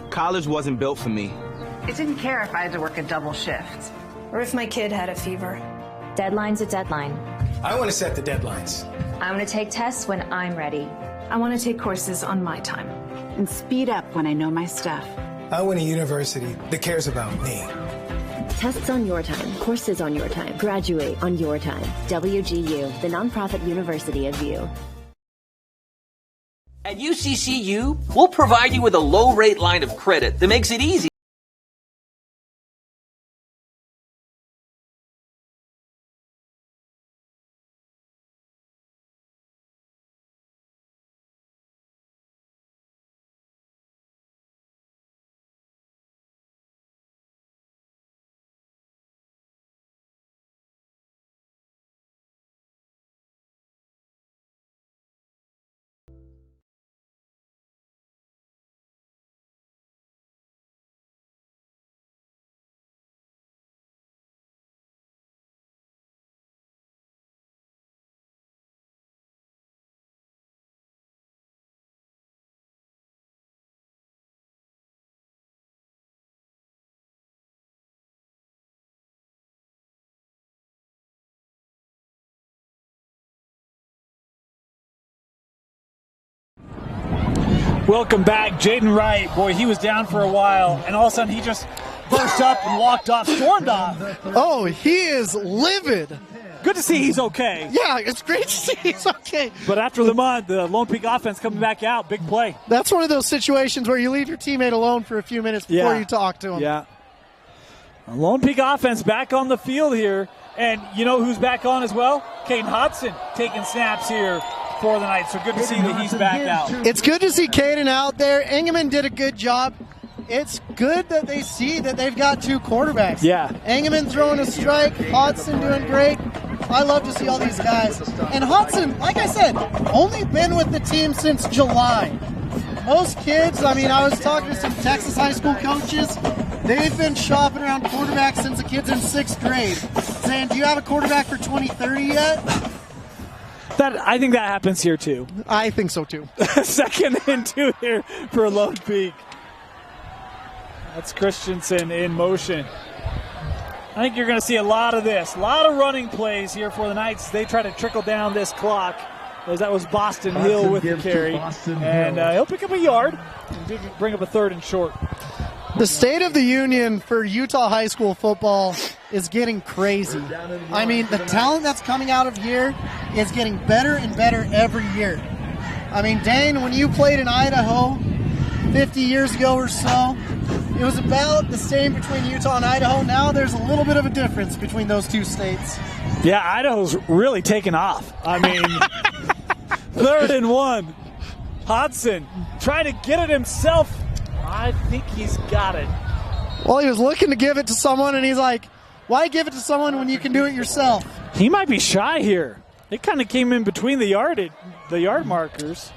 College wasn't built for me. It didn't care if I had to work a double shift. Or if my kid had a fever. Deadline's a deadline. I want to set the deadlines. I want to take tests when I'm ready. I want to take courses on my time. And speed up when I know my stuff. I want a university that cares about me. Tests on your time, courses on your time, graduate on your time. WGU, the nonprofit university of you. At UCCU, we'll provide you with a low-rate line of credit that makes it easy. Welcome back, Jaden Wright. Boy, he was down for a while, and all of a sudden he just burst up and walked off, stormed off. Oh, he is livid. Good to see he's okay. Yeah, it's great to see he's okay. But after the mud, the Lone Peak offense coming back out, big play. That's one of those situations where you leave your teammate alone for a few minutes before you talk to him. Yeah. Lone Peak offense back on the field here. And you know who's back on as well? Caden Hodson taking snaps here for the Knights. So good to see that he's back out. It's good to see Caden out there. Engelman did a good job. It's good that they see that they've got 2 quarterbacks. Yeah. Engelman throwing a strike. Hodson doing great. I love to see all these guys. And Hodson, like I said, only been with the team since July. Most kids, I mean, I was talking to some Texas high school coaches. They've been shopping around quarterbacks since the kid's in 6th grade, saying, do you have a quarterback for 2030 yet? I think that happens here too. I think so too. 2nd and 2 here for Lone Peak. That's Christensen in motion. I think you're going to see a lot of this. A lot of running plays here for the Knights. They try to trickle down this clock. As that was Boston Hill with the carry. And he'll pick up a yard and bring up a 3rd and short. The state of the union for Utah high school football is getting crazy. I mean, the talent that's coming out of here is getting better and better every year. I mean, Dane, when you played in Idaho 50 years ago or so, it was about the same between Utah and Idaho. Now there's a little bit of a difference between those 2 states. Yeah, Idaho's really taken off. I mean, 3rd and 1. Hodson trying to get it himself. I think he's got it. Well, he was looking to give it to someone, and he's like, why give it to someone when you can do it yourself? He might be shy here. It kind of came in between the yard markers.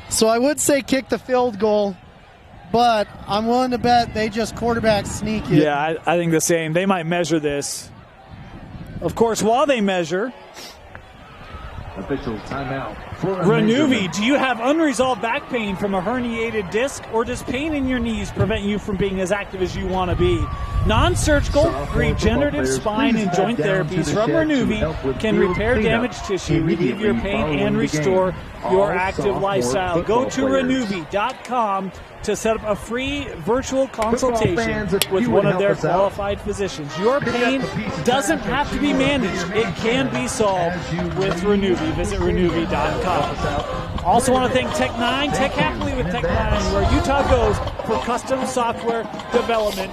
So I would say kick the field goal, but I'm willing to bet they just quarterback sneak it. Yeah, I think the same. They might measure this. Of course, while they measure, official timeout. Renuvi, do you have unresolved back pain from a herniated disc, or does pain in your knees prevent you from being as active as you want to be? Non-surgical, regenerative spine and joint therapies from Renuvi can repair damaged tissue, relieve your pain, and restore your active lifestyle. Go to Renuvi.com to set up a free virtual consultation with one of their qualified physicians. Your pain doesn't have to be managed. It can be solved with Renuvi. Visit Renuvi.com. Also want to thank Tech9, Tech Happily with Tech9, where Utah goes for custom software development.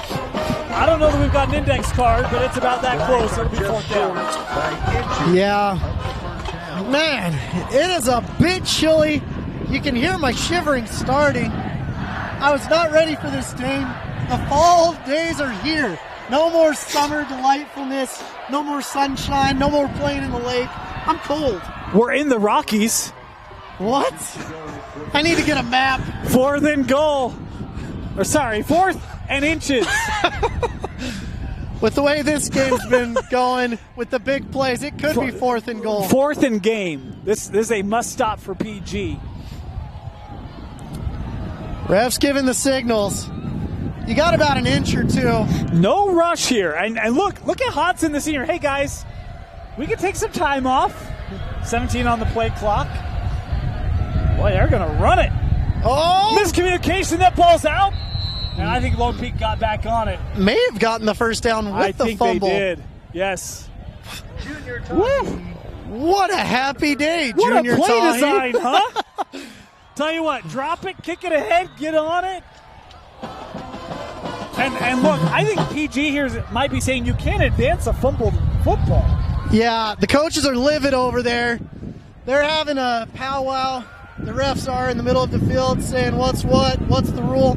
I don't know that we've got an index card, but it's about that close. It'll be 4th down. Yeah. Man, it is a bit chilly. You can hear my shivering starting. I was not ready for this, Dane. The fall days are here. No more summer delightfulness. No more sunshine. No more playing in the lake. I'm cold. We're in the Rockies. What? I need to get a map. 4th and goal. Or sorry, 4th and inches. With the way this game's been going, with the big plays, it could be 4th and goal. 4th and game. This is a must stop for PG. Ref's giving the signals. You got about an inch or 2. No rush here. And look at Hodson, the senior. Hey, guys, we can take some time off. 17 on the play clock. Boy, they're going to run it. Oh! Miscommunication, that ball's out. And I think Lone Peak got back on it. May have gotten the first down with the fumble. I think they did. Yes. Woo! What a happy day, what Junior a play Tahi. design, huh? Tell you what, drop it, kick it ahead, get on it. And look, I think PG here might be saying you can't advance a fumbled football. Yeah, the coaches are livid over there. They're having a powwow. The refs are in the middle of the field saying what's the rule.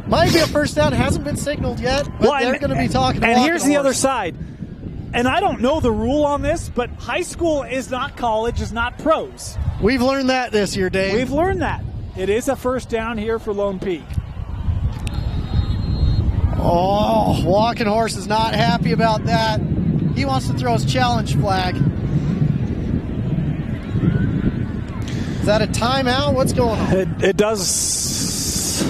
Might be a first down, hasn't been signaled yet, but they're going to be talking. And here's the other side. And I don't know the rule on this, but high school is not college, is not pros. We've learned that this year, Dave. We've learned that. It is a first down here for Lone Peak. Oh, Walking Horse is not happy about that. He wants to throw his challenge flag. Is that a timeout? What's going on? It does.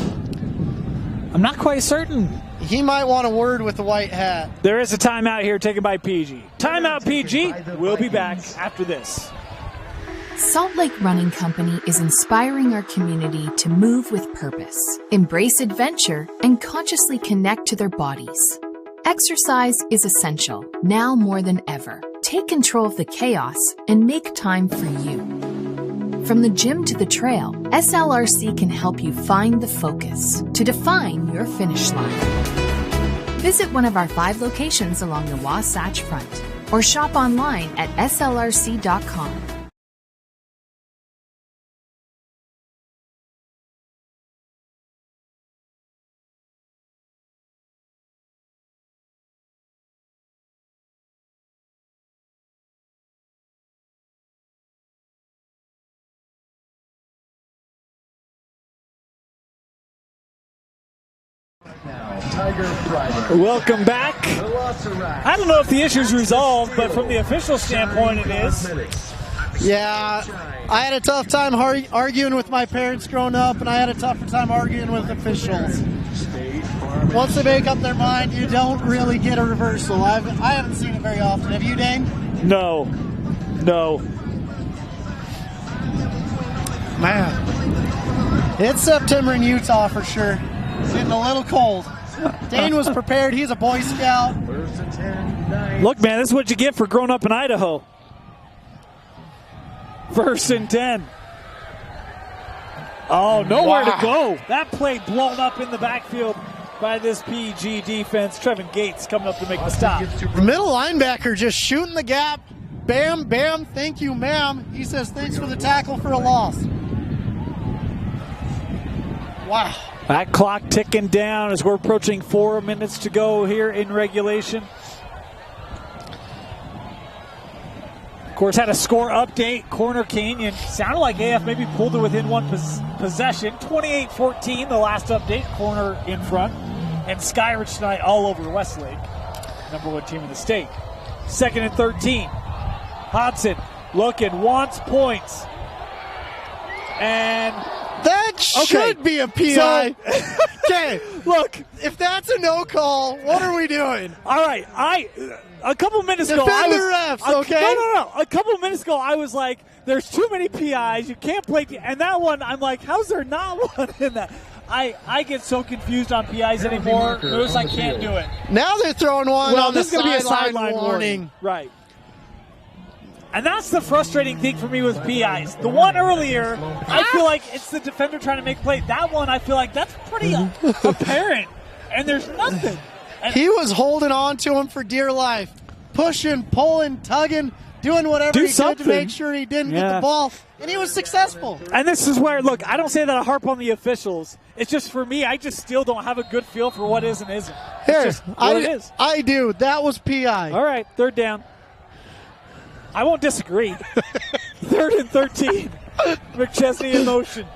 I'm not quite certain. He might want a word with the white hat. There is a timeout here taken by PG. Timeout, PG. We'll be back after this. Salt Lake Running Company is inspiring our community to move with purpose, embrace adventure, and consciously connect to their bodies. Exercise is essential, now more than ever. Take control of the chaos and make time for you. From the gym to the trail, SLRC can help you find the focus to define your finish line. Visit one of our 5 locations along the Wasatch Front or shop online at slrc.com. Welcome back. I don't know if the issue's resolved, but from the official standpoint, it is. Yeah, I had a tough time arguing with my parents growing up, and I had a tougher time arguing with officials. Once they make up their mind, you don't really get a reversal. I haven't seen it very often. Have you, Dane? No. Man, it's September in Utah for sure. It's getting a little cold. Dane was prepared. He's a Boy Scout. Look, man, this is what you get for growing up in Idaho. 1st and 10. Oh, nowhere to go. That play blown up in the backfield by this PG defense. Trevin Gates coming up to make the stop. The middle linebacker just shooting the gap. Bam, bam, thank you, ma'am. He says thanks for the tackle for a loss. Wow. That clock ticking down as we're approaching 4 minutes to go here in regulation. Of course, had a score update. Corner Canyon sounded like AF maybe pulled it within one possession. 28-14, the last update. Corner in front. And Skyridge tonight all over Westlake. #1 team in the state. 2nd and 13. Hodson looking, wants points. And that should be a PI. Okay, look, if that's a no call, what are we doing? All right, a couple minutes ago, defend the refs, okay? No. A couple minutes ago, I was like, "There's too many PIs. You can't play." And that one, I'm like, "How's there not one in that?" I get so confused on PIs anymore. Notice I can't do it. Now they're throwing one on this the is going to be a sideline warning, right? And that's the frustrating thing for me with PIs. The one earlier, I feel like it's the defender trying to make a play. That one, I feel like that's pretty apparent, and there's nothing. And he was holding on to him for dear life, pushing, pulling, tugging, doing whatever he could to make sure he didn't get the ball, and he was successful. And this is where, look, I don't say that I harp on the officials. It's just for me, I just still don't have a good feel for what is and isn't. Here, it's just what it is. I do. That was PI. All right, 3rd down. I won't disagree. 3rd and 13. McChesney in motion.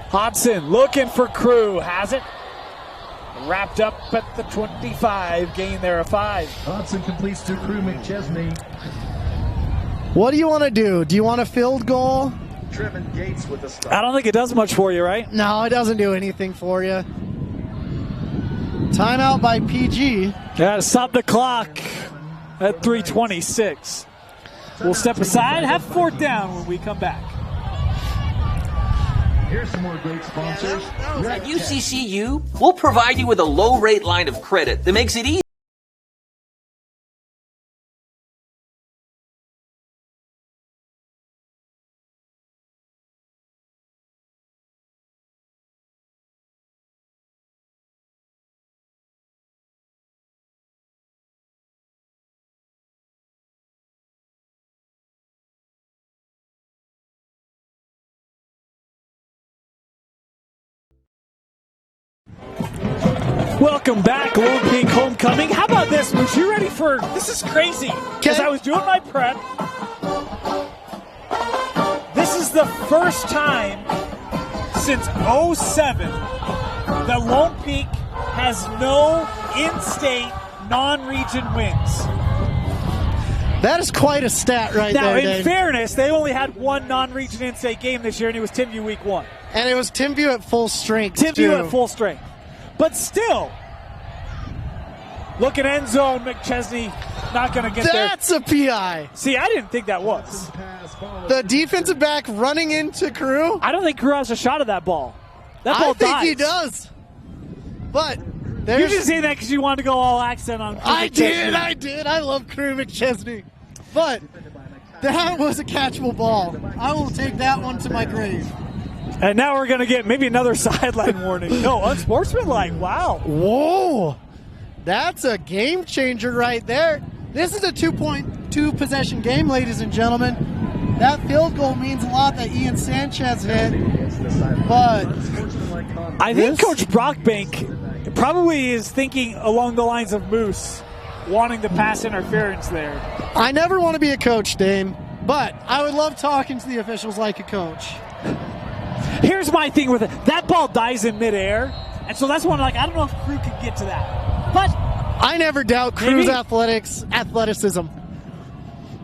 Hodson looking for Crew. Has it. Wrapped up at the 25. Gain there of 5. Hodson completes to Crew McChesney. What do you want to do? Do you want a field goal? Trevin Gates with the stop. I don't think it does much for you, right? No, it doesn't do anything for you. Timeout by PG. Yeah, stop the clock at 3:26. We'll step aside, have 4th down when we come back. Here's some more great sponsors. At UCCU, we'll provide you with a low-rate line of credit that makes it easy. Welcome back, Lone Peak Homecoming. How about this? Was you ready for this? Is crazy. Because I was doing my prep. This is the first time since 2007 that Lone Peak has no in-state non-region wins. That is quite a stat right now, there. Now, in fairness, they only had one non-region in-state game this year, and it was Timview Week 1. And it was Timview at full strength, Timview at full strength. But still, look at end zone, McChesney not going to get there. That's a PI. See, I didn't think that was. The defensive back running into Crew? I don't think Crew has a shot at that ball. That ball dies. I think dies. he does. But you just say that because you wanted to go all accent on Crew I did. I love Crew McChesney. But that was a catchable ball. I will take that one to my grave. And now we're going to get maybe another sideline warning. No, unsportsmanlike. Wow. Whoa. That's a game changer right there. This is a 2.2 possession game, ladies and gentlemen. That field goal means a lot that Ian Sanchez hit. But I think Coach Brockbank probably is thinking along the lines of Moose, wanting the pass interference there. I never want to be a coach, Dame, but I would love talking to the officials like a coach. Here's my thing with it. That ball dies in midair, and so that's one, like, I don't know if Crew could get to that. But I never doubt Crew's athleticism.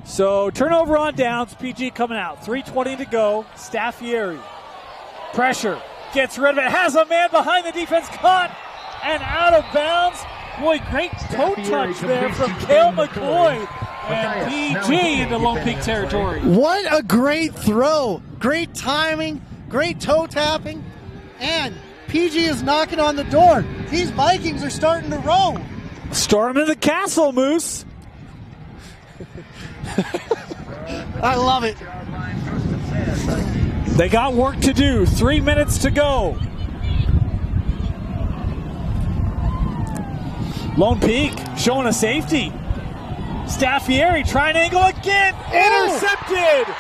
So turnover on downs, PG coming out. 3:20 to go. Staffieri. Pressure. Gets rid of it. Has a man behind the defense. Caught and out of bounds. Boy, great toe touch there from Cale McCoy. And PG into Lone Peak territory. What a great throw. Great timing. Great toe tapping. And PG is knocking on the door. These Vikings are starting to roll. Storming the castle, Moose. I love it. They got work to do. 3 minutes to go. Lone Peak showing a safety. Staffieri trying to angle again. Intercepted.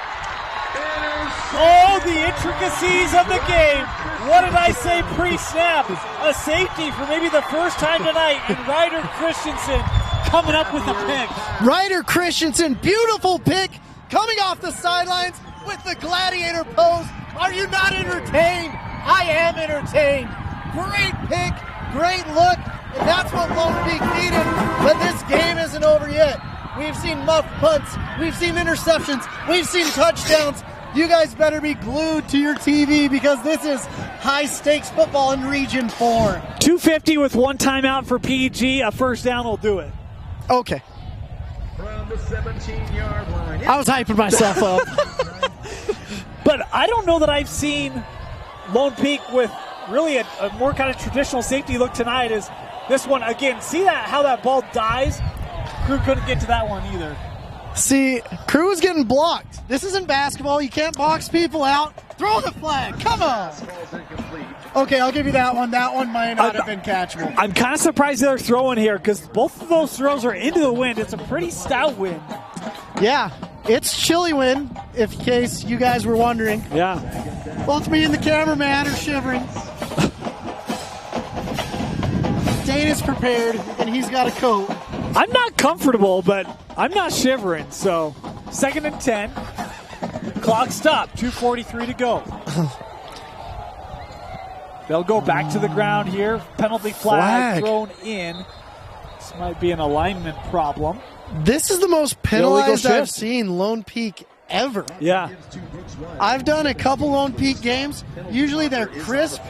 Oh, the intricacies of the game. What did I say pre-snap? A safety for maybe the first time tonight. And Ryder Christensen coming up with a pick. Ryder Christensen, beautiful pick, coming off the sidelines with the gladiator pose. Are you not entertained? I am entertained. Great pick, great look, and that's what Lone Peak needed. But this game isn't over yet. We've seen muff punts, we've seen interceptions, we've seen touchdowns. You guys better be glued to your TV because this is high-stakes football in Region 4. 250 with one timeout for PG. A first down will do it. Okay. From the 17-yard line. I was hyping myself up. But I don't know that I've seen Lone Peak with really a more kind of traditional safety look tonight as this one. Again, see that how that ball dies? Crew couldn't get to that one either. See, Crew is getting blocked. This isn't basketball. You can't box people out. Throw the flag. Come on. Okay, I'll give you that one. That one might not have been catchable. I'm kind of surprised they're throwing here because both of those throws are into the wind. It's a pretty stout wind. Yeah, it's chilly wind, in case you guys were wondering. Yeah. Both me and the cameraman are shivering. Dane is prepared, and he's got a coat. I'm not comfortable, but I'm not shivering. So, 2nd and 10. Clock stopped. 2:43 to go. They'll go back to the ground here. Penalty flag thrown in. This might be an alignment problem. This is the most penalized I've seen Lone Peak ever. Yeah. I've done a couple Lone Peak games. Usually they're crisp.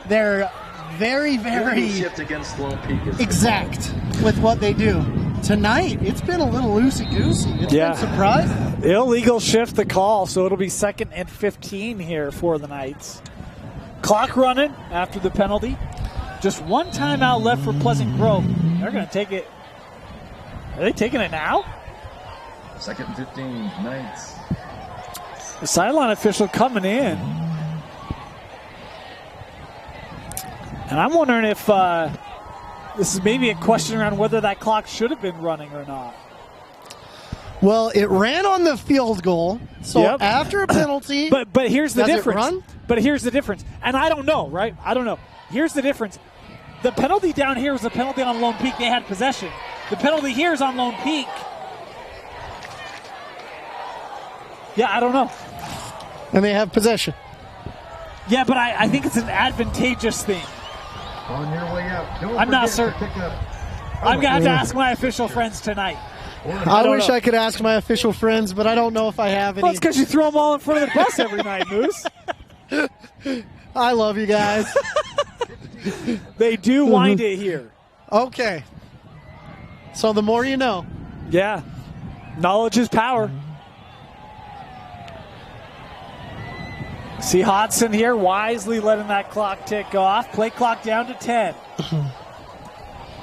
They're very, very exact with what they do. Tonight, it's been a little loosey-goosey. It's been surprising. Illegal shift the call, so it'll be 2nd and 15 here for the Knights. Clock running after the penalty. Just one timeout left for Pleasant Grove. They're going to take it. Are they taking it now? 2nd and 15, Knights. The sideline official coming in. And I'm wondering if this is maybe a question around whether that clock should have been running or not. Well, it ran on the field goal, so after a penalty, but here's the difference. It run? But here's the difference, and I don't know, right? I don't know. Here's the difference. The penalty down here was a penalty on Lone Peak. They had possession. The penalty here is on Lone Peak. Yeah, I don't know. And they have possession. Yeah, but I think it's an advantageous thing. On your way out. I'm not certain. I'm going to have to ask my official friends tonight. I wish I could ask my official friends, but I don't know if I have any. Well, it's because you throw them all in front of the bus every night, Moose. I love you guys. They do wind it here. Okay. So the more you know. Yeah. Knowledge is power. See Hodson here wisely letting that clock tick off. Play clock down to 10.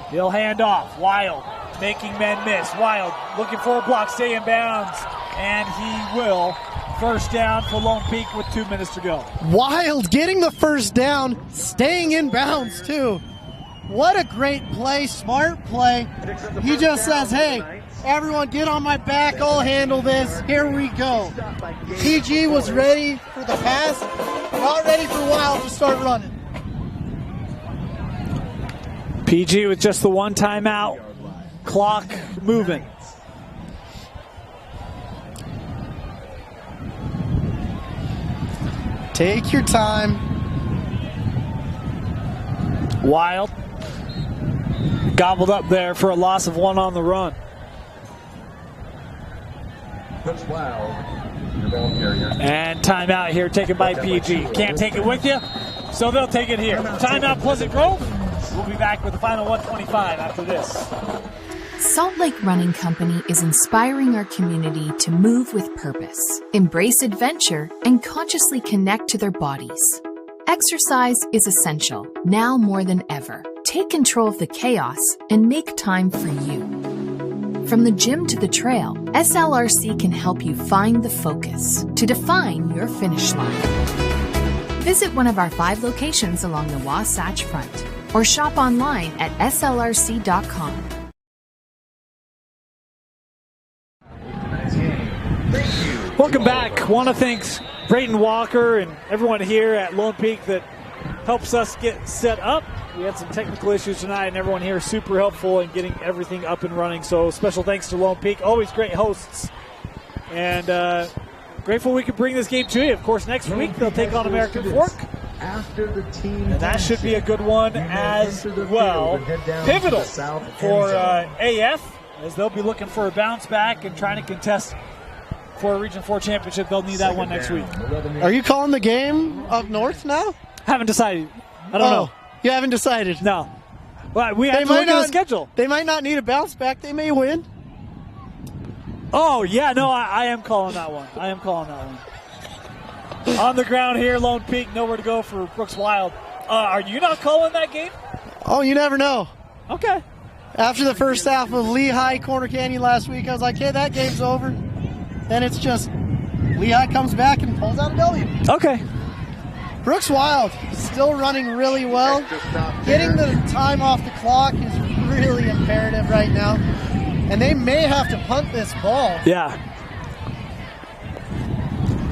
He'll hand off. Wild making men miss. Wild looking for a block. Stay in bounds. And he will First down for Lone Peak with 2 minutes to go. Wild getting the first down, staying in bounds too. What a great play, smart play. He just says, hey, everyone get on my back, I'll handle this. Here we go. PG was ready for the pass, not ready for Wild to start running. PG with just the one timeout, clock moving. Take your time. Wild gobbled up there for a loss of 1 on the run. Coach Wild, your ball carrier. And timeout here taken by PG. Can't take it with you, so they'll take it here. Timeout Pleasant Grove. We'll be back with the final 125 after this. Salt Lake Running Company is inspiring our community to move with purpose, embrace adventure, and consciously connect to their bodies. Exercise is essential, now more than ever. Take control of the chaos and make time for you. From the gym to the trail, SLRC can help you find the focus to define your finish line. Visit one of our 5 locations along the Wasatch Front or shop online at slrc.com. Welcome back. Want to thank Brayton Walker and everyone here at Lone Peak that helps us get set up. We had some technical issues tonight, and everyone here is super helpful in getting everything up and running. So special thanks to Lone Peak. Always great hosts. And grateful we could bring this game to you. Of course, next week they'll take on American Fork. And that should be a good one as well. Pivotal for AF, as they'll be looking for a bounce back and trying to contest for a Region 4 championship. They'll need that one next week. Are you calling the game up north now? Haven't decided. I don't know. You haven't decided? No. Well, we have to look at the schedule. They might not need a bounce back. They may win. Oh, yeah. No, I am calling that one. On the ground here, Lone Peak, nowhere to go for Brooks Wild. Are you not calling that game? Oh, you never know. Okay. After the first half of Lehigh Corner Canyon last week, I was like, hey, that game's over. Then it's just Lehigh comes back and pulls out a W. Okay. Brooks Wild still running really well. Getting the time off the clock is really imperative right now. And they may have to punt this ball. Yeah.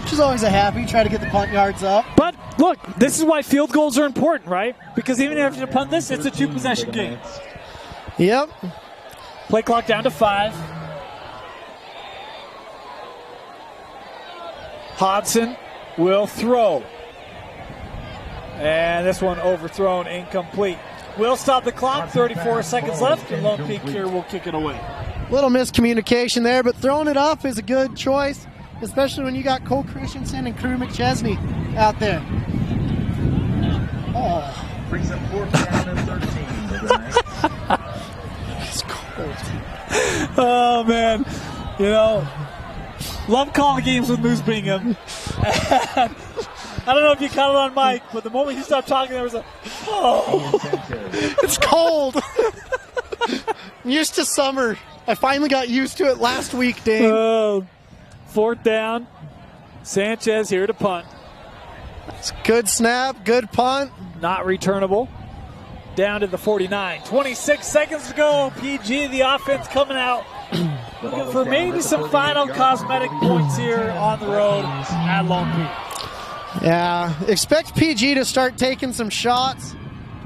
Which is always a happy. Try to get the punt yards up. But look, this is why field goals are important, right? Because even if you punt this, it's a 2-possession game. Yep. Play clock down to 5. Hodson will throw. And this one overthrown, incomplete. We'll stop the clock, 34 seconds left, and Lone Peak here will kick it away. Little miscommunication there, but throwing it up is a good choice, especially when you got Cole Christensen and Crew McChesney out there. Oh. Brings up 4th down and 13. It's cold. Oh, man. You know, love calling games with Moose Bingham. I don't know if you caught it on mic, but the moment he stopped talking, there was a, oh. It's cold. I'm used to summer. I finally got used to it last week, Dane. 4th down. Sanchez here to punt. It's good snap, good punt. Not returnable. Down to the 49. 26 seconds to go. PG, the offense coming out. Looking for maybe some final cosmetic points here on the road at Lone Peak. Yeah, expect PG to start taking some shots.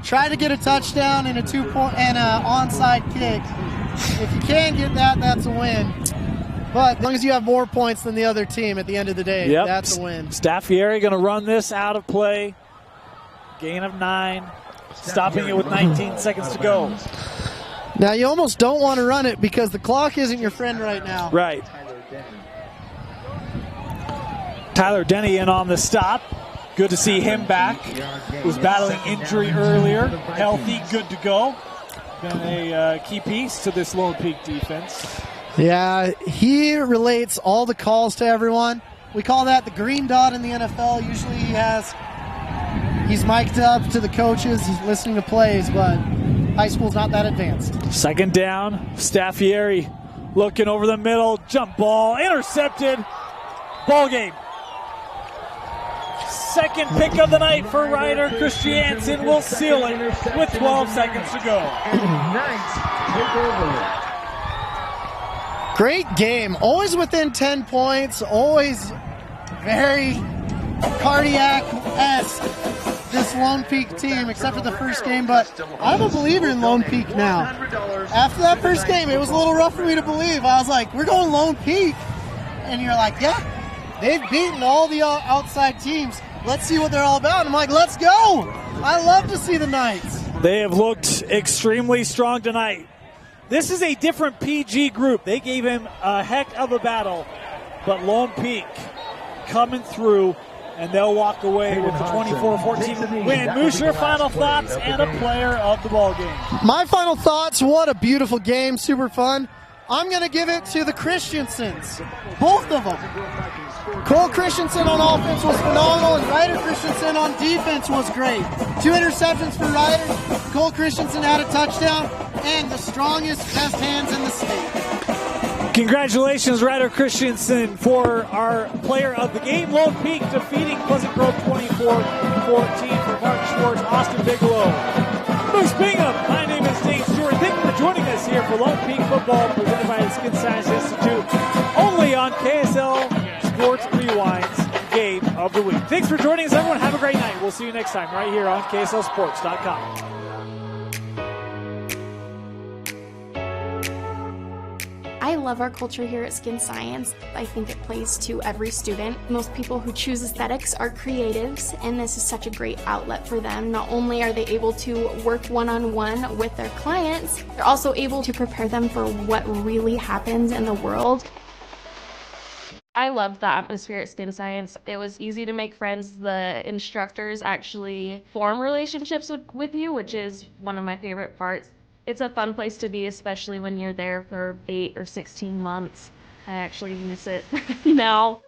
Try to get a touchdown and a 2-point and an onside kick. If you can get that, that's a win. But as long as you have more points than the other team at the end of the day, that's a win. Staffieri going to run this out of play. Gain of 9. Stopping it with 19 seconds to go. Now, you almost don't want to run it because the clock isn't your friend right now. Right. Tyler Denny in on the stop. Good to see him back. Was battling injury earlier. Healthy, good to go. Been a key piece to this Lone Peak defense. Yeah, he relates all the calls to everyone. We call that the green dot in the NFL. Usually he's mic'd up to the coaches. He's listening to plays, but high school's not that advanced. 2nd down. Staffieri looking over the middle. Jump ball. Intercepted. Ball game. second pick of the night for Ryder Christiansen will seal it with 12 seconds to go. Great game. Always within 10 points. Always very cardiac-esque, this Lone Peak team, except for the first game. But I'm a believer in Lone Peak now. After that first game, it was a little rough for me to believe. I was like, we're going Lone Peak. And you're like, yeah, they've beaten all the outside teams. Let's see what they're all about. I'm like, let's go. I love to see the Knights. They have looked extremely strong tonight. This is a different PG group. They gave him a heck of a battle, but Lone Peak coming through, and they'll walk away with the 24-14 win. Moose, your final thoughts and a player of the ball game. My final thoughts, what a beautiful game, super fun. I'm going to give it to the Christiansens, both of them. Cole Christensen on offense was phenomenal, and Ryder Christensen on defense was great. 2 interceptions for Ryder. Cole Christensen had a touchdown, and the strongest, best hands in the state. Congratulations, Ryder Christensen, for our player of the game. Lone Peak defeating Pleasant Grove 24-14 for Mark Schwartz, Austin Bigelow, Moose Bingham. My name is Dave Stewart. Thank you for joining us here for Lone Peak Football, presented by the Skin Science Institute, only on KSL Sports Rewind's Game of the Week. Thanks for joining us, everyone. Have a great night. We'll see you next time right here on KSLSports.com. I love our culture here at Skin Science. I think it plays to every student. Most people who choose aesthetics are creatives, and this is such a great outlet for them. Not only are they able to work one-on-one with their clients, they're also able to prepare them for what really happens in the world. I loved the atmosphere at Skin Science. It was easy to make friends. The instructors actually form relationships with you, which is one of my favorite parts. It's a fun place to be, especially when you're there for 8 or 16 months. I actually miss it now.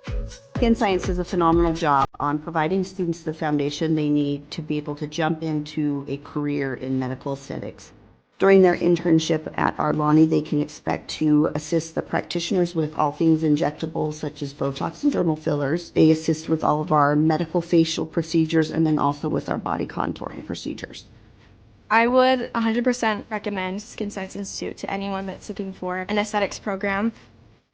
Skin Science does a phenomenal job on providing students the foundation they need to be able to jump into a career in medical aesthetics. During their internship at Arlani, they can expect to assist the practitioners with all things injectables, such as Botox and dermal fillers. They assist with all of our medical facial procedures, and then also with our body contouring procedures. I would 100% recommend Skin Science Institute to anyone that's looking for an aesthetics program.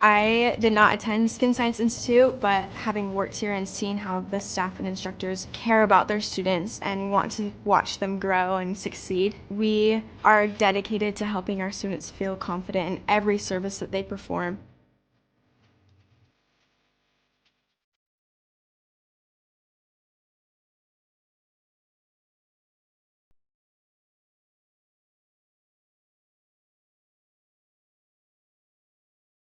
I did not attend Skin Science Institute, but having worked here and seen how the staff and instructors care about their students and want to watch them grow and succeed, we are dedicated to helping our students feel confident in every service that they perform.